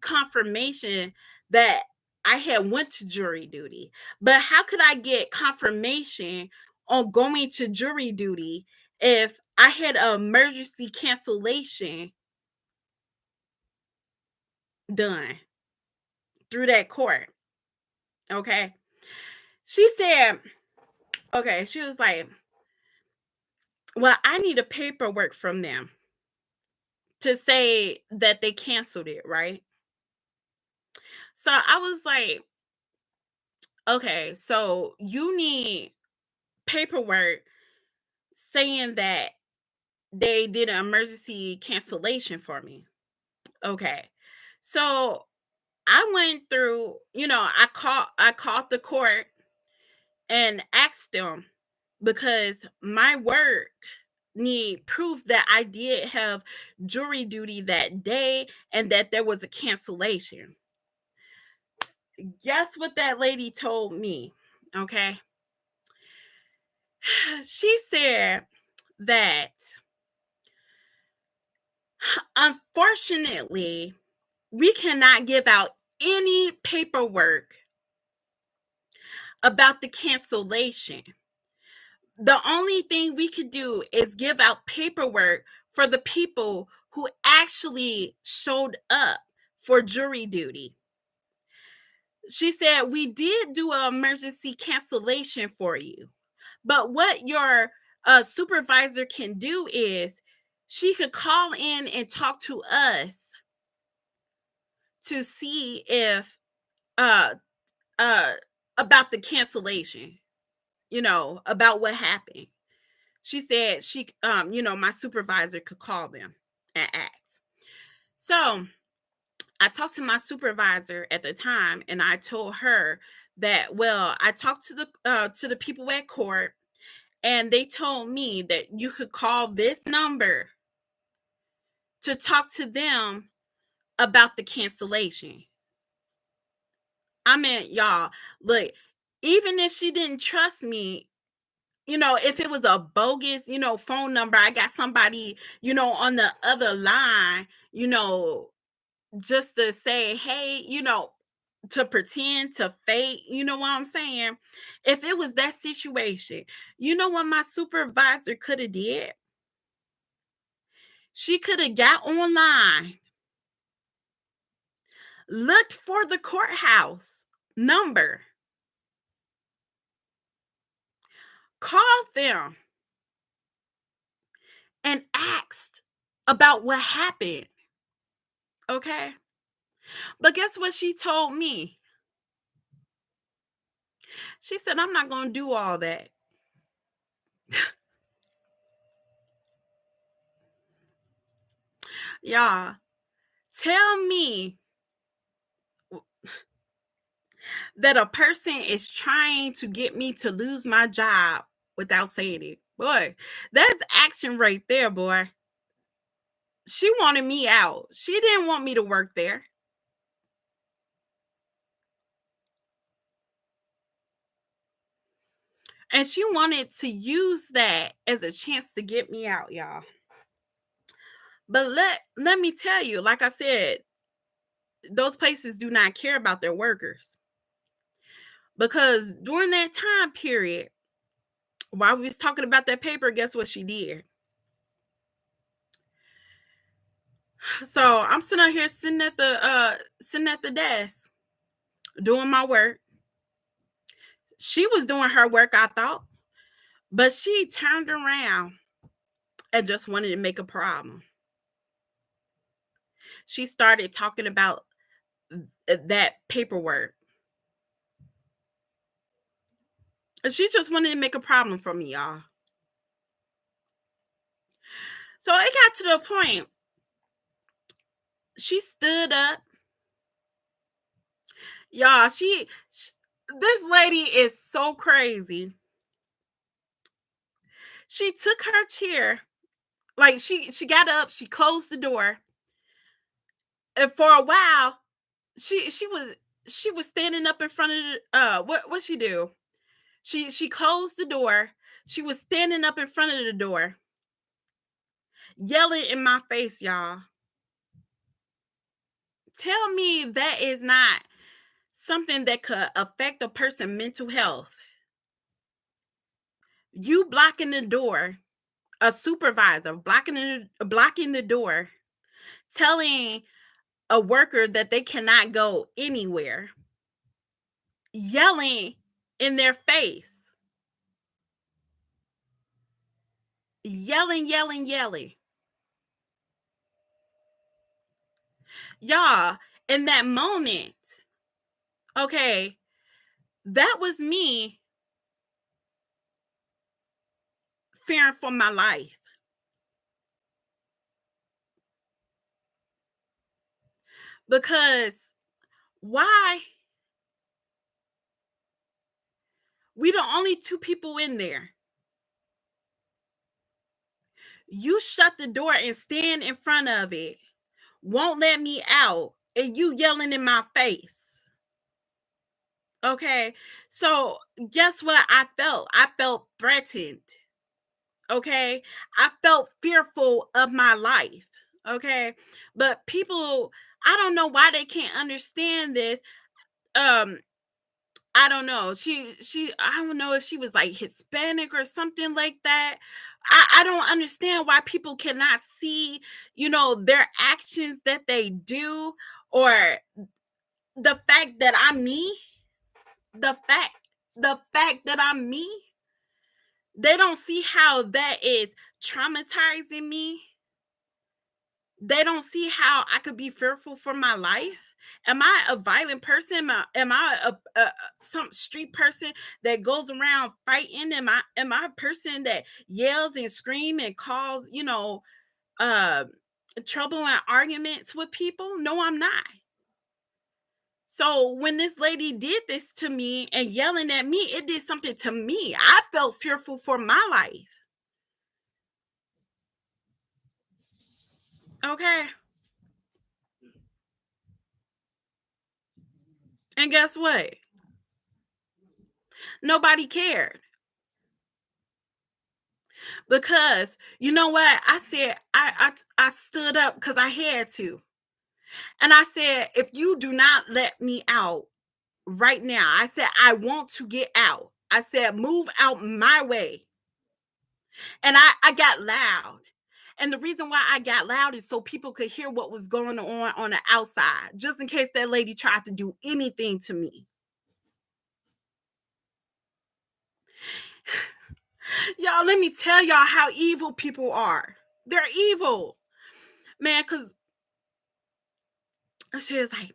confirmation that I had went to jury duty. But how could I get confirmation on going to jury duty if I had an emergency cancellation done through that court? Okay. She said, okay, she was like, well, I need a paperwork from them to say that they canceled it, right? So I was like, okay, so you need paperwork saying that they did an emergency cancellation for me. Okay. So I went through, I called the court and asked them because my work need proof that I did have jury duty that day and that there was a cancellation. Guess what that lady told me? Okay. She said that unfortunately, we cannot give out any paperwork about the cancellation. The only thing we could do is give out paperwork for the people who actually showed up for jury duty. She said, we did do an emergency cancellation for you. But what your supervisor can do is she could call in and talk to us to see if uh uh about the cancellation, about what happened. She said my supervisor could call them and ask. So I talked to my supervisor at the time and I told her that, well, I talked to the people at court and they told me that you could call this number to talk to them about the cancellation. I mean, y'all, look, even if she didn't trust me, if it was a bogus, phone number, I got somebody, on the other line, just to say, hey, to pretend, to fake, you know what I'm saying? If it was that situation, you know what my supervisor could have did? She could have got online, looked for the courthouse number, called them, and asked about what happened. Okay. But guess what she told me? She said, I'm not going to do all that. Y'all, tell me that a person is trying to get me to lose my job without saying it. Boy, that's action right there, boy. She wanted me out. She didn't want me to work there. And she wanted to use that as a chance to get me out, y'all. But let me tell you, like I said, those places do not care about their workers. Because during that time period, while we was talking about that paper, guess what she did? So I'm sitting out here sitting at the desk doing my work. She was doing her work, I thought, but she turned around and just wanted to make a problem. She started talking about that paperwork. And she just wanted to make a problem for me, y'all. So it got to the point. She stood up. Y'all, this lady is so crazy. She took her chair, like she got up, she closed the door, And for a while, she was standing up in front of the what she do? She closed the door. She was standing up in front of the door, yelling in my face, y'all. Tell me that is not something that could affect a person's mental health. You blocking the door, a supervisor blocking the door, telling a worker that they cannot go anywhere, yelling in their face, yelling, yelling, yelling. Y'all, in that moment, okay, that was me fearing for my life. Because why? We the only two people in there. You shut the door and stand in front of it, won't let me out, and you yelling in my face. Okay. So guess what I felt? I felt threatened. Okay. I felt fearful of my life. Okay. But people, I don't know why they can't understand this. Um, I don't know. I don't know if she was like Hispanic or something like that. I don't understand why people cannot see, their actions that they do, or the fact that I'm me, the fact the fact that I'm me. They don't see how that is traumatizing me. They don't see how I could be fearful for my life. Am I a violent person? Am I some street person that goes around fighting? Am I a person that yells and screams and calls, uh, trouble and arguments with people? No, I'm not. So when this lady did this to me and yelling at me, it did something to me. I felt fearful for my life. Okay. And guess what? Nobody cared. Because you know what? I said I stood up because I had to. And I said, if you do not let me out right now, I said, I want to get out. I said, move out my way. And I got loud. And the reason why I got loud is so people could hear what was going on the outside, just in case that lady tried to do anything to me. Y'all, let me tell y'all how evil people are. They're evil, man, because she was like,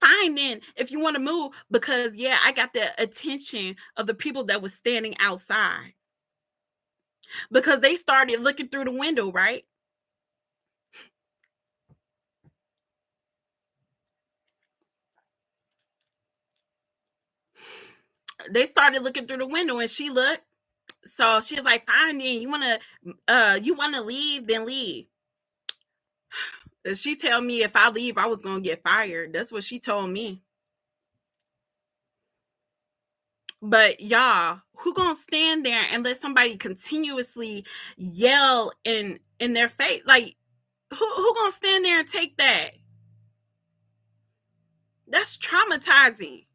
fine then, if you want to move, because yeah, I got the attention of the people that was standing outside. Because they started looking through the window, right? They started looking through the window and she looked. So she was like, fine then, you wanna leave, then leave. She tell me if I leave, I was gonna get fired. That's what she told me. But y'all, who gonna stand there and let somebody continuously yell in their face? Like, who gonna stand there and take that? That's traumatizing.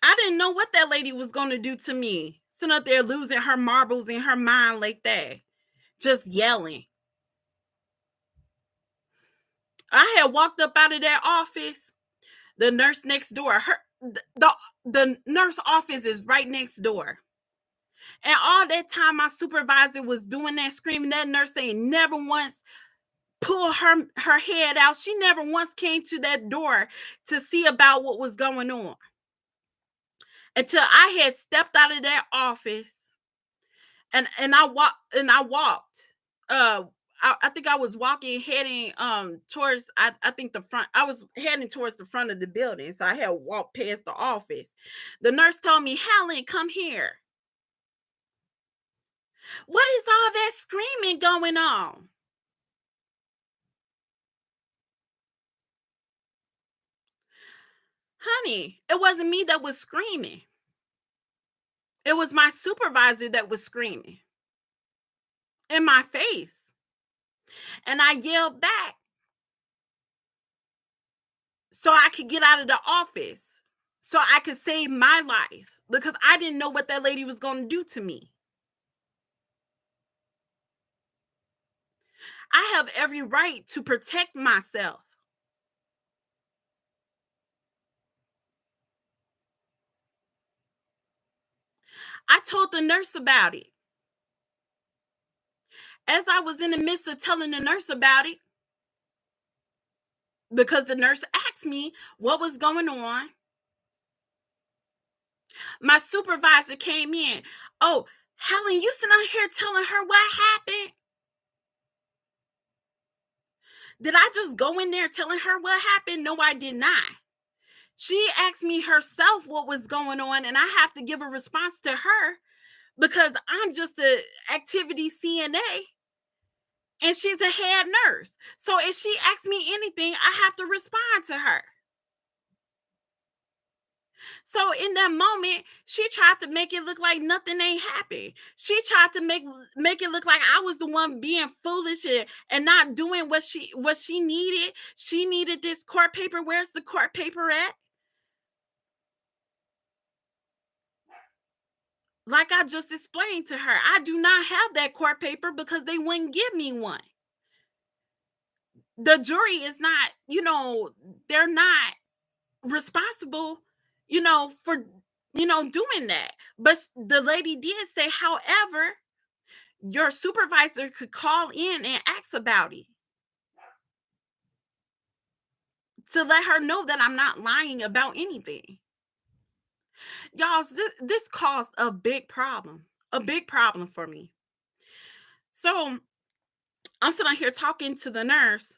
I didn't know what that lady was gonna do to me. Sitting up there losing her marbles in her mind like that, just yelling. I had walked up out of that office. The nurse next door, the nurse office is right next door. And all that time, my supervisor was doing that, screaming. That nurse ain't never once pulled her head out. She never once came to that door to see about what was going on until I had stepped out of that office and I walked. Uh, I think I was walking, heading towards. I think the front. I was heading towards the front of the building, so I had walked past the office. The nurse told me, "Helen, come here." What is all that screaming going on? Honey, it wasn't me that was screaming. It was my supervisor that was screaming in my face. And I yelled back so I could get out of the office, so I could save my life because I didn't know what that lady was going to do to me. I have every right to protect myself. I told the nurse about it. As I was in the midst of telling the nurse about it, because the nurse asked me what was going on, my supervisor came in. Oh, Helen, you sitting out here telling her what happened? Did I just go in there telling her what happened? No, I did not. She asked me herself what was going on, and I have to give a response to her because I'm just a activity CNA and she's a head nurse. So if she asks me anything, I have to respond to her. So in that moment, she tried to make it look like nothing ain't happened. She tried to make it look like I was the one being foolish and not doing what she needed. She needed this court paper. Where's the court paper at? Like I just explained to her, I do not have that court paper because they wouldn't give me one. The jury is not, they're not responsible, for doing that. But the lady did say, however, your supervisor could call in and ask about it to let her know that I'm not lying about anything. Y'all, this caused a big problem for me. So I'm sitting here talking to the nurse.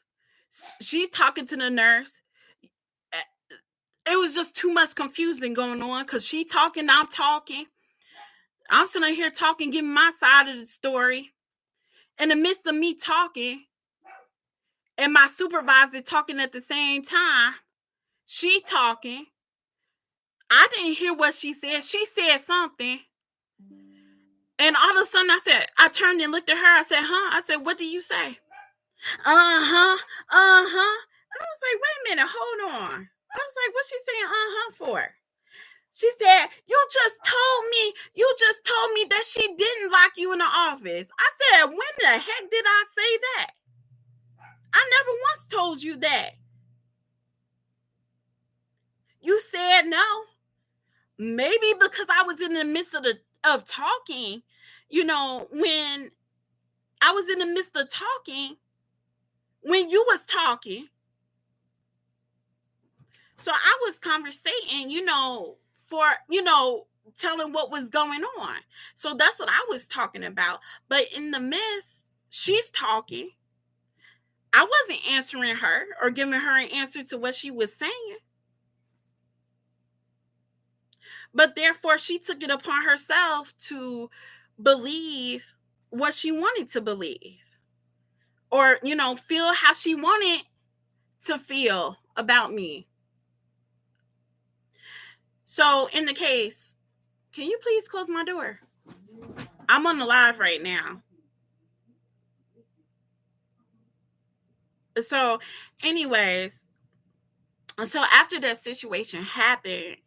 She's talking to the nurse. It was just too much confusion going on because she talking, I'm talking. I'm sitting here talking, giving my side of the story. In the midst of me talking and my supervisor talking at the same time, she talking. I didn't hear what she said. She said something. And all of a sudden I turned and looked at her. I said, huh? I said, what do you say? Uh-huh. Uh-huh. I was like, wait a minute, hold on. I was like, what's she saying uh-huh for? She said, you just told me that she didn't lock you in the office. I said, when the heck did I say that? I never once told you that. You said no. Maybe because I was in the midst of talking, when I was in the midst of talking, when you was talking. So I was conversating, for, telling what was going on. So that's what I was talking about. But in the midst, she's talking. I wasn't answering her or giving her an answer to what she was saying. But therefore, she took it upon herself to believe what she wanted to believe or, feel how she wanted to feel about me. So in the case, can you please close my door? I'm on the live right now. So, anyways, so after that situation happened,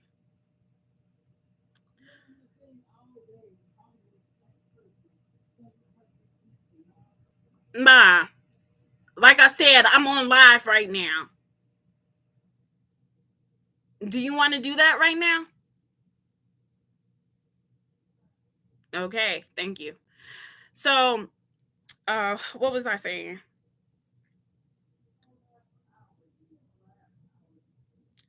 ma, like I said, I'm on live right now. Do you want to do that right now? Okay, thank you. So, what was I saying?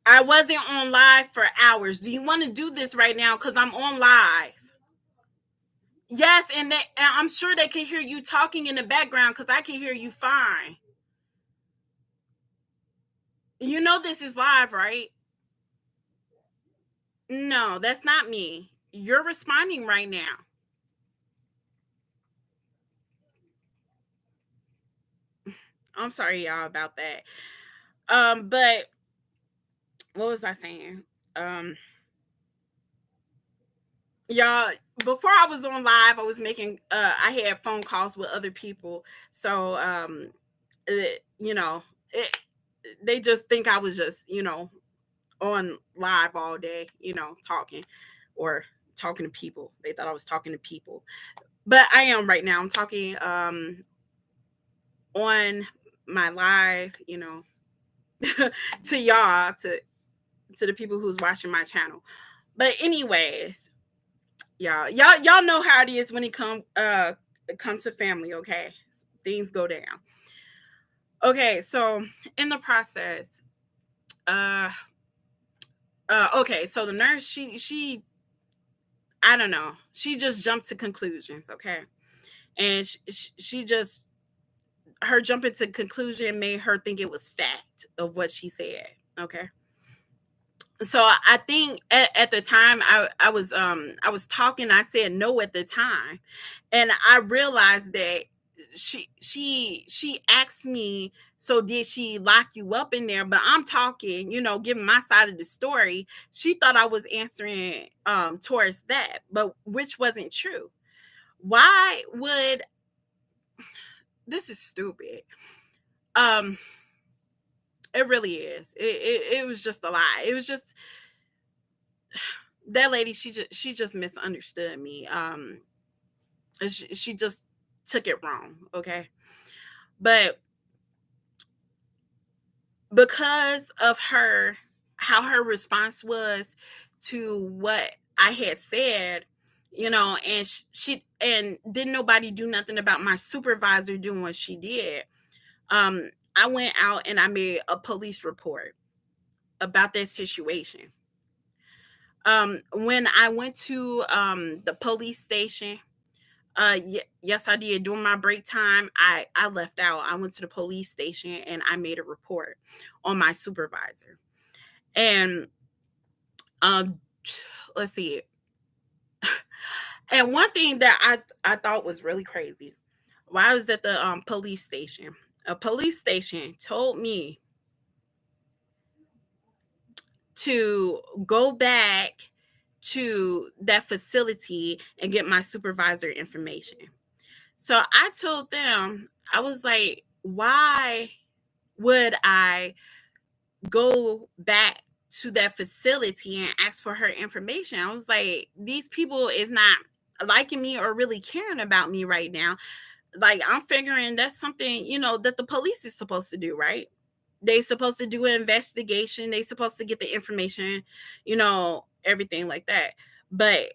I wasn't on live for hours. Do you want to do this right now? Because I'm on live. Yes, and I'm sure they can hear you talking in the background because I can hear you fine. You know this is live, right? No, that's not me. You're responding right now. I'm sorry, y'all, about that. But what was I saying? Um, y'all, before I was on live, I was making I had phone calls with other people. So you know, it, they just think I was just, on live all day, talking or talking to people. They thought I was talking to people. But I am right now. I'm talking on my live, to y'all, to the people who's watching my channel. But anyways, y'all know how it is when it comes to family, okay? Things go down. Okay, so in the process, uh okay, so the nurse, she I don't know, she just jumped to conclusions, okay? And she just, her jumping to conclusion made her think it was fact of what she said, okay? So I think at the time I was talking, I said no at the time, and I realized that she asked me, so did she lock you up in there? But I'm talking, giving my side of the story. She thought I was answering towards that, but which wasn't true. Why would, this is stupid. um it really is. It was just a lie. It was just, that lady, she just misunderstood me. She just took it wrong, okay? But because of her, how her response was to what I had said, and she and didn't nobody do nothing about my supervisor doing what she did. I went out and I made a police report about that situation. When I went to the police station, yes, I did. During my break time, I left out. I went to the police station and I made a report on my supervisor. And um, let's see. And one thing that I thought was really crazy, while I was at the police station, a police station told me to go back to that facility and get my supervisor information. So I told them, I was like, why would I go back to that facility and ask for her information? I was like, these people is not liking me or really caring about me right now. Like, I'm figuring that's something, that the police is supposed to do, right? They supposed to do an investigation. They supposed to get the information, everything like that. But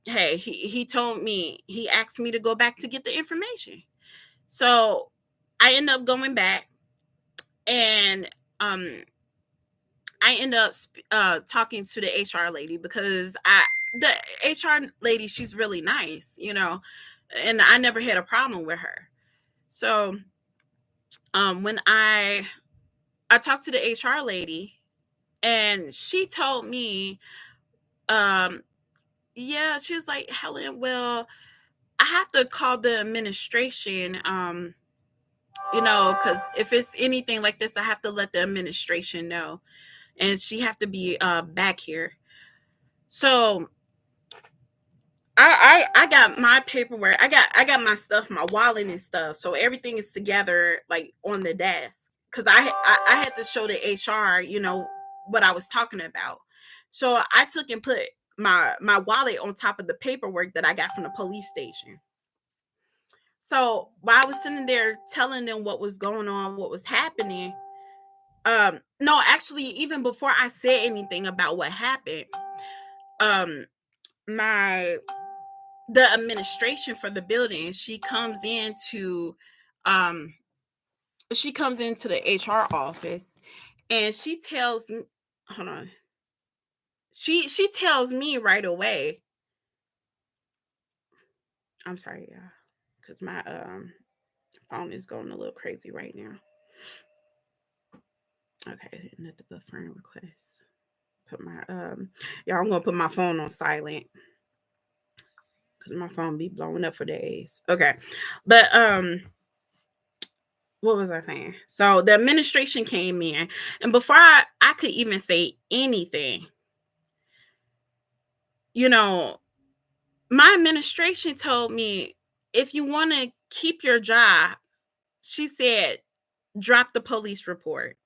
hey, he told me, he asked me to go back to get the information. So I end up going back, and I end up talking to the HR lady, because the HR lady, she's really nice, and I never had a problem with her. So when I talked to the HR lady, and she told me, um yeah, she was like, Helen, well, I have to call the administration, because if it's anything like this, I have to let the administration know, and she have to be back here. So I got my paperwork. I got my stuff, my wallet and stuff. So everything is together, like on the desk. Cause I had to show the HR, what I was talking about. So I took and put my wallet on top of the paperwork that I got from the police station. So while I was sitting there telling them what was going on, what was happening, no, actually, even before I said anything about what happened, um, my the administration for the building, um she comes into the HR office, and she tells me, hold on, she tells me right away. I'm sorry, yeah, because my phone is going a little crazy right now. Okay, not the buffering request. Put my y'all, I'm gonna put my phone on silent because my phone be blowing up for days. Okay, but what was I saying? So the administration came in, and before I could even say anything, you know, my administration told me, if you want to keep your job, she said, drop the police report.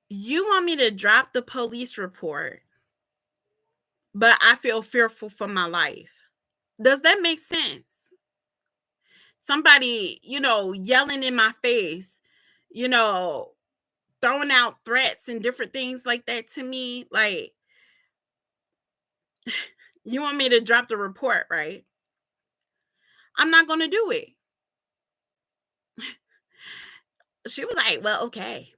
You want me to drop the police report, but I feel fearful for my life. Does that make sense? Somebody, yelling in my face, you know, throwing out threats and different things like that to me. Like, you want me to drop the report, right? I'm not going to do it. She was like, well, okay.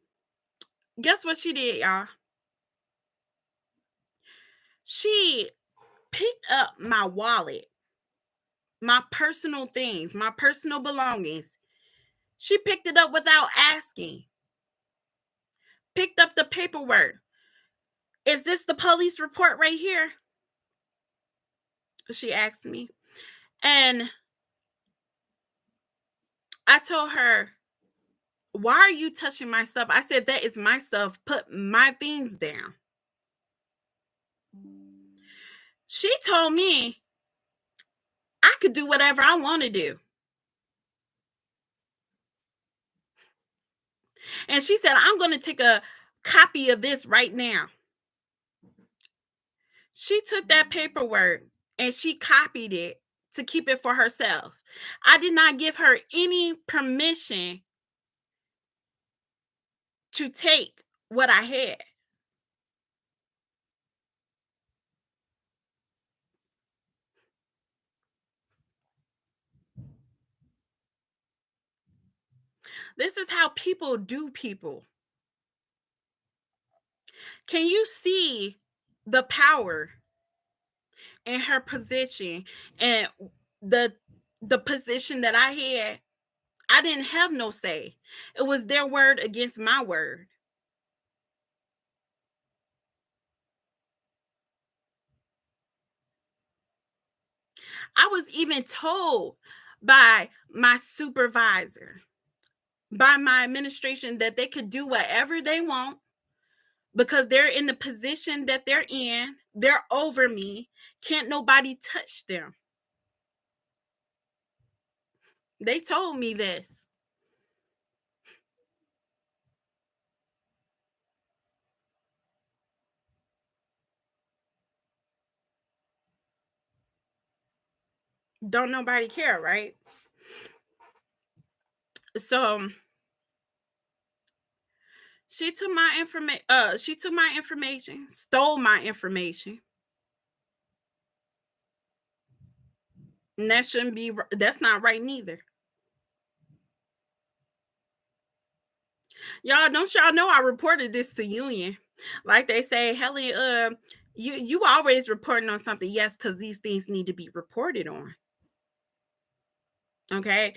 Guess what she did, y'all? She picked up my wallet, my personal things, my personal belongings. She picked it up without asking, picked up the paperwork. Is this the police report right here? She asked me. And I told her, why are you touching my stuff? I said, that is my stuff. Put my things down. She told me I could do whatever I want to do. And she said, I'm going to take a copy of this right now. She took that paperwork and she copied it to keep it for herself. I did not give her any permission to take what I had. This is how people do people. Can you see the power in her position and the the position that I had? I didn't have no say. It was their word against my word. I was even told by my supervisor, by my administration, that they could do whatever they want because they're in the position that they're in. They're over me. Can't nobody touch them. They told me this. Don't nobody care, right? So she took my information, stole my information. And that shouldn't be, that's not right neither. Y'all know I reported this to union. Like they say, Helen, you always reporting on something. Yes, because these things need to be reported on. Okay.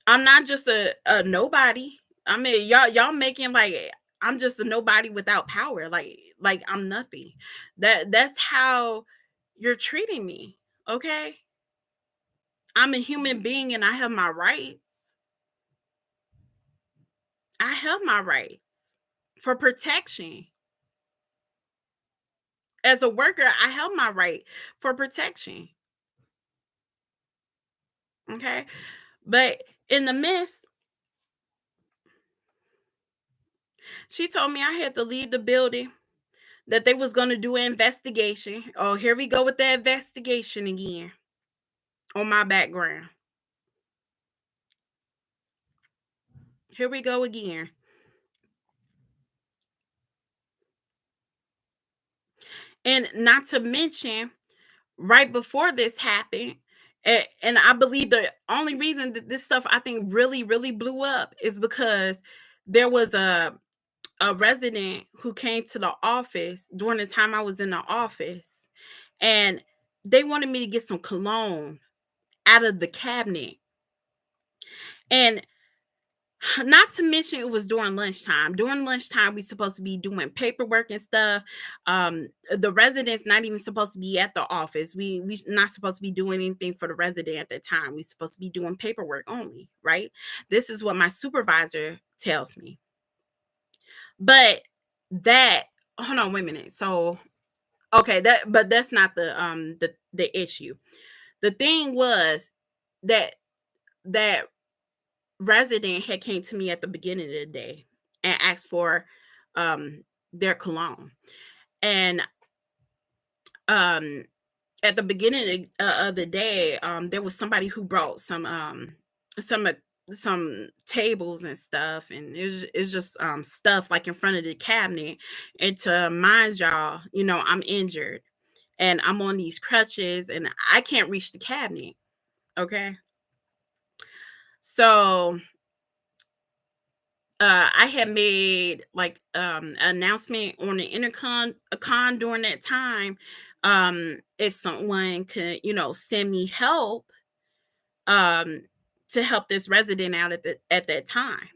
I'm not just a nobody. I mean, y'all making like I'm just a nobody without power. Like I'm nothing. That's how you're treating me. Okay. I'm a human being and I have my rights. I have my rights for protection. As a worker, I have my right for protection. Okay. But in the midst, she told me I had to leave the building, that they was going to do an investigation. Oh, here we go with the investigation again on my background. Here we go again. And not to mention, right before this happened, and I believe the only reason that this stuff I think really, really blew up is because there was a resident who came to the office during the time I was in the office, and they wanted me to get some cologne out of the cabinet. And Not to mention it was during lunchtime. During lunchtime, we supposed to be doing paperwork and stuff. The residents not even supposed to be at the office. We not supposed to be doing anything for the resident at that time. We supposed to be doing paperwork only, right? This is what my supervisor tells me. But that hold on, wait a minute. So okay, that's not the issue. The thing was that that resident had came to me at the beginning of the day and asked for their cologne. And um at the beginning of the day, there was somebody who brought some uh, some tables and stuff, and it's just stuff like in front of the cabinet. And to mind y'all, I'm injured and I'm on these crutches and I can't reach the cabinet. Okay. So I had made like an announcement on the intercom a con during that time. If someone could, send me help um to help this resident out at that time.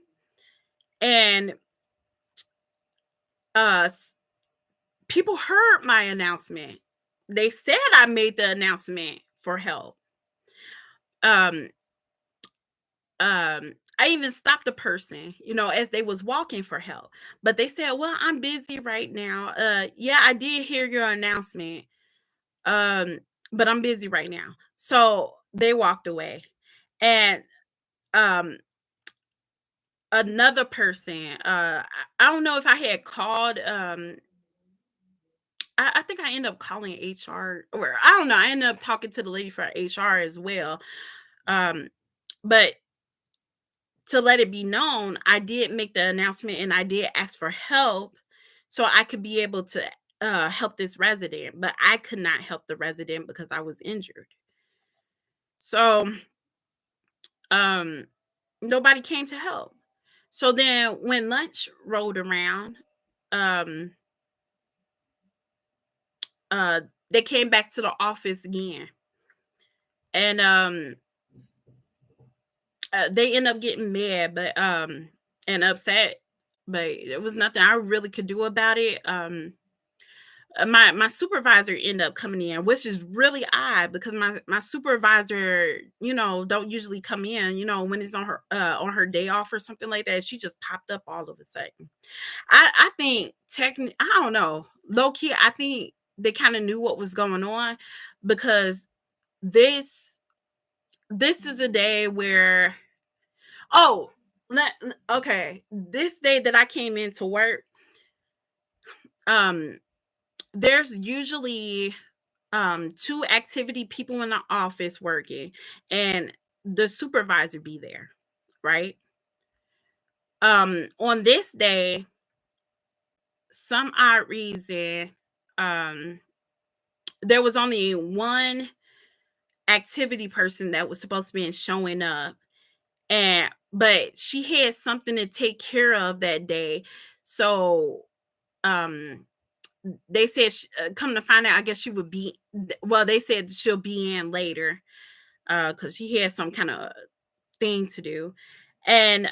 And s- people heard my announcement. They said I made the announcement for help. Um I even stopped the person, as they was walking for help. But they said, "Well, I'm busy right now. Yeah, I did hear your announcement. Um, but I'm busy right now." So they walked away. And um another person, I don't know if I had called I think I ended up calling HR, or I don't know, I ended up talking to the lady for HR as well. Um, but to let it be known, I did make the announcement and I did ask for help so I could be able to help this resident, but I could not help the resident because I was injured. So um nobody came to help. So then when lunch rolled around, um uh they came back to the office again. And they end up getting mad, but and upset, but there was nothing I really could do about it. My supervisor ended up coming in, which is really odd because my supervisor, don't usually come in, when it's on her day off or something like that. She just popped up all of a sudden. I think technically, I don't know, low key, I think they kind of knew what was going on because this this is a day where, oh, okay, this day that I came into work, um there's usually two activity people in the office working, and the supervisor be there, right? On this day, some odd reason, um there was only one activity person that was supposed to be showing up, and but she had something to take care of that day. So um they said come to find out, I guess she would be, well, they said she'll be in later because she had some kind of thing to do. And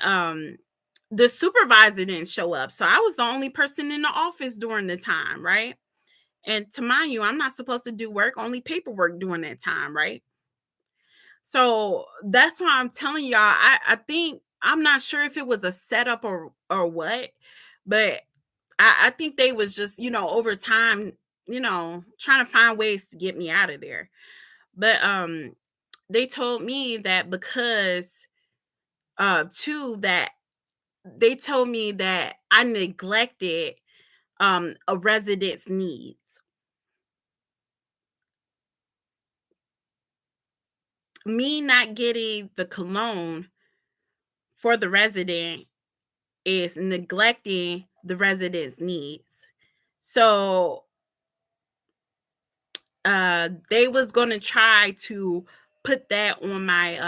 the supervisor didn't show up, so I was the only person in the office during the time, right? And to mind you, I'm not supposed to do work, only paperwork during that time, right? So that's why I'm telling y'all, I think, I'm not sure if it was a setup or what, but I think they was just, over time, trying to find ways to get me out of there. But they told me that because too, that they told me that I neglected a resident's needs. Me not getting the cologne for the resident is neglecting the resident's needs. So they was gonna try to put that on my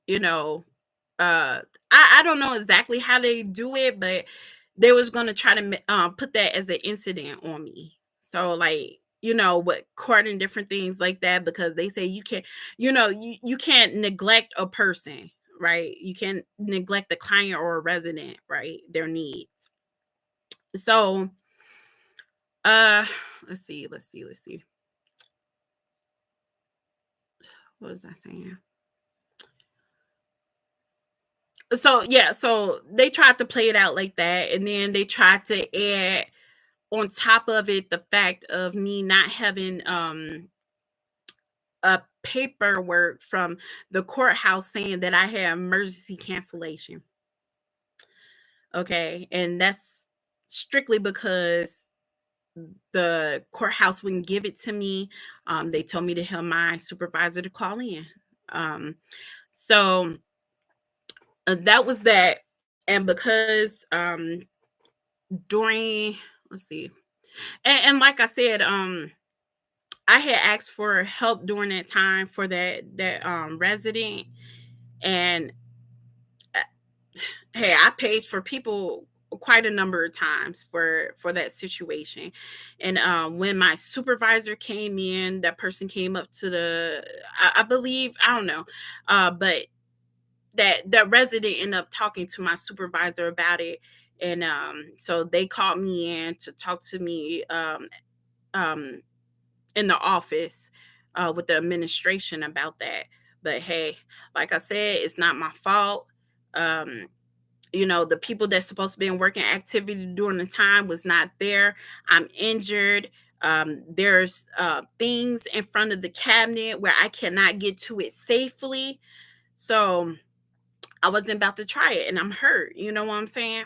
you know uh I don't know exactly how they do it, but they was gonna try to put that as an incident on me. So like, what court and different things like that, because they say you can't, you can't neglect a person, right? You can't neglect the client or a resident, right? Their needs. So, uh, let's see. What was I saying? So yeah, so they tried to play it out like that, and then they tried to add on top of it the fact of me not having a paperwork from the courthouse saying that I had emergency cancellation. Okay, and that's strictly because the courthouse wouldn't give it to me. They told me to tell my supervisor to call in. Um, so that was that, and because during let's see, and like I said, I had asked for help during that time for that resident, and hey, I paid for people quite a number of times for that situation. And when my supervisor came in, that person came up to I believe, I don't know, but that resident ended up talking to my supervisor about it. And so they called me in to talk to me um in the office with the administration about that. But hey, like I said, it's not my fault. um the people that's supposed to be in working activity during the time was not there. I'm injured. There's things in front of the cabinet where I cannot get to it safely. So I wasn't about to try it, and I'm hurt. You know what I'm saying?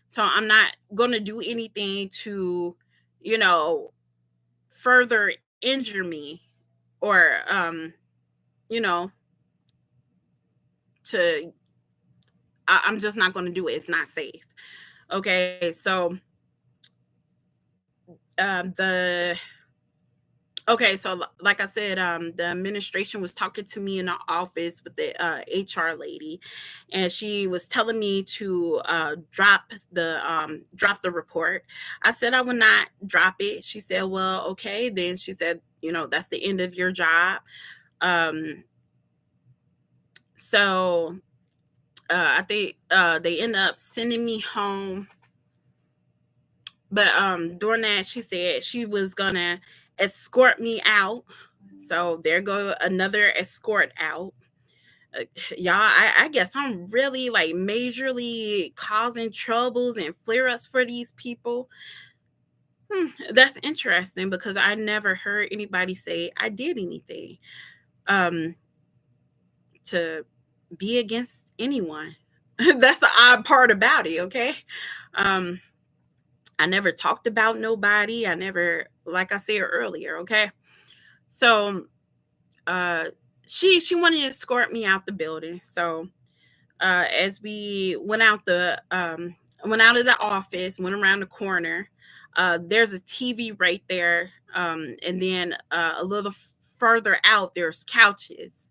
So I'm not going to do anything to, you know, further injure me, or, you know, to, I'm just not going to do it. It's not safe. Okay. So, the okay, so like I said, the administration was talking to me in the office with the HR lady, and she was telling me to drop the report. I said I would not drop it. She said, "Well, okay." Then she said, "That's the end of your job." Um, so I think they end up sending me home. But during that, she said she was gonna escort me out. So there go another escort out. Uh, y'all, I guess I'm really like majorly causing troubles and flare ups for these people. That's interesting because I never heard anybody say I did anything um, to be against anyone. That's the odd part about it. Okay. Um, I never talked about nobody. I never, like I said earlier. Okay. So uh, she wanted to escort me out the building. So as we went out of the office, went around the corner. There's a TV right there, and then a little further out, there's couches.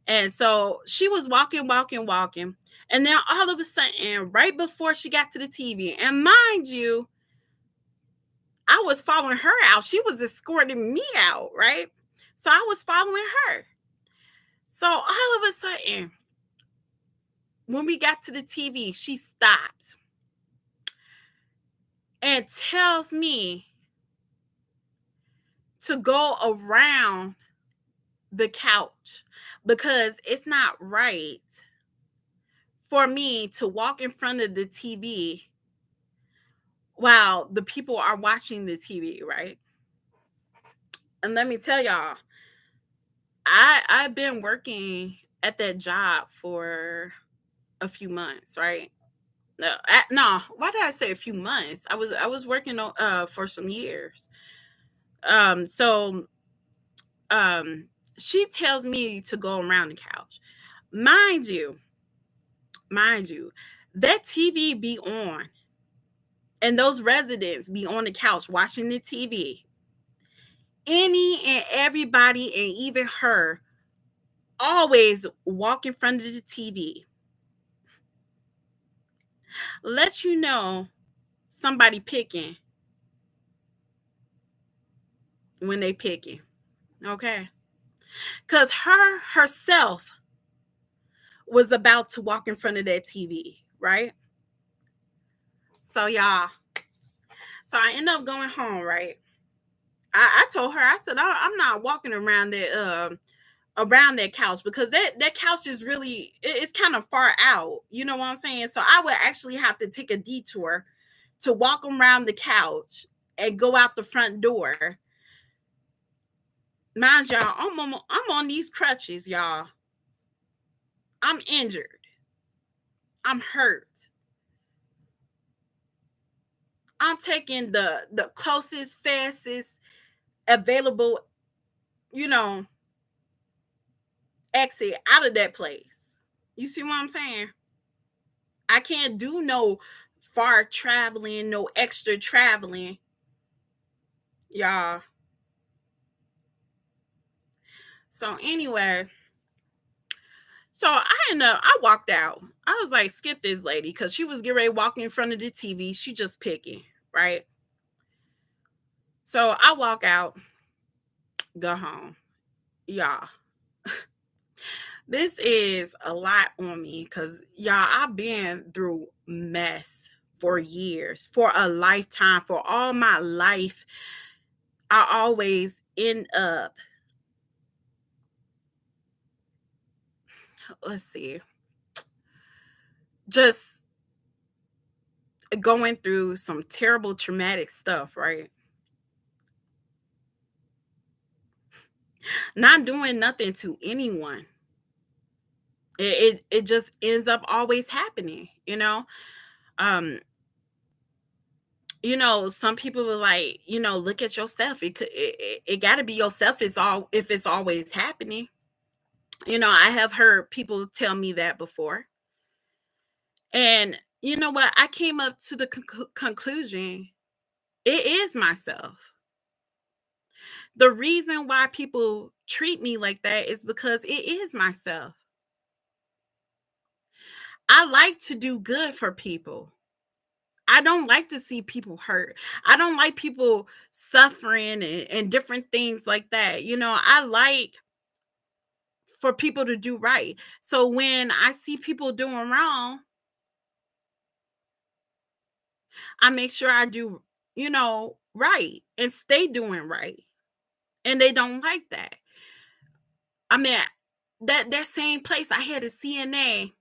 And so she was walking, walking, walking, and then all of a sudden, right before she got to the TV, and mind you, I was following her out. She was escorting me out, right? So I was following her. So all of a sudden, when we got to the TV, she stopped and tells me to go around the couch because it's not right for me to walk in front of the TV while the people are watching the TV, right? And let me tell y'all, I've been working at that job for a few months, right? No, why did I say a few months? I was working on for some years. So um she tells me to go around the couch. Mind you, mind you, that TV be on and those residents be on the couch watching the TV. Any and everybody, and even her, always walk in front of the TV. Let you know somebody picking when they picking. Okay. Cause her herself was about to walk in front of that TV, right? So y'all, so I end up going home, right? I told her, I said, I'm not walking around that couch because that couch is really it's kind of far out. You know what I'm saying? So I would actually have to take a detour to walk around the couch and go out the front door. Mind y'all, I'm on these crutches, y'all. I'm injured. I'm hurt. I'm taking the closest, fastest available, you know, exit out of that place. You see what I'm saying? I can't do no far traveling, no extra traveling, y'all. So anyway, so I walked out. I was like, skip this lady because she was getting ready to walk in front of the TV. She just picking, right? So I walk out, go home. Y'all, this is a lot on me because y'all, I've been through mess for years, for a lifetime, for all my life. I always end up, let's see, just going through some terrible traumatic stuff, right? Not doing nothing to anyone. It just ends up always happening, you know? Um, some people were like, look at yourself. It got to be yourself is all if it's always happening. I have heard people tell me that before. And you know what? I came up to the conclusion it is myself. The reason why people treat me like that is because it is myself. I like to do good for people. I don't like to see people hurt. I don't like people suffering and different things like that. I like for people to do right. So when I see people doing wrong, I make sure I do, right and stay doing right. And they don't like that. I mean, that same place I had a CNA.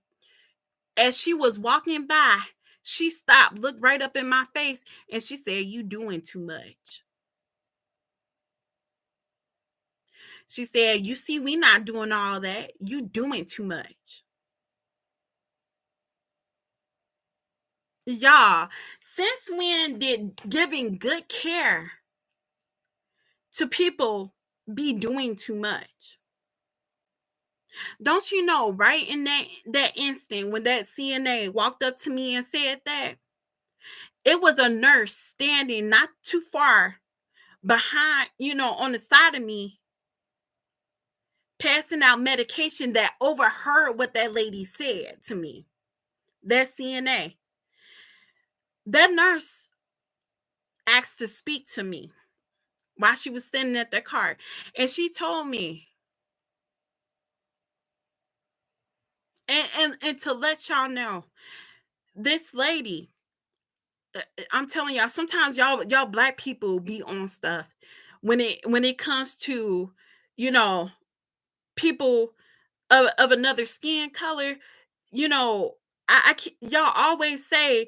As she was walking by, she stopped, looked right up in my face, and she said, "You doing too much." She said, "You see, we not doing all that. You doing too much." Y'all, since when did giving good care to people be doing too much? Don't you know, right in that instant when that CNA walked up to me and said that, it was a nurse standing not too far behind, on the side of me, passing out medication that overheard what that lady said to me. That CNA. That nurse asked to speak to me while she was standing at the car. And she told me, and to let y'all know, this lady, I'm telling y'all, sometimes y'all black people be on stuff when it comes to, you know, people of another skin color. you know, y'all always say,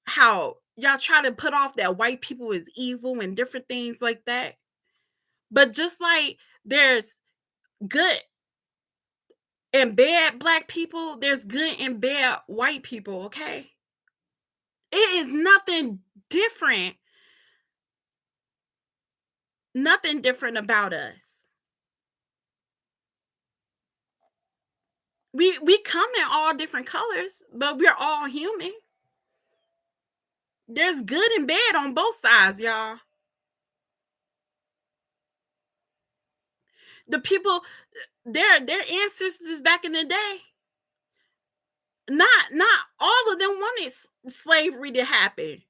how y'all try to put off that white people is evil and different things like that. But just like there's good and bad black people, there's good and bad white people, okay? It is nothing different about us. We come in all different colors, but we're all human. There's good and bad on both sides, y'all. The people, their ancestors back in the day, not all of them wanted slavery to happen.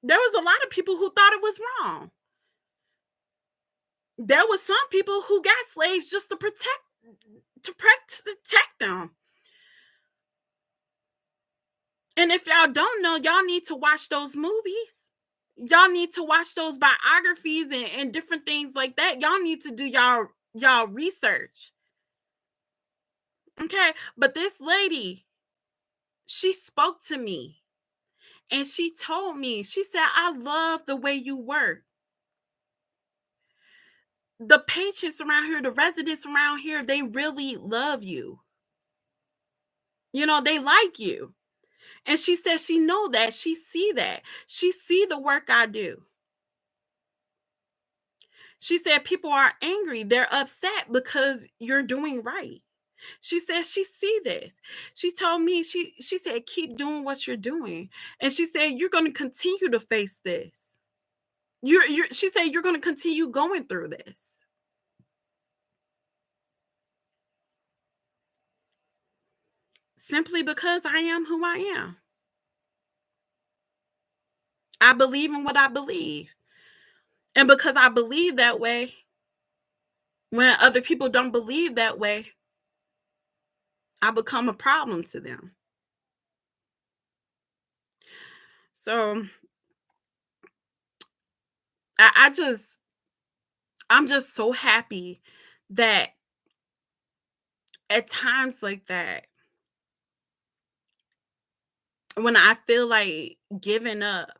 There was a lot of people who thought it was wrong. There was some people who got slaves just to protect them. And if y'all don't know, y'all need to watch those movies. Y'all need to watch those biographies and different things like that. Y'all need to do y'all research. Okay. But this lady, she spoke to me and she told me, she said, I love the way you work. The patients around here, the residents around here, they really love you. They like you. And she said she know that. She see that. She see the work I do. She said people are angry. They're upset because you're doing right. She said she see this. She told me she said keep doing what you're doing. And she said you're going to continue to face this. You're she said you're going to continue going through this. Simply because I am who I am. I believe in what I believe. And because I believe that way, when other people don't believe that way, I become a problem to them. So I just I'm just so happy that at times like that, when I feel like giving up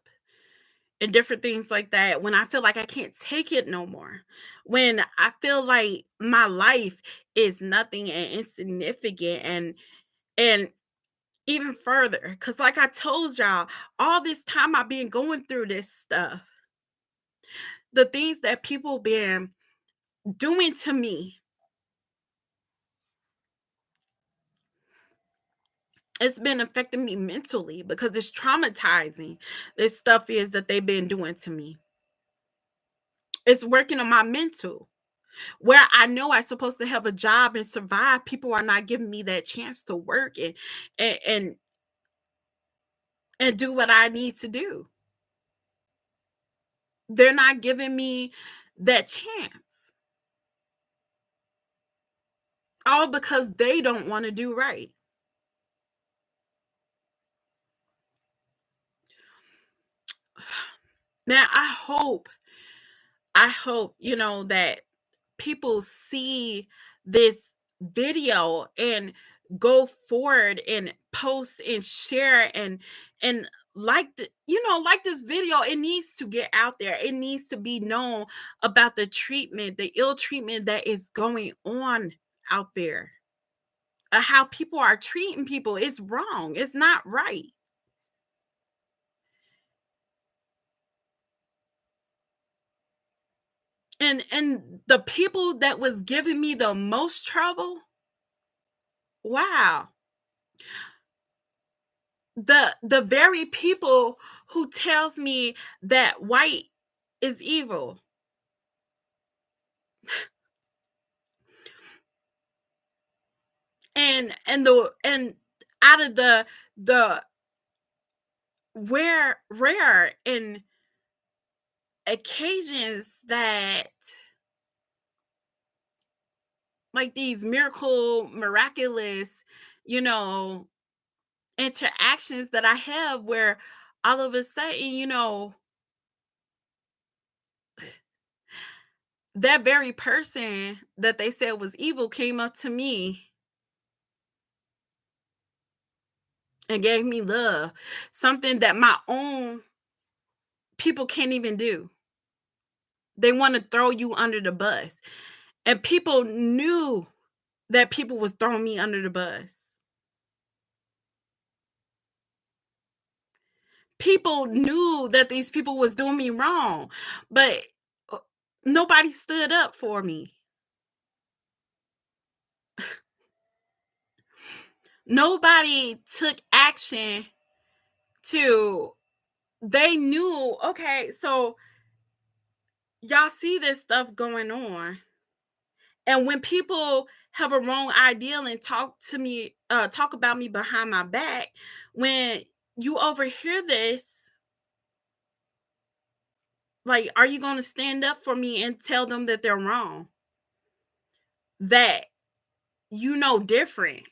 and different things like that, when I feel like I can't take it no more, when I feel like my life is nothing and insignificant and even further, because like I told y'all, all this time I've been going through this stuff, the things that people been doing to me, it's been affecting me mentally because it's traumatizing. This stuff is that they've been doing to me. It's working on my mental. Where I know I'm supposed to have a job and survive, people are not giving me that chance to work and and, and do what I need to do. They're not giving me that chance. All because they don't want to do right. Now I hope, that people see this video and go forward and post and share and like this video. It needs to get out there. It needs to be known about the treatment, the ill treatment that is going on out there. How people are treating people is wrong. It's not right. And the people that was giving me the most trouble, wow, the very people who tells me that white is evil, and out of the rare and occasions that like these miraculous you know interactions that I have where all of a sudden that very person that they said was evil came up to me and gave me love, something that my own people can't even do. They want to throw you under the bus. And people knew that people was throwing me under the bus. People knew that these people was doing me wrong, but uh, nobody stood up for me. Nobody took action to they knew, okay, so y'all see this stuff going on. And when people have a wrong ideal and talk about me behind my back, when you overhear this, like, are you going to stand up for me and tell them that they're wrong? That you know different.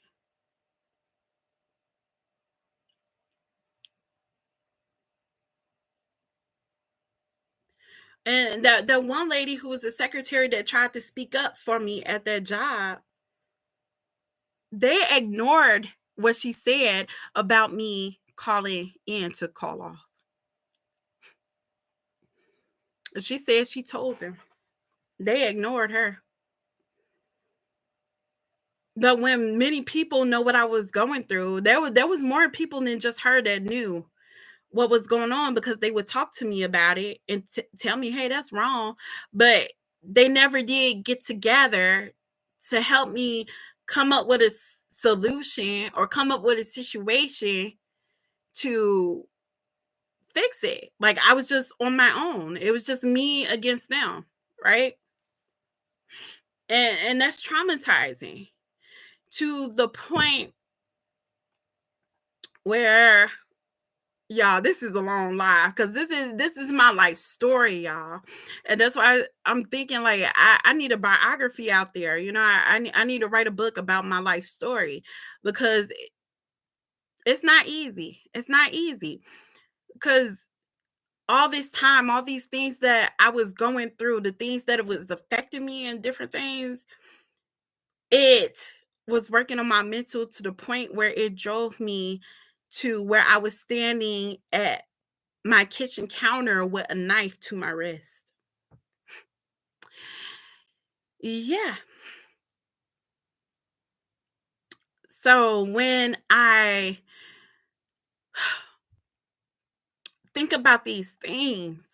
And the one lady who was a secretary that tried to speak up for me at that job, they ignored what she said about me calling in to call off. She said she told them. They ignored her. But when many people know what I was going through, there was more people than just her that knew what was going on, because they would talk to me about it and tell me, "Hey, that's wrong." But they never did get together to help me come up with a solution or come up with a situation to fix it. Like, I was just on my own. It was just me against them, right? And that's traumatizing to the point where, y'all, this is a long life, because this is my life story, y'all. And that's why I'm thinking, like, I need a biography out there. I need to write a book about my life story, because it's not easy. It's not easy, because all this time, all these things that I was going through, the things that it was affecting me and different things, it was working on my mental to the point where it drove me to where I was standing at my kitchen counter with a knife to my wrist. Yeah. So when I think about these things,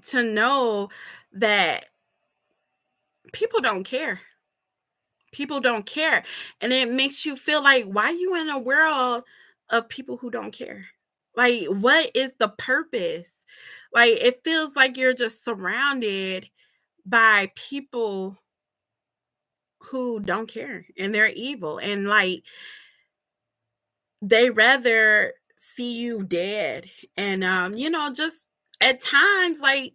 to know that people don't care. People don't care. And it makes you feel like, why you in a world of people who don't care? Like, what is the purpose? Like, it feels like you're just surrounded by people who don't care, and they're evil, and like, they rather see you dead. And just at times, like,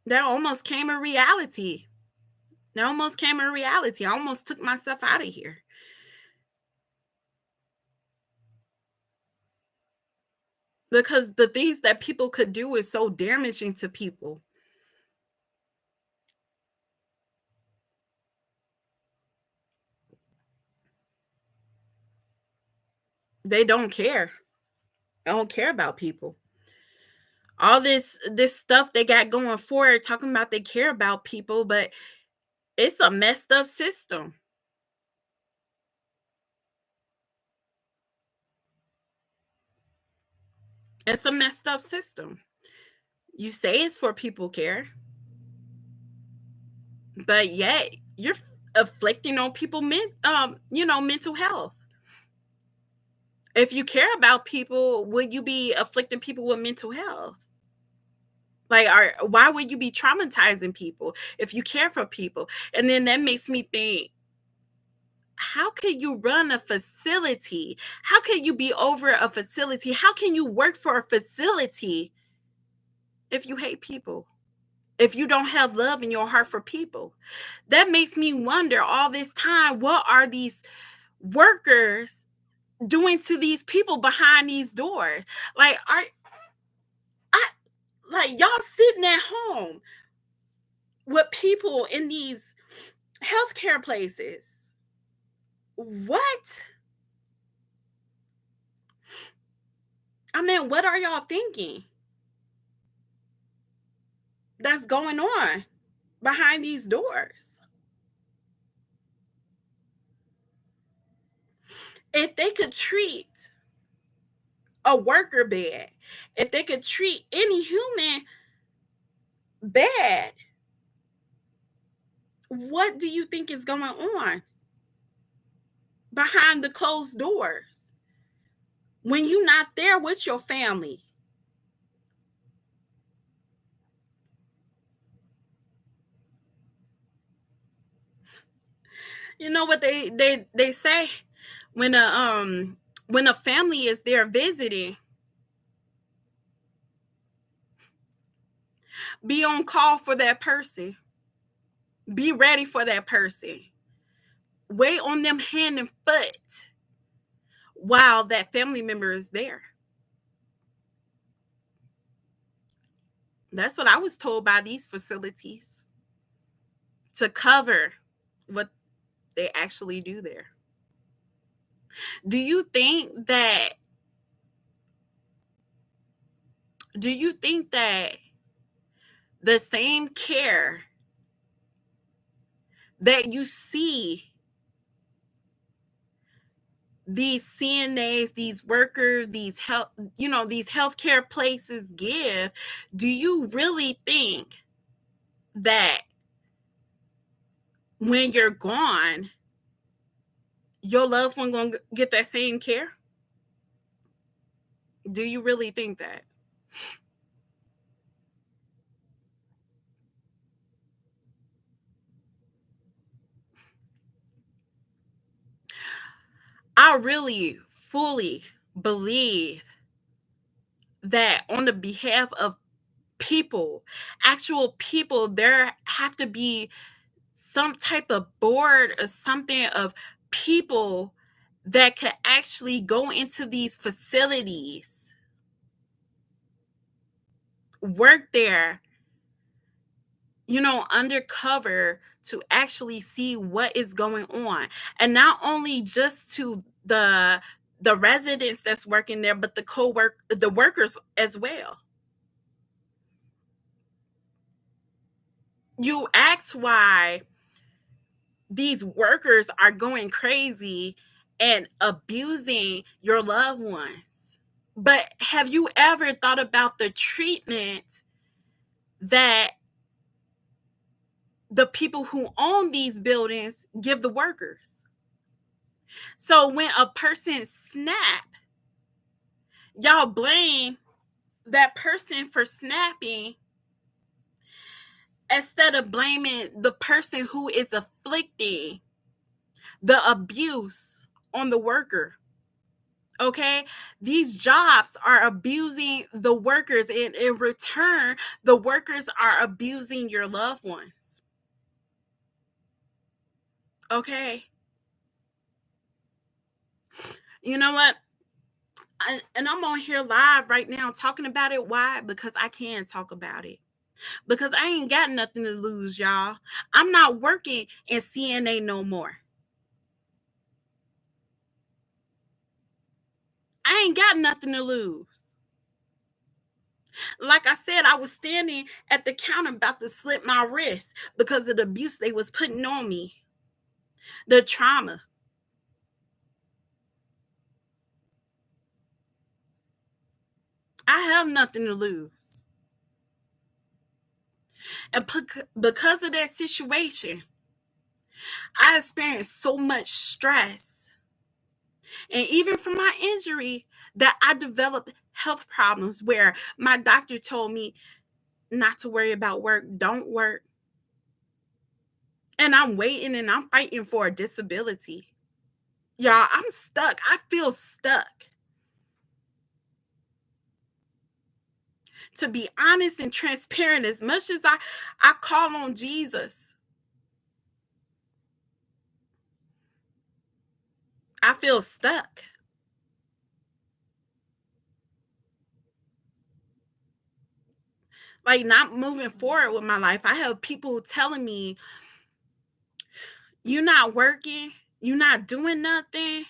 that almost came a reality. That almost came a reality. I almost took myself out of here, because the things that people could do is so damaging to people. They don't care. They don't care about people. All this stuff they got going forward, talking about they care about people, but it's a messed up system. It's a messed up system. You say it's for people care, but yet you're afflicting on people mental health. If you care about people, would you be afflicting people with mental health? Like, why would you be traumatizing people if you care for people? And then that makes me think, how can you run a facility? How can you be over a facility? How can you work for a facility if you hate people? If you don't have love in your heart for people? That makes me wonder, all this time, what are these workers doing to these people behind these doors? Like, I like, y'all sitting at home with people in these healthcare places. What? I mean, what are y'all thinking that's going on behind these doors? If they could treat a worker bad, if they could treat any human bad, what do you think is going on behind the closed doors when you're not there with your family? You know what they say, when a family is there visiting, Be on call for that person. Be ready for that person. Wait on them hand and foot while that family member is there. That's what I was told by these facilities, to cover what they actually do there. Do you think that do you think that the same care that you see these CNAs, these workers, these these healthcare places give, do you really think that when you're gone, your loved one gonna get that same care? Do you really think that? I really fully believe that on the behalf of people, actual people, there have to be some type of board or something of people that could actually go into these facilities, work there, undercover, to actually see what is going on. And not only just to the residents that's working there, but the workers as well. You ask why these workers are going crazy and abusing your loved ones. But have you ever thought about the treatment that the people who own these buildings give the workers? So when a person snap, y'all blame that person for snapping instead of blaming the person who is afflicting the abuse on the worker. Okay, these jobs are abusing the workers, and in return the workers are abusing your loved ones. Okay, you know what, and I'm on here live right now talking about it. Why? Because I can talk about it, because I ain't got nothing to lose, y'all. I'm not working in CNA no more. I ain't got nothing to lose. Like I said, I was standing at the counter about to slip my wrist because of the abuse they was putting on me, the trauma. I have nothing to lose. And because of that situation, I experienced so much stress. And even from my injury, that I developed health problems where my doctor told me not to worry about work, don't work. And I'm waiting and I'm fighting for a disability. Y'all, I'm stuck. I feel stuck. To be honest and transparent, as much as I call on Jesus, I feel stuck. Like, not moving forward with my life. I have people telling me, "You're not working, you're not doing nothing."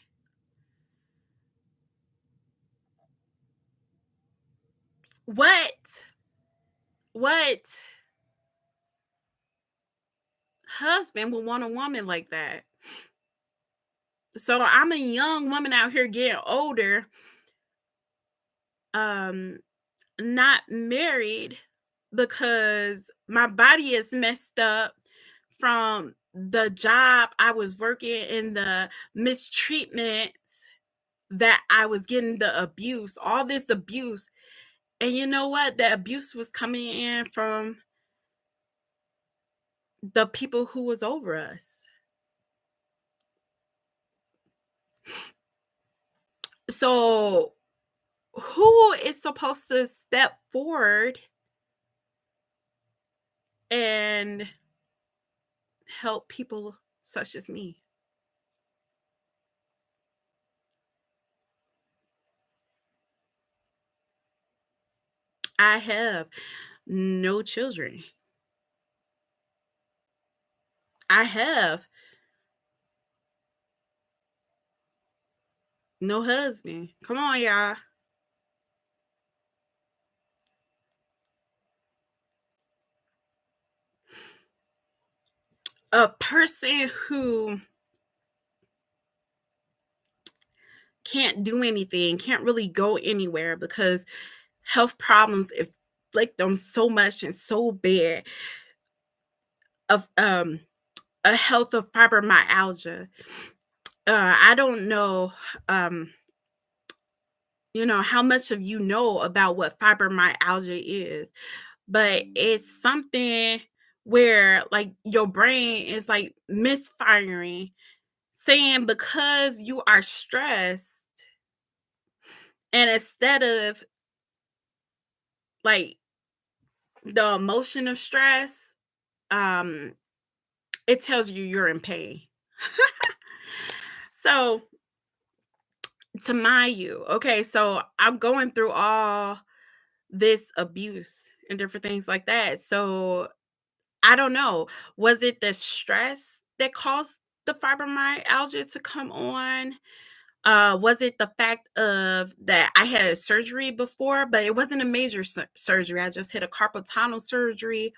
What husband would want a woman like that? So I'm a young woman out here getting older, um, not married, because my body is messed up from the job I was working in, the mistreatments that I was getting, the abuse, all this abuse. And you know what? The abuse was coming in from the people who was over us. So who is supposed to step forward and help people such as me. I have no children. I have no husband. Come on, y'all. A person who can't do anything, can't really go anywhere because health problems afflict them so much and so bad, of a health of fibromyalgia. I don't know, um, how much of you know about what fibromyalgia is, but it's something where like your brain is like misfiring, saying because you are stressed, and instead of like the emotion of stress, um, it tells you you're in pain. So to my you, okay, so I'm going through all this abuse and different things like that. So I don't know. Was it the stress that caused the fibromyalgia to come on? Was it the fact of that I had a surgery before, but it wasn't a major surgery? I just had a carpal tunnel surgery.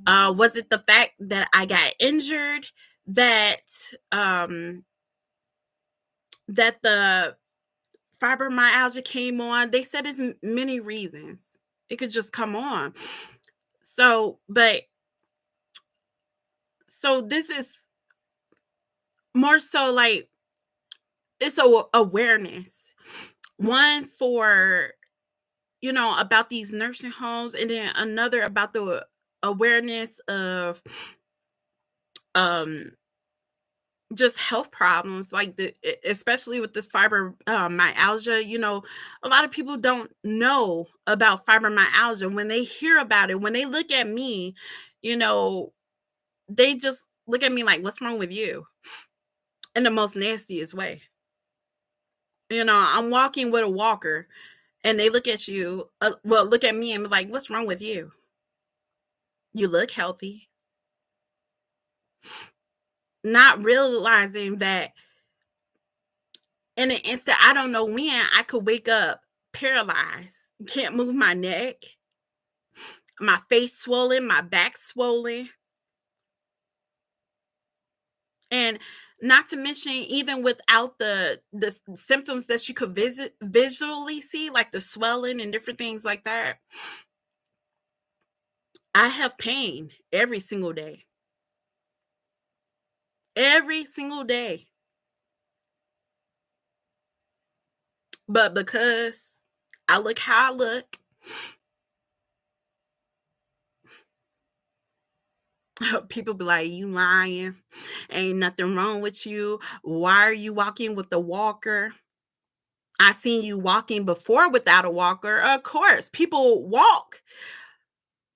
Was it the fact that I got injured that um, that the fibromyalgia came on? They said it's many reasons. It could just come on. So, but so this is more so like it's a awareness. One for about these nursing homes, and then another about the awareness of um just health problems like especially with this fibromyalgia. A lot of people don't know about fibromyalgia. When they hear about it, when they look at me, you know they just look at me like, what's wrong with you, in the most nastiest way. I'm walking with a walker, and they look at you, well, look at me and be like, what's wrong with you? You look healthy. Not realizing that in an instant, I don't know when, I could wake up paralyzed, can't move my neck, my face swollen, my back swollen. And not to mention, even without the symptoms that you could visually see, like the swelling and different things like that, I have pain every single day. But because I look how I look, people be like, you lying. Ain't nothing wrong with you. Why are you walking with the walker? I seen you walking before without a walker. Of course, people walk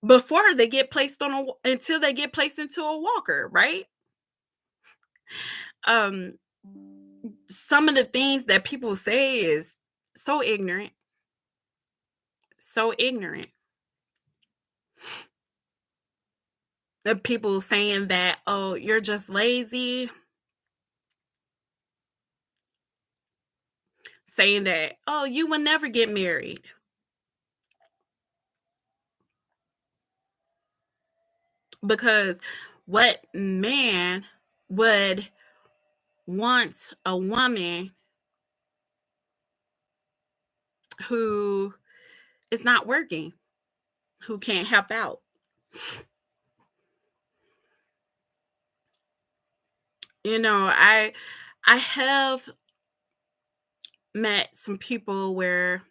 before they get placed on until they get placed into a walker, right? Um, some of the things that people say is so ignorant, so ignorant. The people saying that, oh, you're just lazy, saying that, oh, you will never get married. Because what man would want a woman who is not working, who can't help out? I have met some people where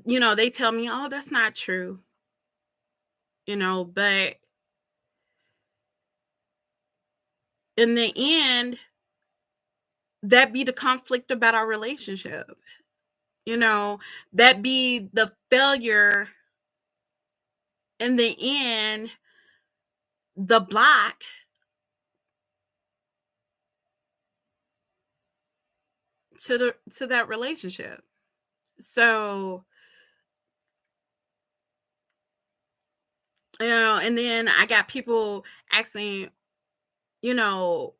they tell me, oh, that's not true, but in the end, that be the conflict about our relationship. you know that be the failure in the end, the block to that relationship. So, and then I got people asking, you know,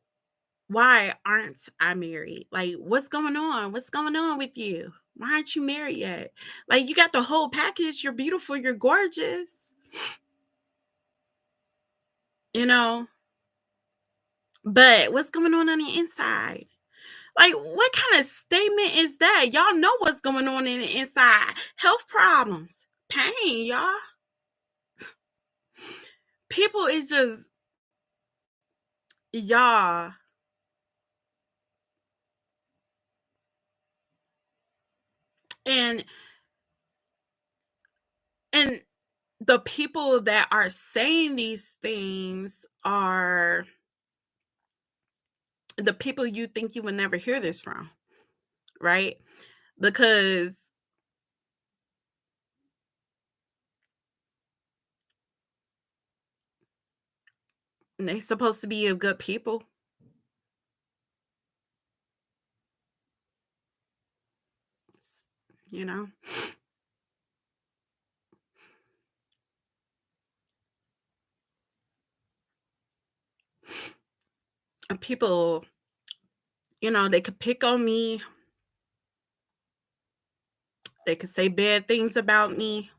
why aren't I married? Like, what's going on? What's going on with you? Why aren't you married yet? Like, you got the whole package. You're beautiful. You're gorgeous, you know, but what's going on the inside? Like, what kind of statement is that? Y'all know what's going on in the inside. Health problems, pain, y'all. People is just, y'all. And and the people that are saying these things are the people you think you would never hear this from, right? Because they supposed to be a good people, s- you know. And people, they could pick on me, they could say bad things about me,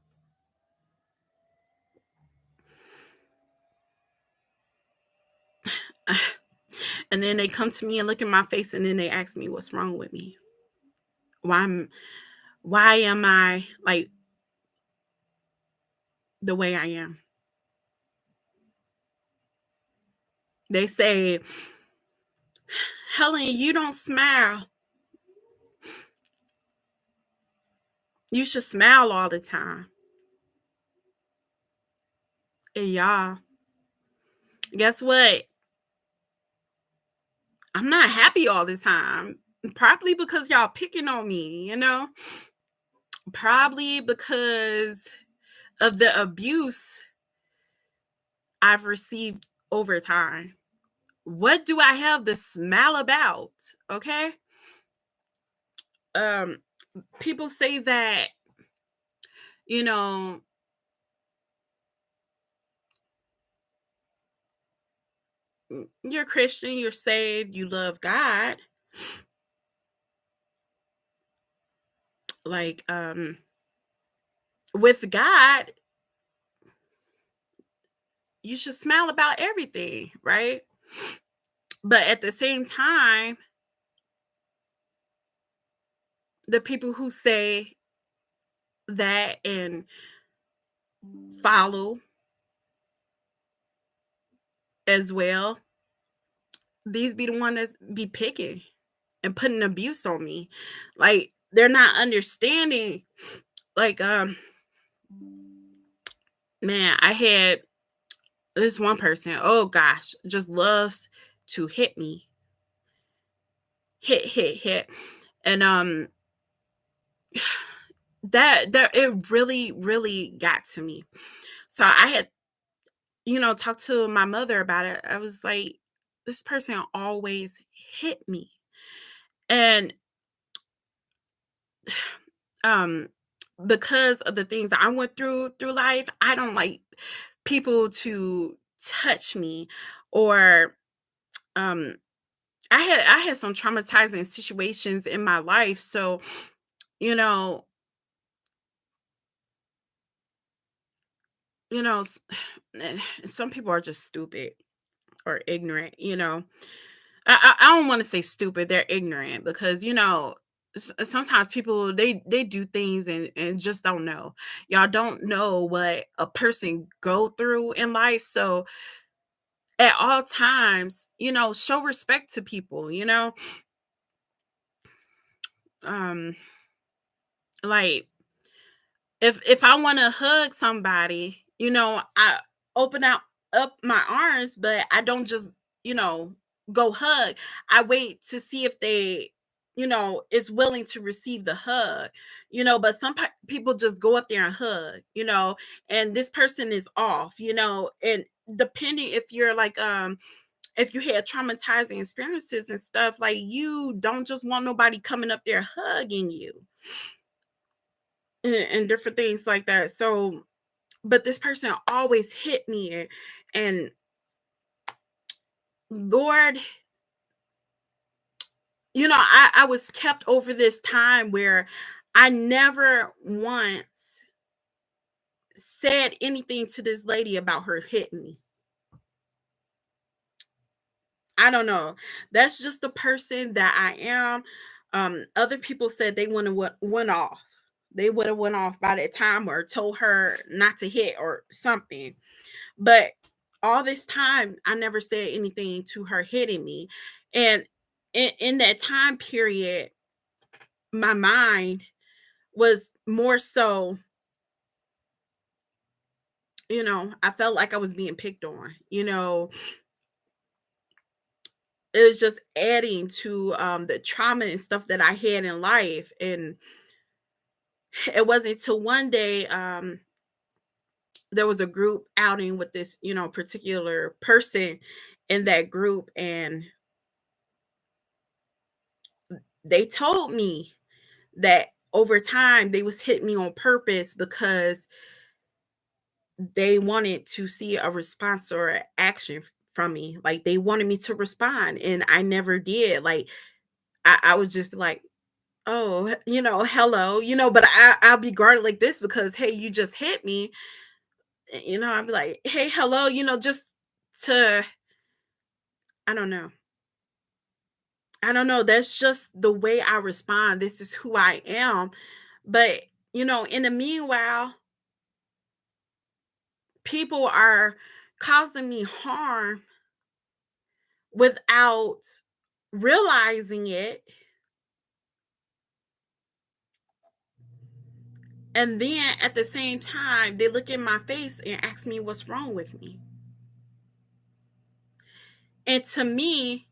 and then they come to me and look in my face, and then they ask me what's wrong with me. Why am why am I like the way I am? They say, Helen, you don't smile. You should smile all the time. And y'all, guess what? I'm not happy all the time. Probably because y'all picking on me. Probably because of the abuse I've received over time. What do I have to smile about? Okay. Um, People say that, you know, you're Christian, you're saved, you love God. Like, with God, you should smile about everything, right? But at the same time, the people who say that and follow as well, these be the one that's be picking and putting abuse on me. Like, they're not understanding. Like, man, I had this one person, oh gosh, just loves to hit me. Hit. And that it really, really got to me. So I had, talked to my mother about it. I was like, this person always hit me. And um because of the things that I went through life, I don't like people to touch me, or um I had some traumatizing situations in my life. So, you know, some people are just stupid or ignorant. I don't want to say stupid, they're ignorant because, sometimes people they do things and just don't know. Y'all don't know what a person go through in life. So at all times, show respect to people. Um like, if I want to hug somebody, I open out up my arms, but I don't just, go hug. I wait to see if they is willing to receive the hug, but some people just go up there and hug, and this person is off, and depending if you're like, if you had traumatizing experiences and stuff, like you don't just want nobody coming up there hugging you and different things like that. So, but this person always hit me, and Lord, I was kept over this time where I never once said anything to this lady about her hitting me. I don't know. That's just the person that I am. Other people said they would have went off. They would have went off by that time or told her not to hit or something. But all this time, I never said anything to her hitting me. And in that time period, my mind was more so, I felt like I was being picked on. It was just adding to the trauma and stuff that I had in life. And it wasn't until one day, there was a group outing with this, particular person in that group, and they told me that over time they was hitting me on purpose because they wanted to see a response or a action from me. Like they wanted me to respond, and I never did. Like I would just be like, oh, hello, but I'll be guarded like this because, hey, you just hit me. I'd be like, hey, hello, just to, I don't know. I don't know. That's just the way I respond. This is who I am. But, in the meanwhile, people are causing me harm without realizing it. And then at the same time, they look in my face and ask me what's wrong with me. And to me,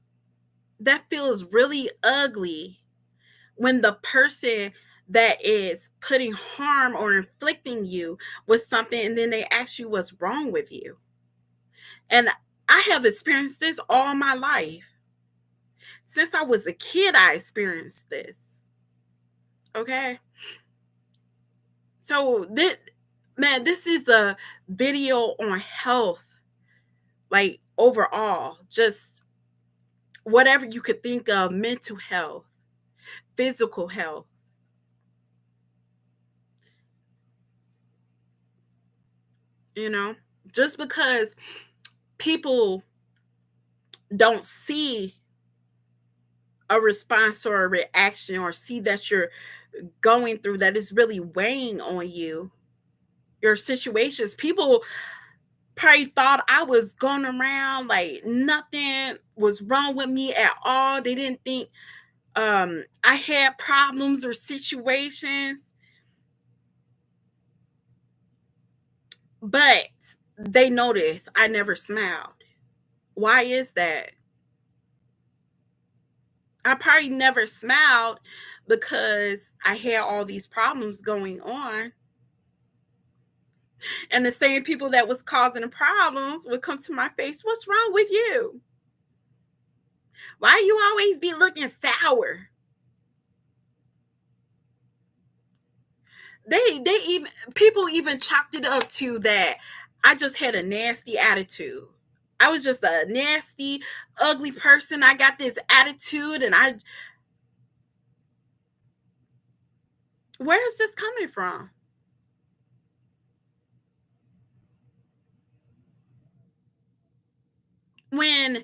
that feels really ugly when the person that is putting harm or inflicting you with something and then they ask you what's wrong with you. And I have experienced this all my life. Since I was a kid, I experienced this. Okay. So this, man, this is a video on health, like overall, just whatever you could think of, mental health, physical health, you know, just because people don't see a response or a reaction or see that you're going through that is really weighing on you, your situations. People probably thought I was going around like nothing was wrong with me at all. They didn't think I had problems or situations, but they noticed I never smiled. Why is that? I probably never smiled because I had all these problems going on. And the same people that was causing the problems would come to my face, "What's wrong with you? Why you always be looking sour?" They even people even chalked it up to that I just had a nasty attitude. I was just a nasty, ugly person. I got this attitude, and where is this coming from? When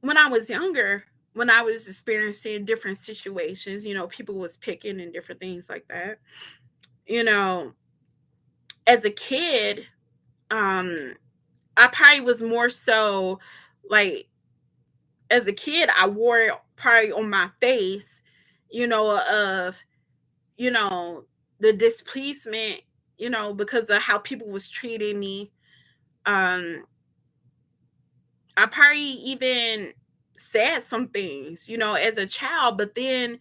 when I was younger, when I was experiencing different situations, people was picking and different things like that. You know, as a kid, um, I probably was more so like as a kid, I wore it probably on my face, of you know the displeasement, because of how people was treating me. Um, I probably even said some things, as a child, but then,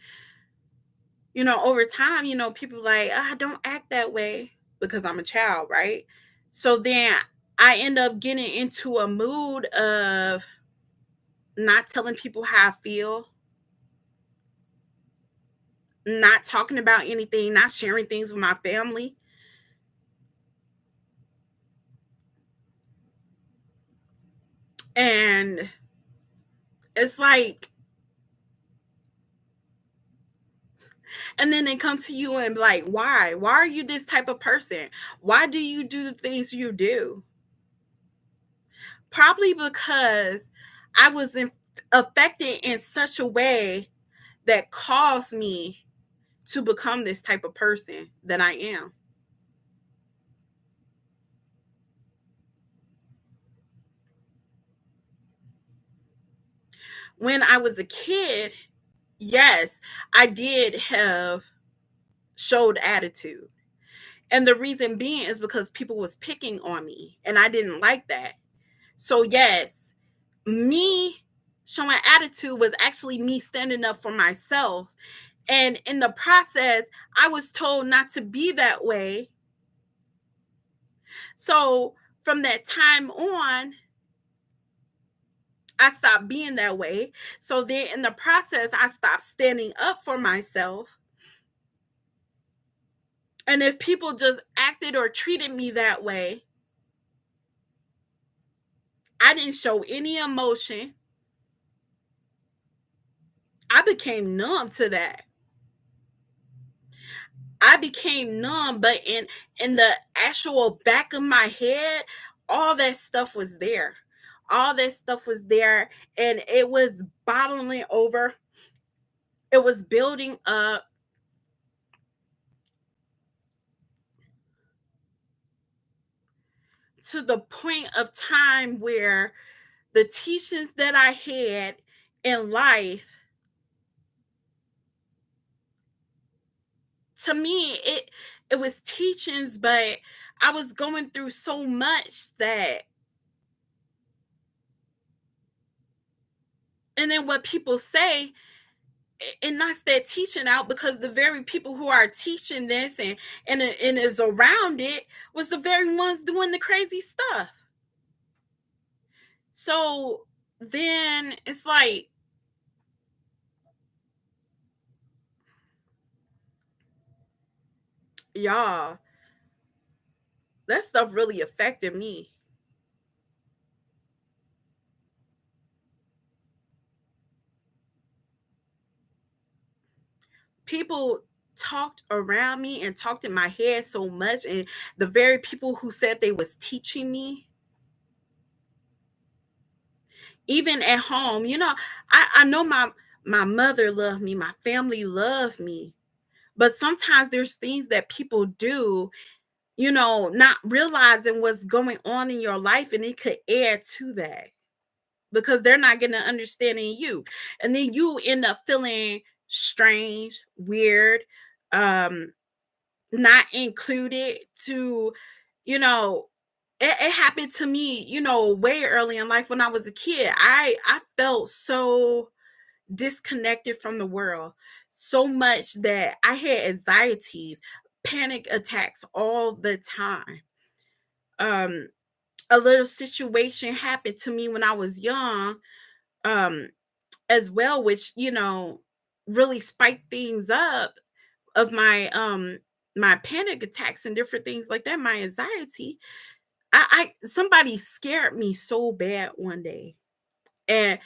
over time, people like, don't act that way because I'm a child, right? So then I end up getting into a mood of not telling people how I feel, not talking about anything, not sharing things with my family. And it's like, and then they come to you and be like, why? Why are you this type of person? Why do you do the things you do? Probably because I was affected in such a way that caused me to become this type of person that I am. When I was a kid, yes, I did have showed attitude. And the reason being is because people was picking on me and I didn't like that. So yes, me showing attitude was actually me standing up for myself. And in the process, I was told not to be that way. So from that time on, I stopped being that way. So then in the process, I stopped standing up for myself. And if people just acted or treated me that way, I didn't show any emotion. I became numb to that. I became numb, but in the actual back of my head, all that stuff was there. All that stuff was there, and it was bottling over. It was building up to the point of time where the teachings that I had in life, to me, it was teachings, but I was going through so much that, and then what people say, it knocks that teaching out because the very people who are teaching this and is around it was the very ones doing the crazy stuff. So then it's like, y'all, that stuff really affected me. People talked around me and talked in my head so much, and the very people who said they was teaching me, even at home, I know my mother loved me, my family loved me, but sometimes there's things that people do, not realizing what's going on in your life, and it could add to that because they're not going to understand in you. And then you end up feeling strange, weird, um, not included to, you know, it happened to me, way early in life when I was a kid. I felt so disconnected from the world so much that I had anxieties, panic attacks all the time. Um, a little situation happened to me when I was young, um, as well, which really spiked things up of my panic attacks and different things like that, my anxiety. I somebody scared me so bad one day, and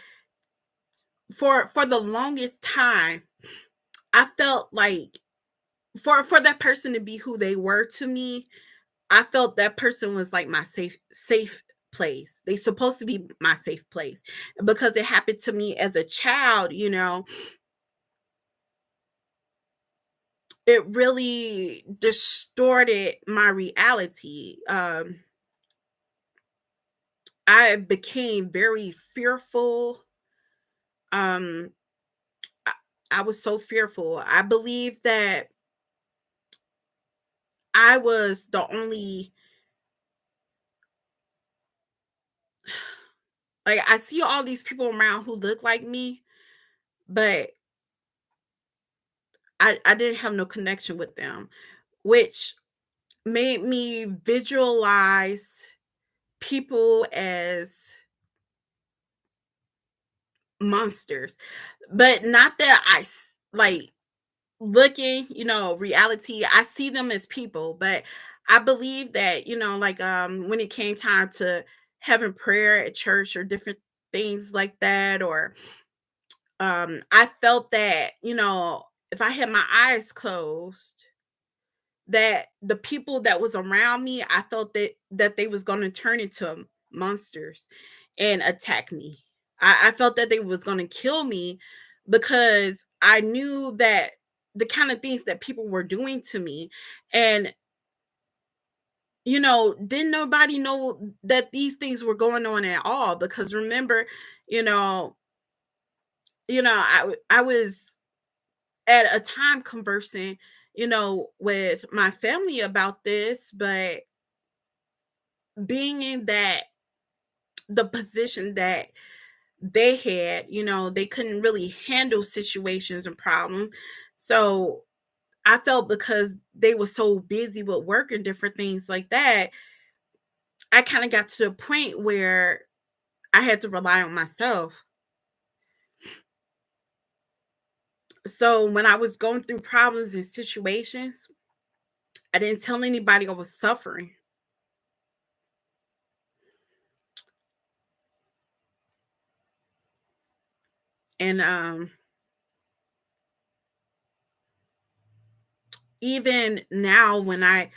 for the longest time, I felt like for that person to be who they were to me, I felt that person was like my safe place. They supposed to be my safe place. Because it happened to me as a child, it really distorted my reality. I became very fearful. Um I, I was so fearful. I believe that I was the only Like, I see all these people around who look like me, but I didn't have no connection with them, which made me visualize people as monsters. But not that like looking, reality, I see them as people, but I believe that, like when it came time to having prayer at church or different things like that, or I felt that, if I had my eyes closed, that the people that was around me, I felt that they was going to turn into monsters and attack me. I felt that they was going to kill me because I knew that the kind of things that people were doing to me, and didn't nobody know that these things were going on at all, because remember, you know I was at a time conversing, with my family about this, but being in that the position that they had, they couldn't really handle situations and problems. So I felt because they were so busy with work and different things like that, I kind of got to the point where I had to rely on myself. So when I was going through problems and situations, I didn't tell anybody I was suffering. And even now when I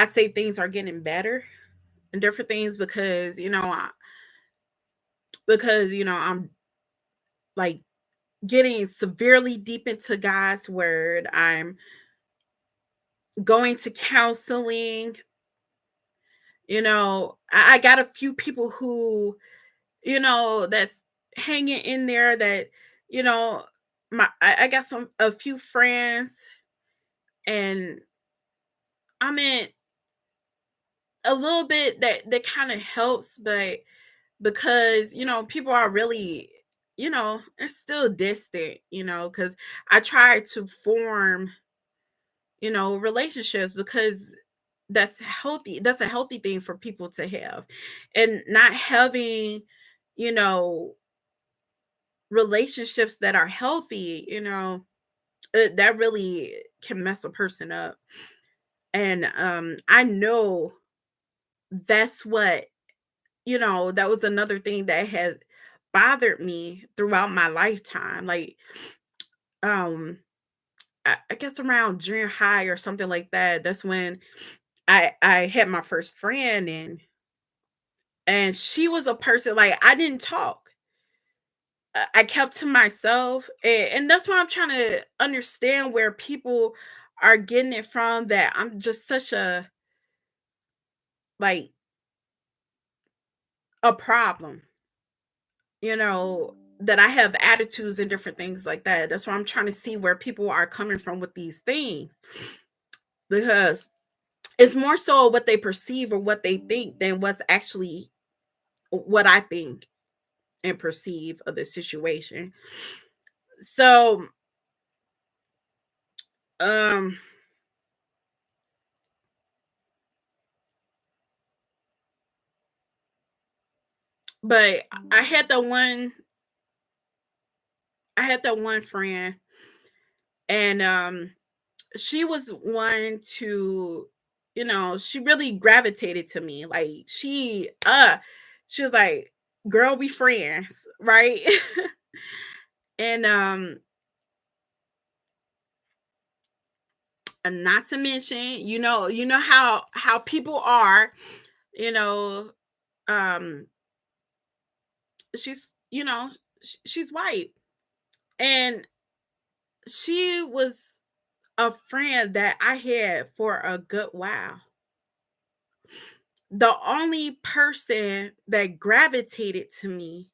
say things are getting better and different things, because I'm like getting severely deep into God's word. I'm going to counseling. I got a few people who, that's hanging in there, that, you know, I got a few friends, and I mean a little bit that kind of helps, but because, people are really, they're still distant, because I try to form, relationships, because that's healthy. That's a healthy thing for people to have. And not having, you know, relationships that are healthy, that really can mess a person up. And I know that's what, that was another thing that has bothered me throughout my lifetime. Like, um, I guess around junior high or something like that. That's when I had my first friend, and she was a person, like, I didn't talk. I kept to myself, and that's why I'm trying to understand where people are getting it from, that I'm just such like a problem, that I have attitudes and different things like that. That's why I'm trying to see where people are coming from with these things, because it's more so what they perceive or what they think than what's actually what I think and perceive of the situation. So, um, but I had that one friend, and she was one to, she really gravitated to me. Like, she was like, "Girl, we friends," right? And and not to mention, how people are, you know, um she's, she's white, and she was a friend that I had for a good while. The only person that gravitated to me,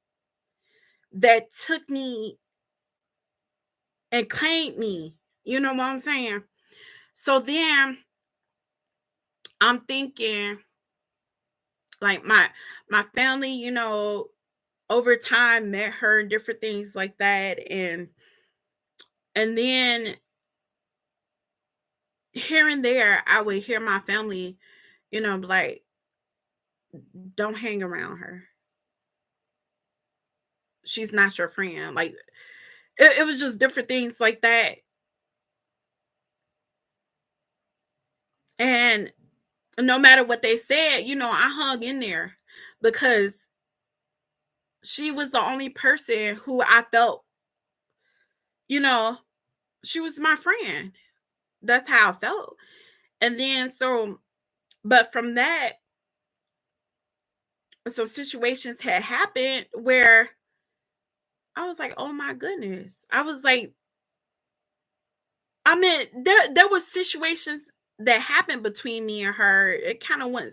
that took me and claimed me, you know what I'm saying? So then I'm thinking, Like my family, over time met her and different things like that, and then here and there I would hear my family, like, don't hang around her. She's not your friend. Like it was just different things like that. And no matter what they said, I hung in there because she was the only person who I felt, you know, she was my friend. That's how I felt. And then but from that, so situations had happened where I was like, "Oh my goodness." I was like, I mean, there was situations that happened between me and her. It kind of went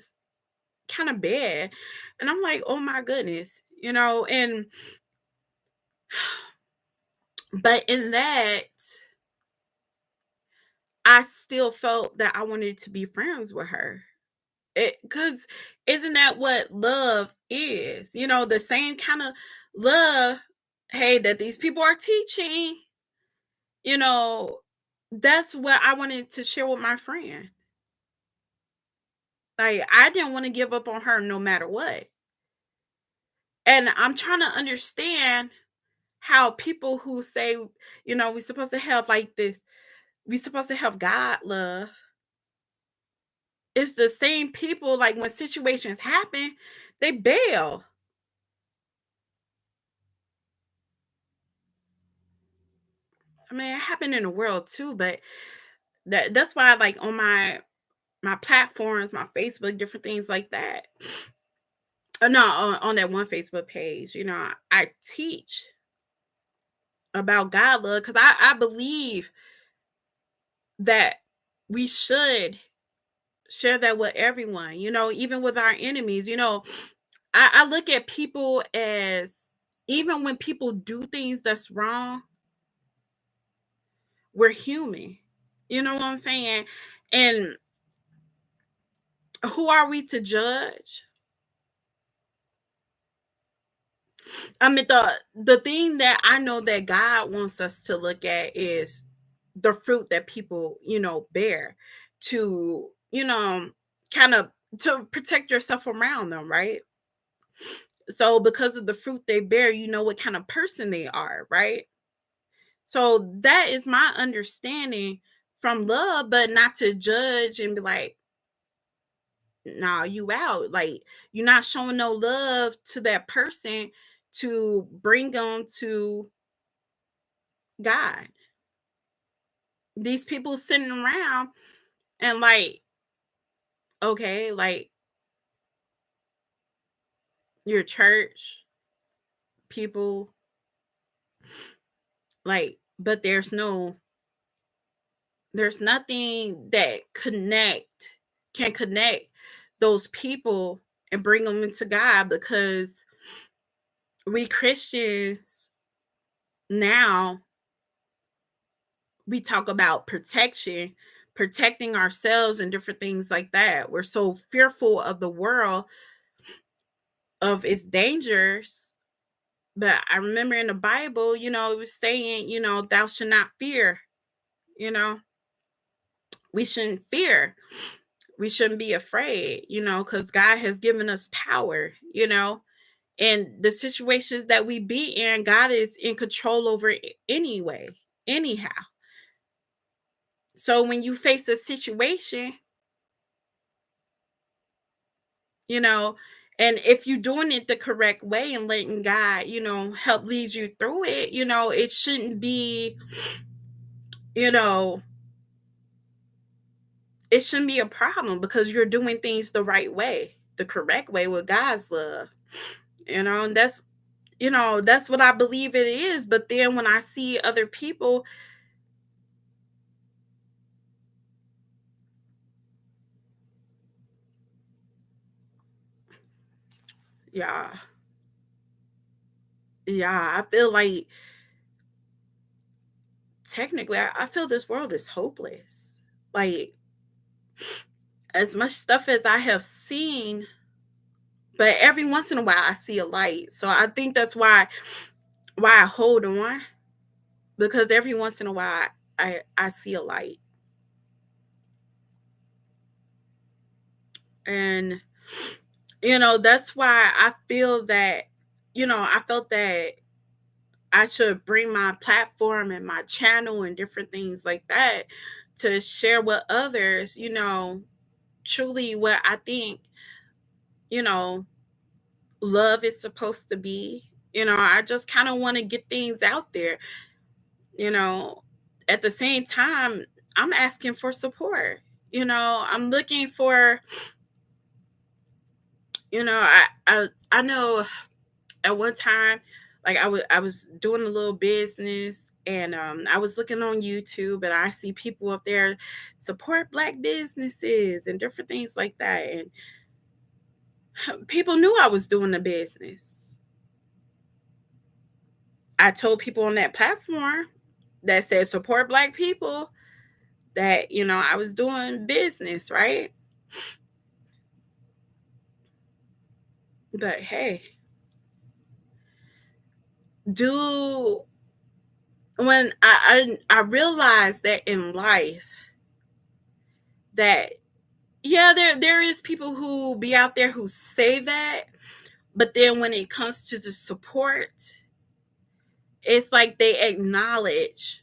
kind of bad. And I'm like, "Oh my goodness." And but in that, I still felt that I wanted to be friends with her. Cuz isn't that what love is? The same kind of love, hey, that these people are teaching, you know, that's what I wanted to share with my friend. Like I didn't want to give up on her no matter what. And I'm trying to understand how people who say, we're supposed to have like this, we're supposed to have God love. It's the same people, like when situations happen, they bail. I mean, it happened in the world too, but that's why, like, on my platforms, my Facebook, different things like that. No, on that one Facebook page, I teach about God love because I believe that we should share that with everyone, even with our enemies. I look at people as, even when people do things that's wrong, we're human. You know what I'm saying? And who are we to judge? I mean, the thing that I know that God wants us to look at is the fruit that people, bear, to, kind of, to protect yourself around them, right? So because of the fruit they bear, you know what kind of person they are, right? So that is my understanding from love, but not to judge and be like, nah, you out. Like, you're not showing no love to that person to bring them to God. These people sitting around and like, okay, like your church people, like, but there's nothing that can connect those people and bring them into God, because we Christians now, we talk about protecting ourselves and different things like that. We're so fearful of the world, of its dangers. But I remember in the Bible, it was saying, thou should not fear, you know, we shouldn't fear. We shouldn't be afraid, because God has given us power, and the situations that we be in, God is in control over it anyway, anyhow. So when you face a situation, you know, and if you're doing it the correct way and letting God, help lead you through it, it shouldn't be, you know, it shouldn't be a problem because you're doing things the right way, the correct way, with God's love, and that's what I believe it is. But then when I see other people, yeah, yeah, I feel like technically, I feel this world is hopeless. Like, as much stuff as I have seen, But every once in a while I see a light. So I think that's why I hold on, because every once in a while I see a light. And that's why I feel that, I felt that I should bring my platform and my channel and different things like that to share with others, truly what I think, you know, love is supposed to be. I just kind of want to get things out there, you know. At the same time, I'm asking for support. I'm looking for, I know at one time, like I was doing a little business, and I was looking on YouTube, and I see people up there support black businesses and different things like that. And people knew I was doing the business. I told people on that platform that said support black people that, I was doing business, right? But hey, do when I realized that in life, that yeah, there is people who be out there who say that, but then when it comes to the support, it's like they acknowledge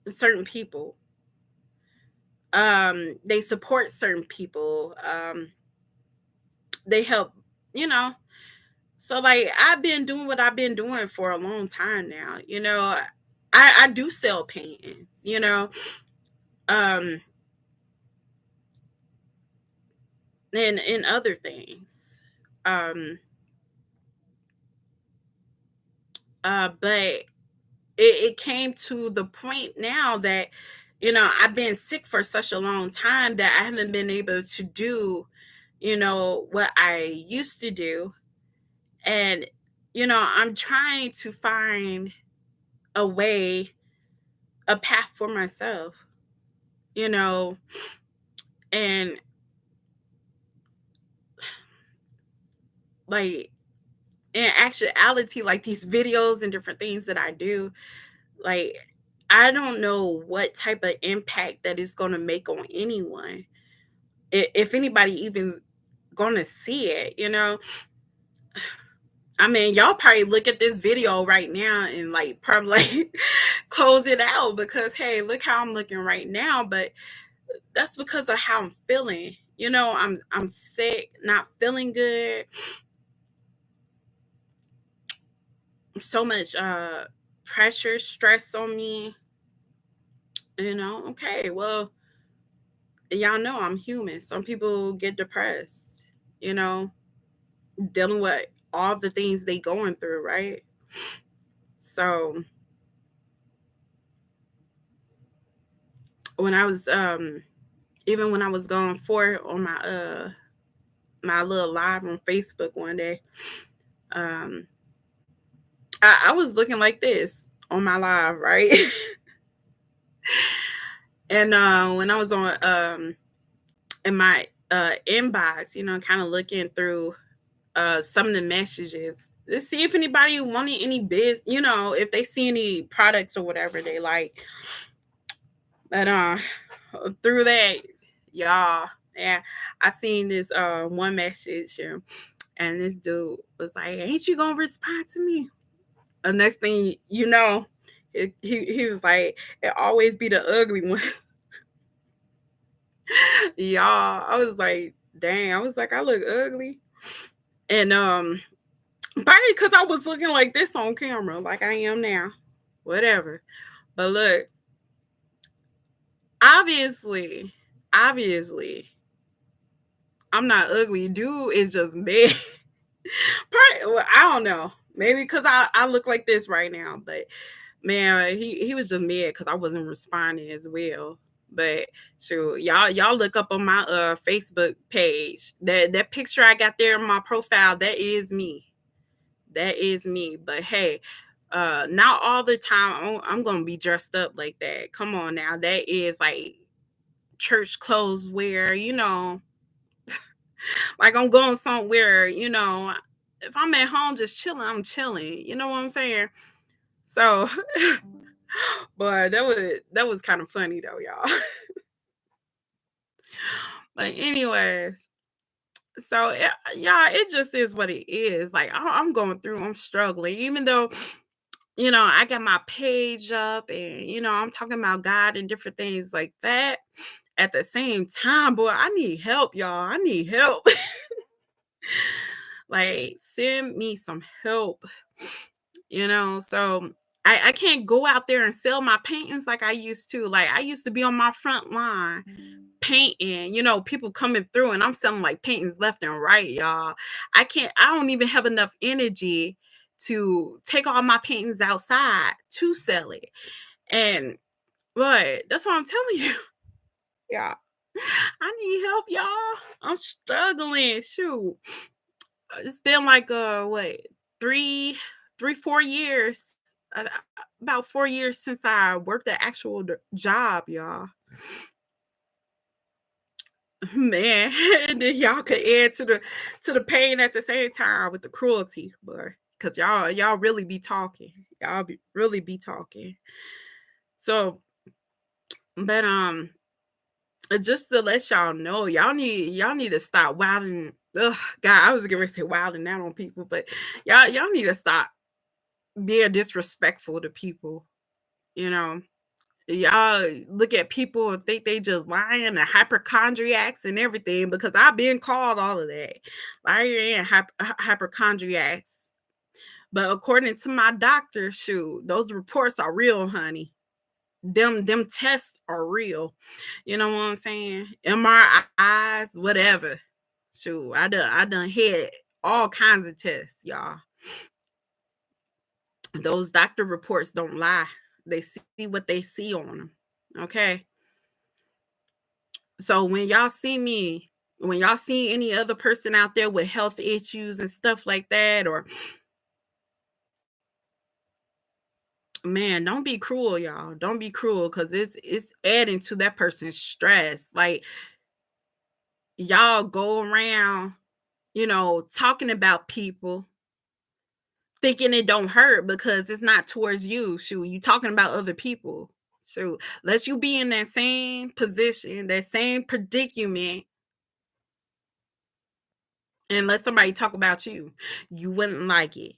certain people. They support certain people. They help, you know. So like I've been doing what I've been doing for a long time now. I do sell paintings, um, and other things. Um, but it came to the point now that, I've been sick for such a long time that I haven't been able to do, what I used to do. And, I'm trying to find a way, a path for myself, you know, and like in actuality, like these videos and different things that I do, like I don't know what type of impact that is going to make on anyone. If anybody even gonna see it. I mean, y'all probably look at this video right now and like probably like close it out because hey, look how I'm looking right now. But that's because of how I'm feeling. I'm sick, not feeling good, so much pressure, stress on me. Okay, well, y'all know I'm human. Some people get depressed, you know, dealing with all the things they going through, right? So when I was even when I was going for it on my little live on Facebook one day, um I was looking like this on my live, right? And when I was on in my inbox, kind of looking through some of the messages to see if anybody wanted any if they see any products or whatever they like. But through that, y'all, yeah, I seen this one message, and this dude was like, "Ain't you gonna respond to me?" The next thing you know, he was like, "It always be the ugly one." Y'all, I was like, "Dang!" I was like, "I look ugly," and probably because I was looking like this on camera, like I am now, whatever. But look, obviously, obviously, I'm not ugly. Dude is just mad. Probably, well, I don't know. Maybe because I look like this right now, but man, he was just mad because I wasn't responding as well. But sure, y'all look up on my Facebook page. That picture I got there in my profile, that is me. That is me. But hey, not all the time I'm gonna be dressed up like that. Come on now. That is like church clothes wear, Like I'm going somewhere, if I'm at home just chilling, I'm chilling. You know what I'm saying? So, but that was kind of funny though, y'all. But anyways, so yeah, it just is what it is. Like I'm going through, I'm struggling, even though I got my page up and I'm talking about God and different things like that. At the same time, boy, I need help, y'all. I need help. Like, send me some help. So I can't go out there and sell my paintings like I used to. Like I used to be on my front line painting, people coming through and I'm selling like paintings left and right, y'all. I don't even have enough energy to take all my paintings outside to sell it. And but that's what I'm telling you. Yeah. I need help, y'all. I'm struggling. Shoot. It's been like what, three, 4 years. About 4 years since I worked an actual job, y'all. Man, and then y'all could add to the pain at the same time with the cruelty, boy. Cause y'all really be talking. Really be talking. So, but just to let y'all know, y'all need to stop wilding. Ugh, God, I was gonna say wilding out on people, but y'all need to stop being disrespectful to people. You know, y'all look at people and think they just lying and hypochondriacs and everything because I've been called all of that, lying and hypochondriacs. But according to my doctor, shoot, those reports are real, honey. Them tests are real. You know what I'm saying? MRIs, whatever. Shoot, I done had all kinds of tests, y'all. Those doctor reports don't lie. They see what they see on them. Okay. So when y'all see any other person out there with health issues and stuff like that, or man, don't be cruel, y'all. Don't be cruel because it's adding to that person's stress. Like y'all go around, talking about people thinking it don't hurt because it's not towards you. Shoot, you talking about other people. Shoot, let you be in that same position, that same predicament, and let somebody talk about you. You wouldn't like it.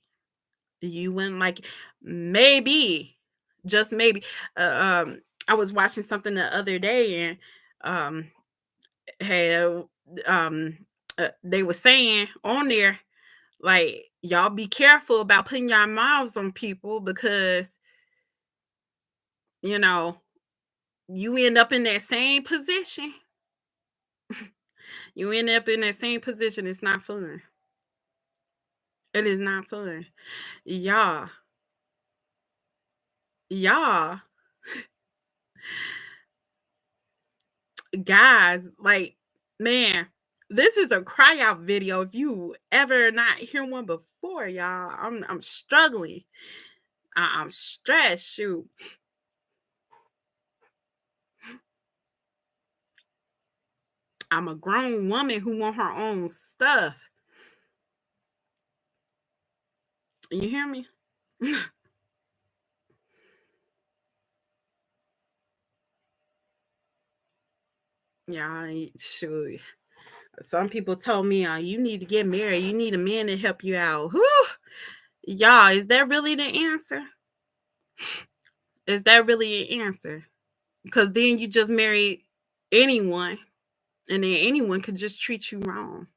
You wouldn't like it. Maybe, just maybe. I was watching something the other day, and um, had they were saying on there like y'all be careful about putting your mouths on people because you know you end up in that same position. You end up in that same position. It's not fun. It is not fun. Y'all, y'all, guys, like, man, this is a cry out video. If you ever not hear one before, y'all, I'm struggling. I'm stressed. Shoot, I'm a grown woman who want her own stuff. You hear me? Yeah, shoot. Some people told me, you need to get married. You need a man to help you out. Whew. Y'all, is that really the answer? Is that really an answer? Because then you just marry anyone, and then anyone could just treat you wrong,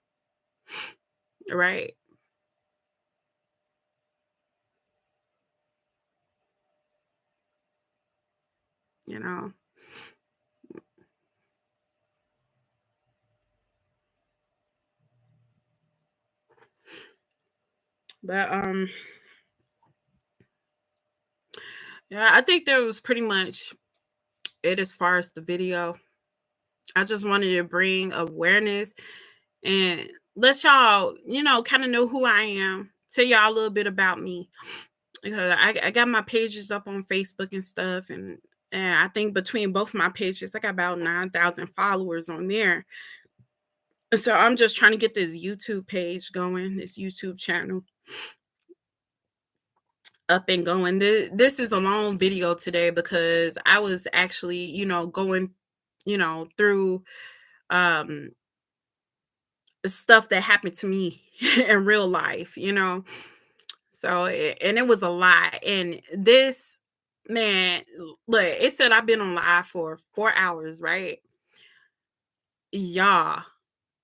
right? You know, but yeah, I think that was pretty much it as far as the video. I just wanted to bring awareness and let y'all, kind of know who I am. Tell y'all a little bit about me because I got my pages up on Facebook and stuff, and I think between both my pages, I got about 9,000 followers on there. So I'm just trying to get this YouTube page going, this YouTube channel up and going. This is a long video today because I was actually, going, through um stuff that happened to me in real life. So and it was a lot. And this man, look, it said I've been on live for 4 hours, right? Y'all,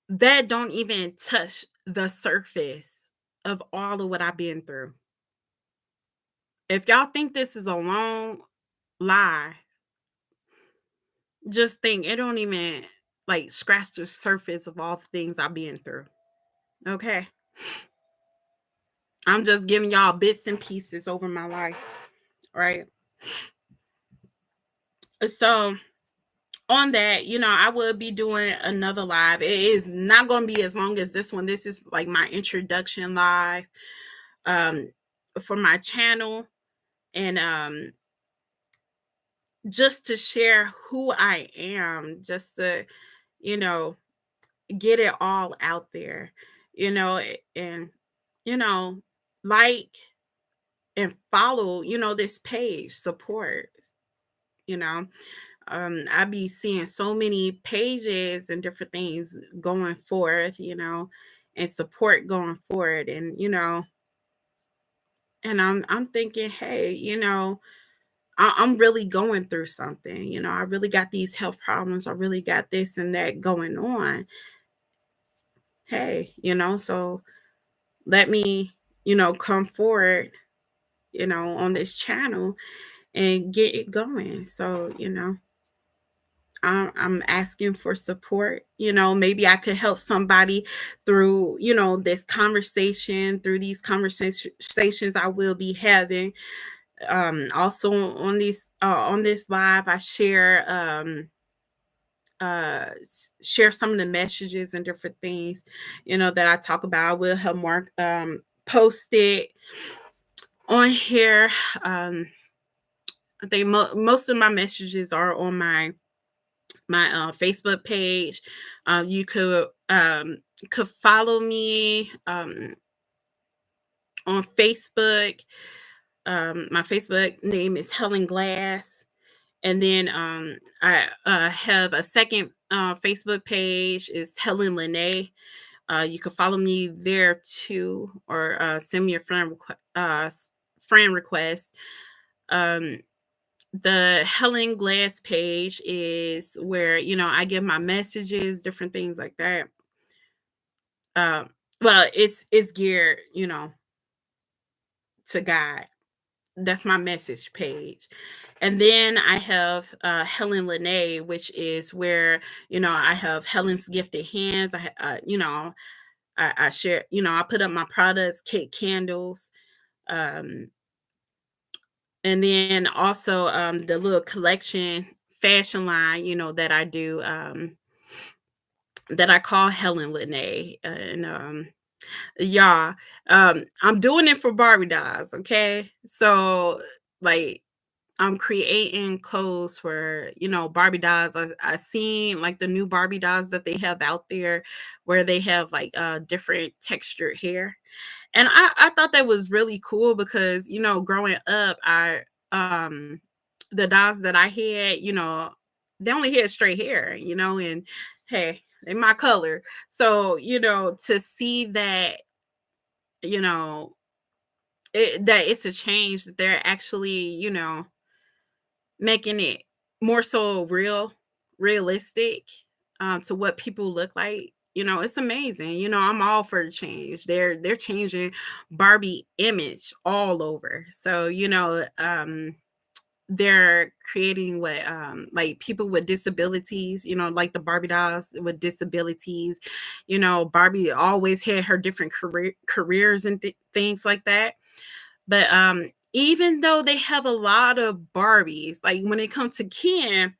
that don't even touch the surface of all of what I've been through. If y'all think this is a long lie, just think it don't even like scratch the surface of all the things I've been through. Okay. I'm just giving y'all bits and pieces over my life, right? So on that, I will be doing another live. It is not going to be as long as this one. This is like my introduction live um for my channel, and just to share who I am, just to, you know, get it all out there, and you know, like and follow, this page, support, you know. I be seeing so many pages and different things going forth, and support going forward. And, and I'm thinking, hey, I'm really going through something. I really got these health problems. I really got this and that going on. Hey, so let me, come forward, on this channel and get it going. So, I'm asking for support. Maybe I could help somebody through, this conversation, through these conversations I will be having. Also on this live, I share some of the messages and different things, that I talk about. I will help Mark post it on here. I think most of my messages are on my Facebook page. You could follow me on Facebook. My Facebook name is Helen Glass, and then I have a second Facebook page is Helen Lene. You can follow me there too, or send me a friend request. Um, the Helen Glass page is where, I give my messages, different things like that. Um, well, it's geared, to God. That's my message page. And then I have Helen Lene, which is where, I have Helen's Gifted Hands. I share, I put up my products, cake, candles, um, and then also the little collection fashion line, that I do, that I call Helen Lene. And yeah, I'm doing it for Barbie dolls. Okay, so like I'm creating clothes for, Barbie dolls. I seen like the new Barbie dolls that they have out there, where they have like different textured hair. And I thought that was really cool because, growing up, um the dolls that I had, they only had straight hair, and hey, in my color. So, to see that, you know, that it's a change, that they're actually, making it more so realistic, to what people look like. It's amazing. I'm all for the change. They're changing Barbie image all over. So, they're creating what, like people with disabilities, like the Barbie dolls with disabilities. Barbie always had her different careers and things like that. But even though they have a lot of Barbies, like when it comes to Ken,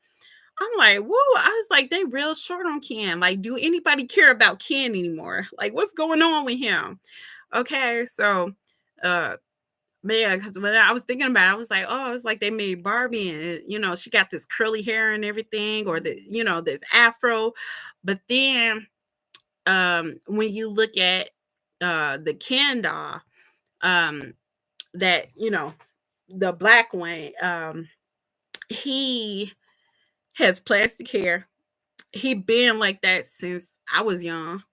I'm like, whoa, I was like, they real short on Ken. Like, do anybody care about Ken anymore? Like, what's going on with him? Okay, so uh man, because when I was thinking about it, I was like, oh, it's like they made Barbie and she got this curly hair and everything, or this afro. But then when you look at the Ken doll, um, that the black one, he has plastic hair. He been like that since I was young.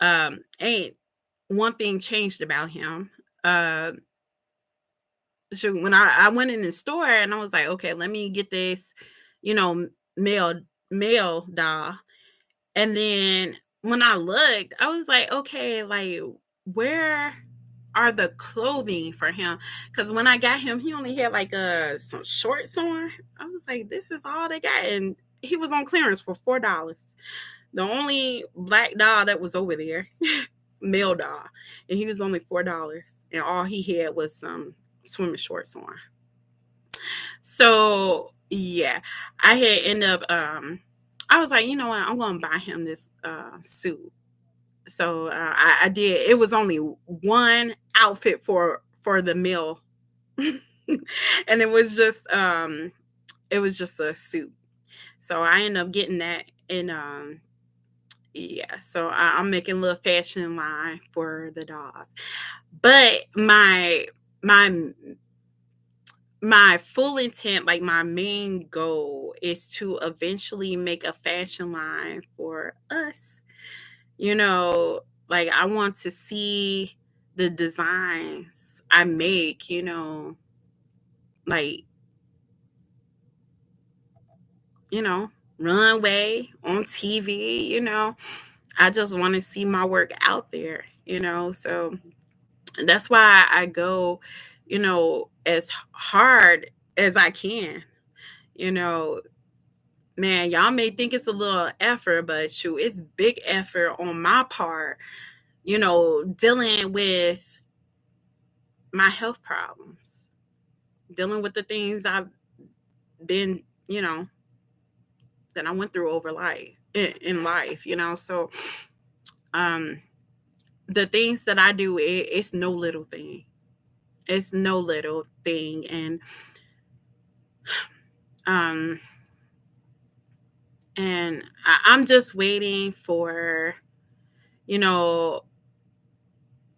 Ain't one thing changed about him. Uh, so when I went in the store and I was like, okay, let me get this, you know, male male doll. And then when I looked, I was like, okay, like where are the clothing for him? Because when I got him, he only had like some shorts on. I was like, this is all they got, and he was on clearance for $4. The only black doll that was over there, male doll, and he was only $4, and all he had was some swimming shorts on. So yeah, I had ended up. I was like, you know what, I'm gonna buy him this suit. So I did. It was only one outfit for the meal, and it was just a suit. So I ended up getting that, and yeah. So I'm making a little fashion line for the dolls, but my my full intent, like my main goal, is to eventually make a fashion line for us. You know, like I want to see the designs I make, like, you know, runway on TV. I just want to see my work out there. So that's why I go, as hard as I can. You know, man, y'all may think it's a little effort, but shoot, it's big effort on my part, dealing with my health problems, dealing with the things I've been, that I went through over life in life. So um the things that I do, it's no little thing. It's no little thing. Um I'm just waiting for, you know,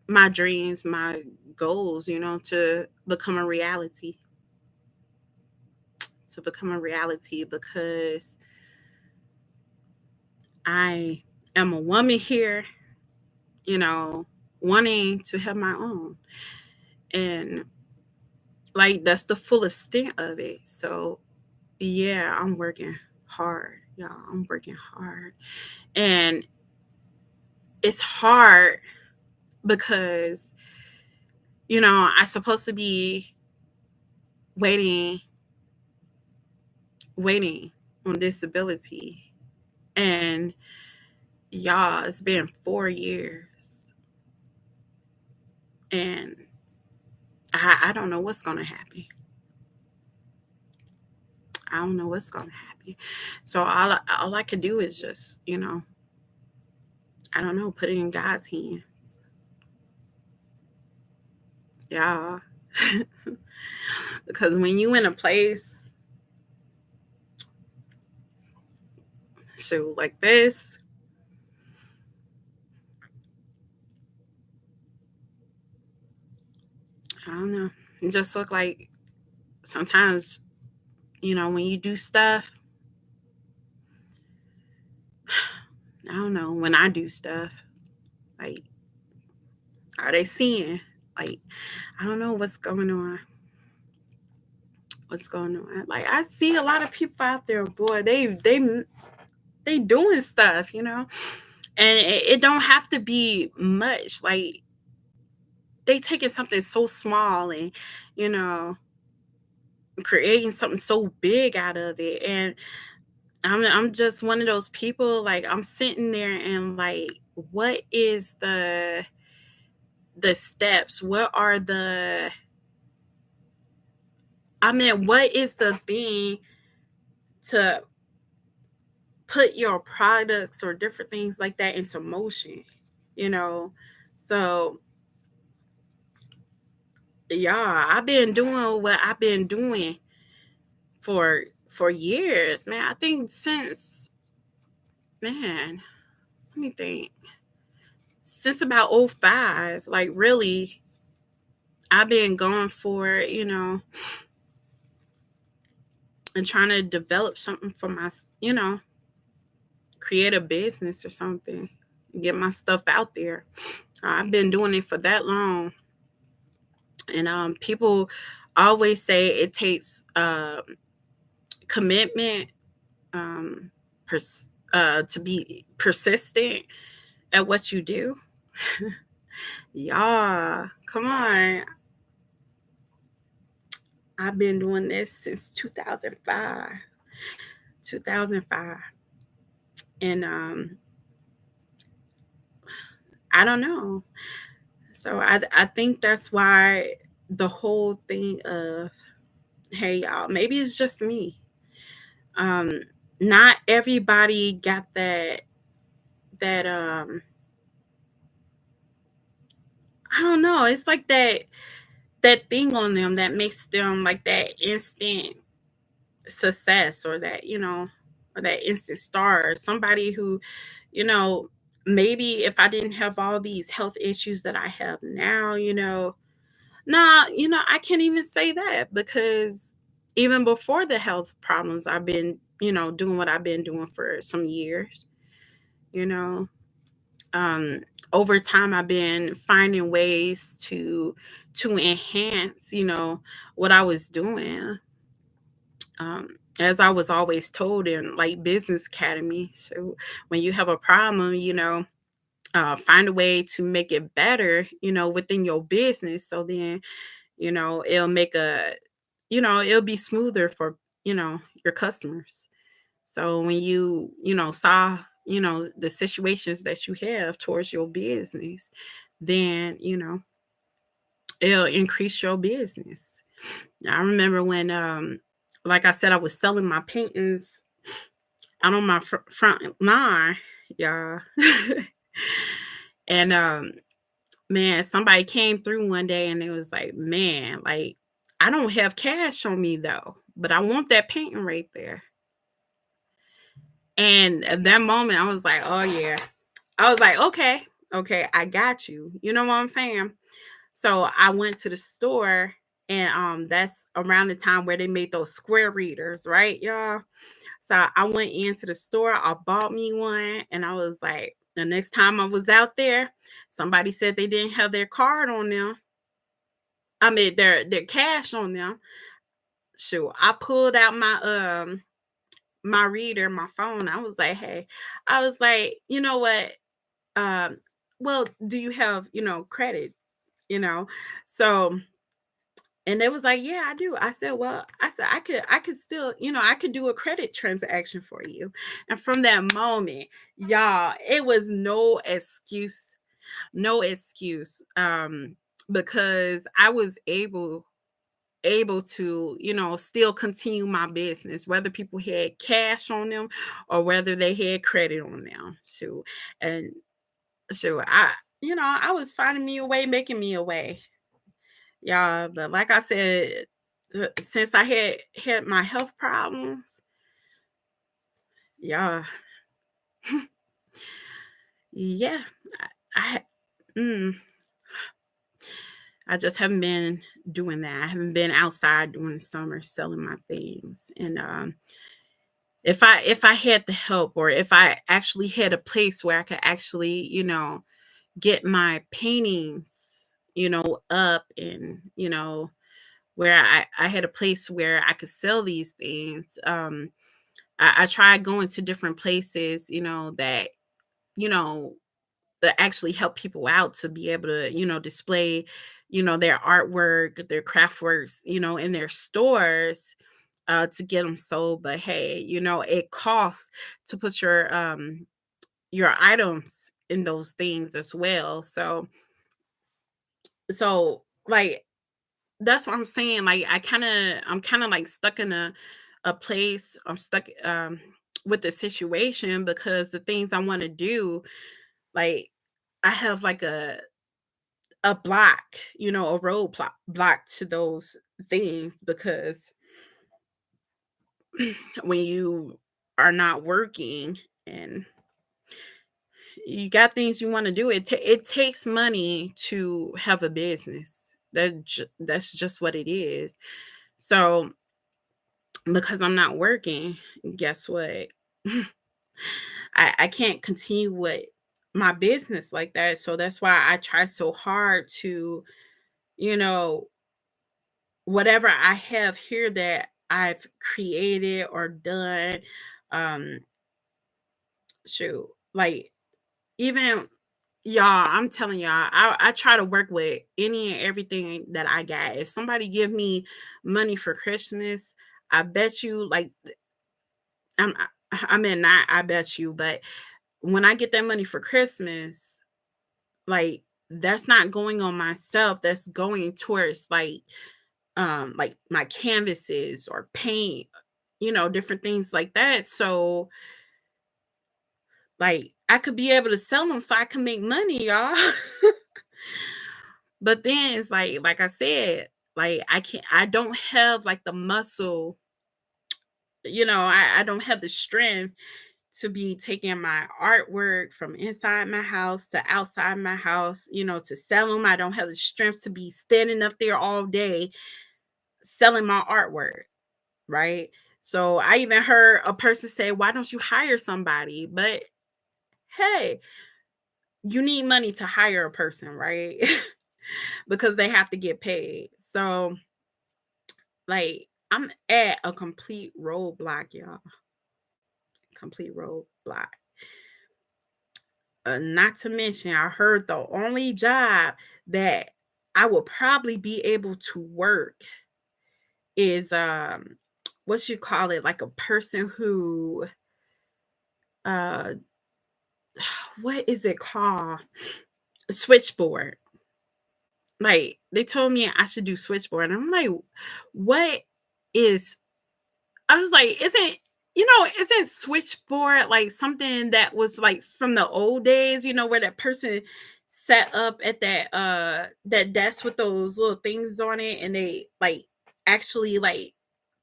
my dreams, my goals, to become a reality. To become a reality because I am a woman here, you know, wanting to have my own. And like that's the full extent of it. So yeah, I'm working hard, y'all. I'm working hard. And it's hard because, I'm supposed to be waiting, waiting on disability. And y'all, it's been 4 years. And I don't know what's gonna happen. I don't know what's gonna happen. So all I could do is just, I don't know, put it in God's hands. Yeah. Because when you in a place, shoot, like this, I don't know. It just look like sometimes, when you do stuff, I don't know, when I do stuff, like, are they seeing? Like, I don't know what's going on. What's going on? Like, I see a lot of people out there, boy, they doing stuff. And it don't have to be much. Like, they taking something so small and, you know, creating something so big out of it. And I'm just one of those people, like I'm sitting there and like, what is the steps? What are what is the thing to put your products or different things like that into motion? You know? So yeah, I've been doing what I've been doing for years, man. I think since, man, let me think. Since about '05, like really, I've been going for it, and trying to develop something for my, create a business or something, get my stuff out there. I've been doing it for that long, and people always say it takes commitment, um, to be persistent at what you do. Yeah, come on. I've been doing this since 2005. 2005. And I don't know. So I think that's why the whole thing of, hey y'all, maybe it's just me. Um Not everybody got that I don't know, it's like that thing on them that makes them like that instant success, or that, or that instant star, or somebody who, you know, maybe if I didn't have all these health issues that I have now, nah, I can't even say that, because even before the health problems, I've been, doing what I've been doing for some years, you know. Um, Over time, I've been finding ways to enhance, what I was doing. As I was always told in like business academy, so when you have a problem, find a way to make it better, within your business. So then, it'll make it'll be smoother for, your customers. So when you saw, the situations that you have towards your business, then, it'll increase your business. I remember when, like I said, I was selling my paintings out on my front line, y'all. And man, somebody came through one day and it was like, man, like I don't have cash on me though, but I want that painting right there. And at that moment, I was like, oh yeah. I was like, okay, okay, I got you. You know what I'm saying? So I went to the store, and that's around the time where they made those square readers, right, y'all? So I went into the store, I bought me one, and I was like, the next time I was out there, somebody said they didn't have their card on them. I mean their cash on them. Sure. I pulled out my reader, my phone. I was like, hey, I was like, you know what? Um, well, do you have, credit? You know? So and they was like, yeah, I do. I said, well, I said I could still, I could do a credit transaction for you. And from that moment, y'all, it was no excuse, no excuse. Because I was able to, still continue my business, whether people had cash on them or whether they had credit on them. So, and so I was finding me a way, making me a way. Yeah, but like I said, since I had my health problems, yeah, yeah, I mm, I just haven't been doing that. I haven't been outside during the summer selling my things. And if I had the help, or if I actually had a place where I could actually, get my paintings, up, and where I had a place where I could sell these things. I tried going to different places, you know, that actually help people out to be able to, display, their artwork, their craft works, in their stores, to get them sold. But hey, it costs to put your items in those things as well. So like that's what I'm saying. Like I'm kind of like stuck in a place. I'm stuck with the situation, because the things I want to do, like I have like a block, a road block to those things, because when you are not working, and You got things you want to do. It takes money to have a business. That's just what it is. So because I'm not working, guess what? I can't continue with my business like that. So that's why I try so hard to, you know, whatever I have here that I've created or done, um, shoot, like even y'all, I'm telling y'all, I try to work with any and everything that I got. If somebody give me money for Christmas, I bet you like I'm I mean not I bet you, but when I get that money for Christmas, like that's not going on myself. That's going towards like my canvases or paint, different things like that. So like I could be able to sell them so I can make money, y'all. But then it's like I said, like I don't have like the muscle, I don't have the strength to be taking my artwork from inside my house to outside my house, to sell them. I don't have the strength to be standing up there all day selling my artwork, right? So I even heard a person say, "Why don't you hire somebody?" But hey, you need money to hire a person, right? Because they have to get paid. So, like, I'm at a complete roadblock, y'all. Complete roadblock. Not to mention, I heard the only job that I will probably be able to work is what you call it, like a person who uh what is it called? Switchboard. Like they told me I should do switchboard. And I'm like, what is I was like, isn't switchboard like something that was like from the old days, where that person sat up at that desk with those little things on it and they like actually like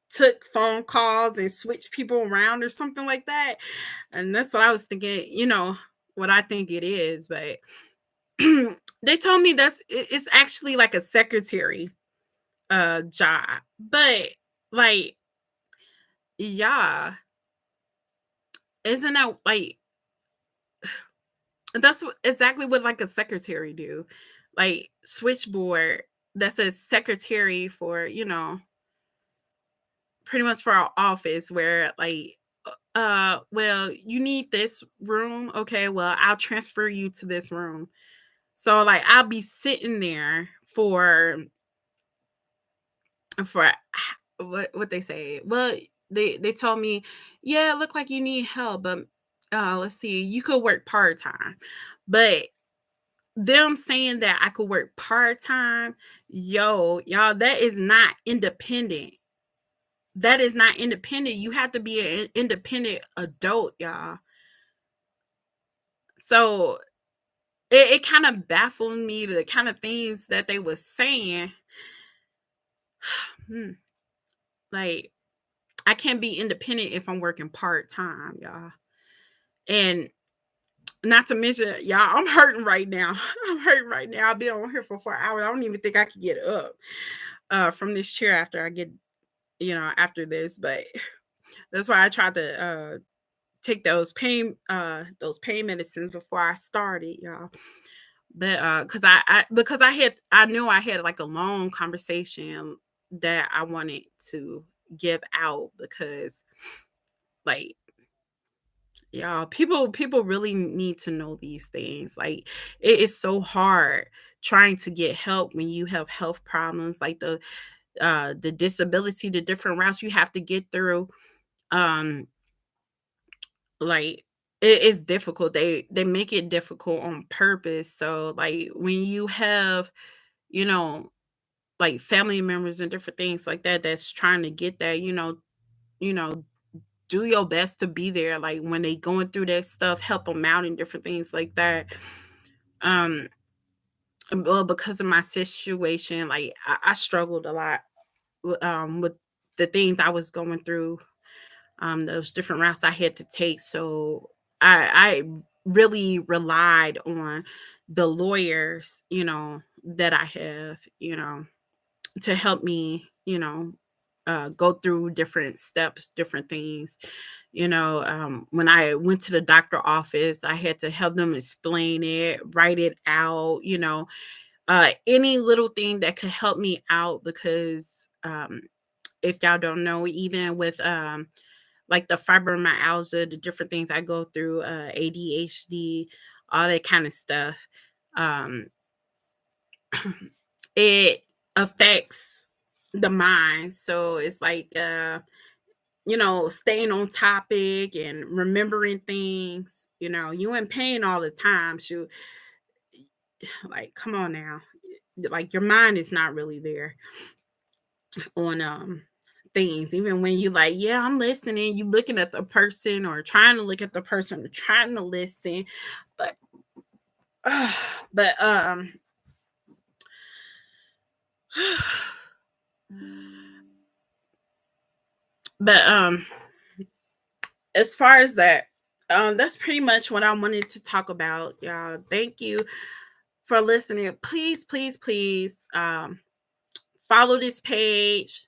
took phone calls and switched people around or something like that. And that's what I was thinking, what I think it is, but they told me it's actually like a secretary job. But like yeah, isn't that like that's exactly what like a secretary do. Like switchboard, that's a secretary for, pretty much for our office where like well, you need this room. Okay, well, I'll transfer you to this room. So like I'll be sitting there for what they say. Well, they told me, yeah, it looked like you need help, but let's see, you could work part-time. But them saying that I could work part-time, y'all, that is not independent. That is not independent. You have to be an independent adult, y'all. So it kind of baffled me the kind of things that they were saying. Hmm, like I can't be independent if I'm working part-time, y'all. And not to mention, y'all, I'm hurting right now. I'm hurting right now. I've been on here for 4 hours. I don't even think I could get up from this chair after I get, after this. But that's why I tried to take those pain medicines before I started, y'all. But because I knew I had like a long conversation that I wanted to give out because like y'all, people really need to know these things. Like it is so hard trying to get help when you have health problems, like the disability, the different routes you have to get through. Um, like it is difficult. They make it difficult on purpose. So like when you have, you know, like family members and different things like that that's trying to get that, you know, do your best to be there. Like when they going through that stuff, help them out and different things like that. Um, well, because of my situation, like I struggled a lot with the things I was going through, those different routes I had to take. So really relied on the lawyers, that I have, to help me, go through different steps, different things. When I went to the doctor office, I had to help them explain it, write it out, any little thing that could help me out because if y'all don't know, even with like the fibromyalgia, the different things I go through, ADHD, all that kind of stuff, um, it affects the mind. So it's like, staying on topic and remembering things. You in pain all the time. Shoot, like, come on now. Like, your mind is not really there on things. Even when you like, yeah, I'm listening, you looking at the person or trying to look at the person or trying to listen. But uh, but but as far as that, that's pretty much what I wanted to talk about, y'all. Thank you for listening. Please, please, please, follow this page.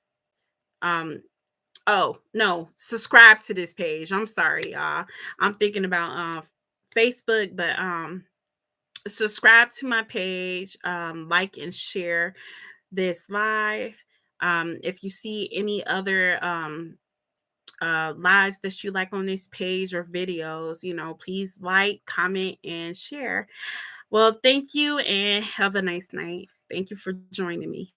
Um, oh no, subscribe to this page. I'm sorry, y'all. I'm thinking about Facebook, but subscribe to my page, like and share this live. If you see any other lives that you like on this page or videos, please like, comment, and share. Well, thank you and have a nice night. Thank you for joining me.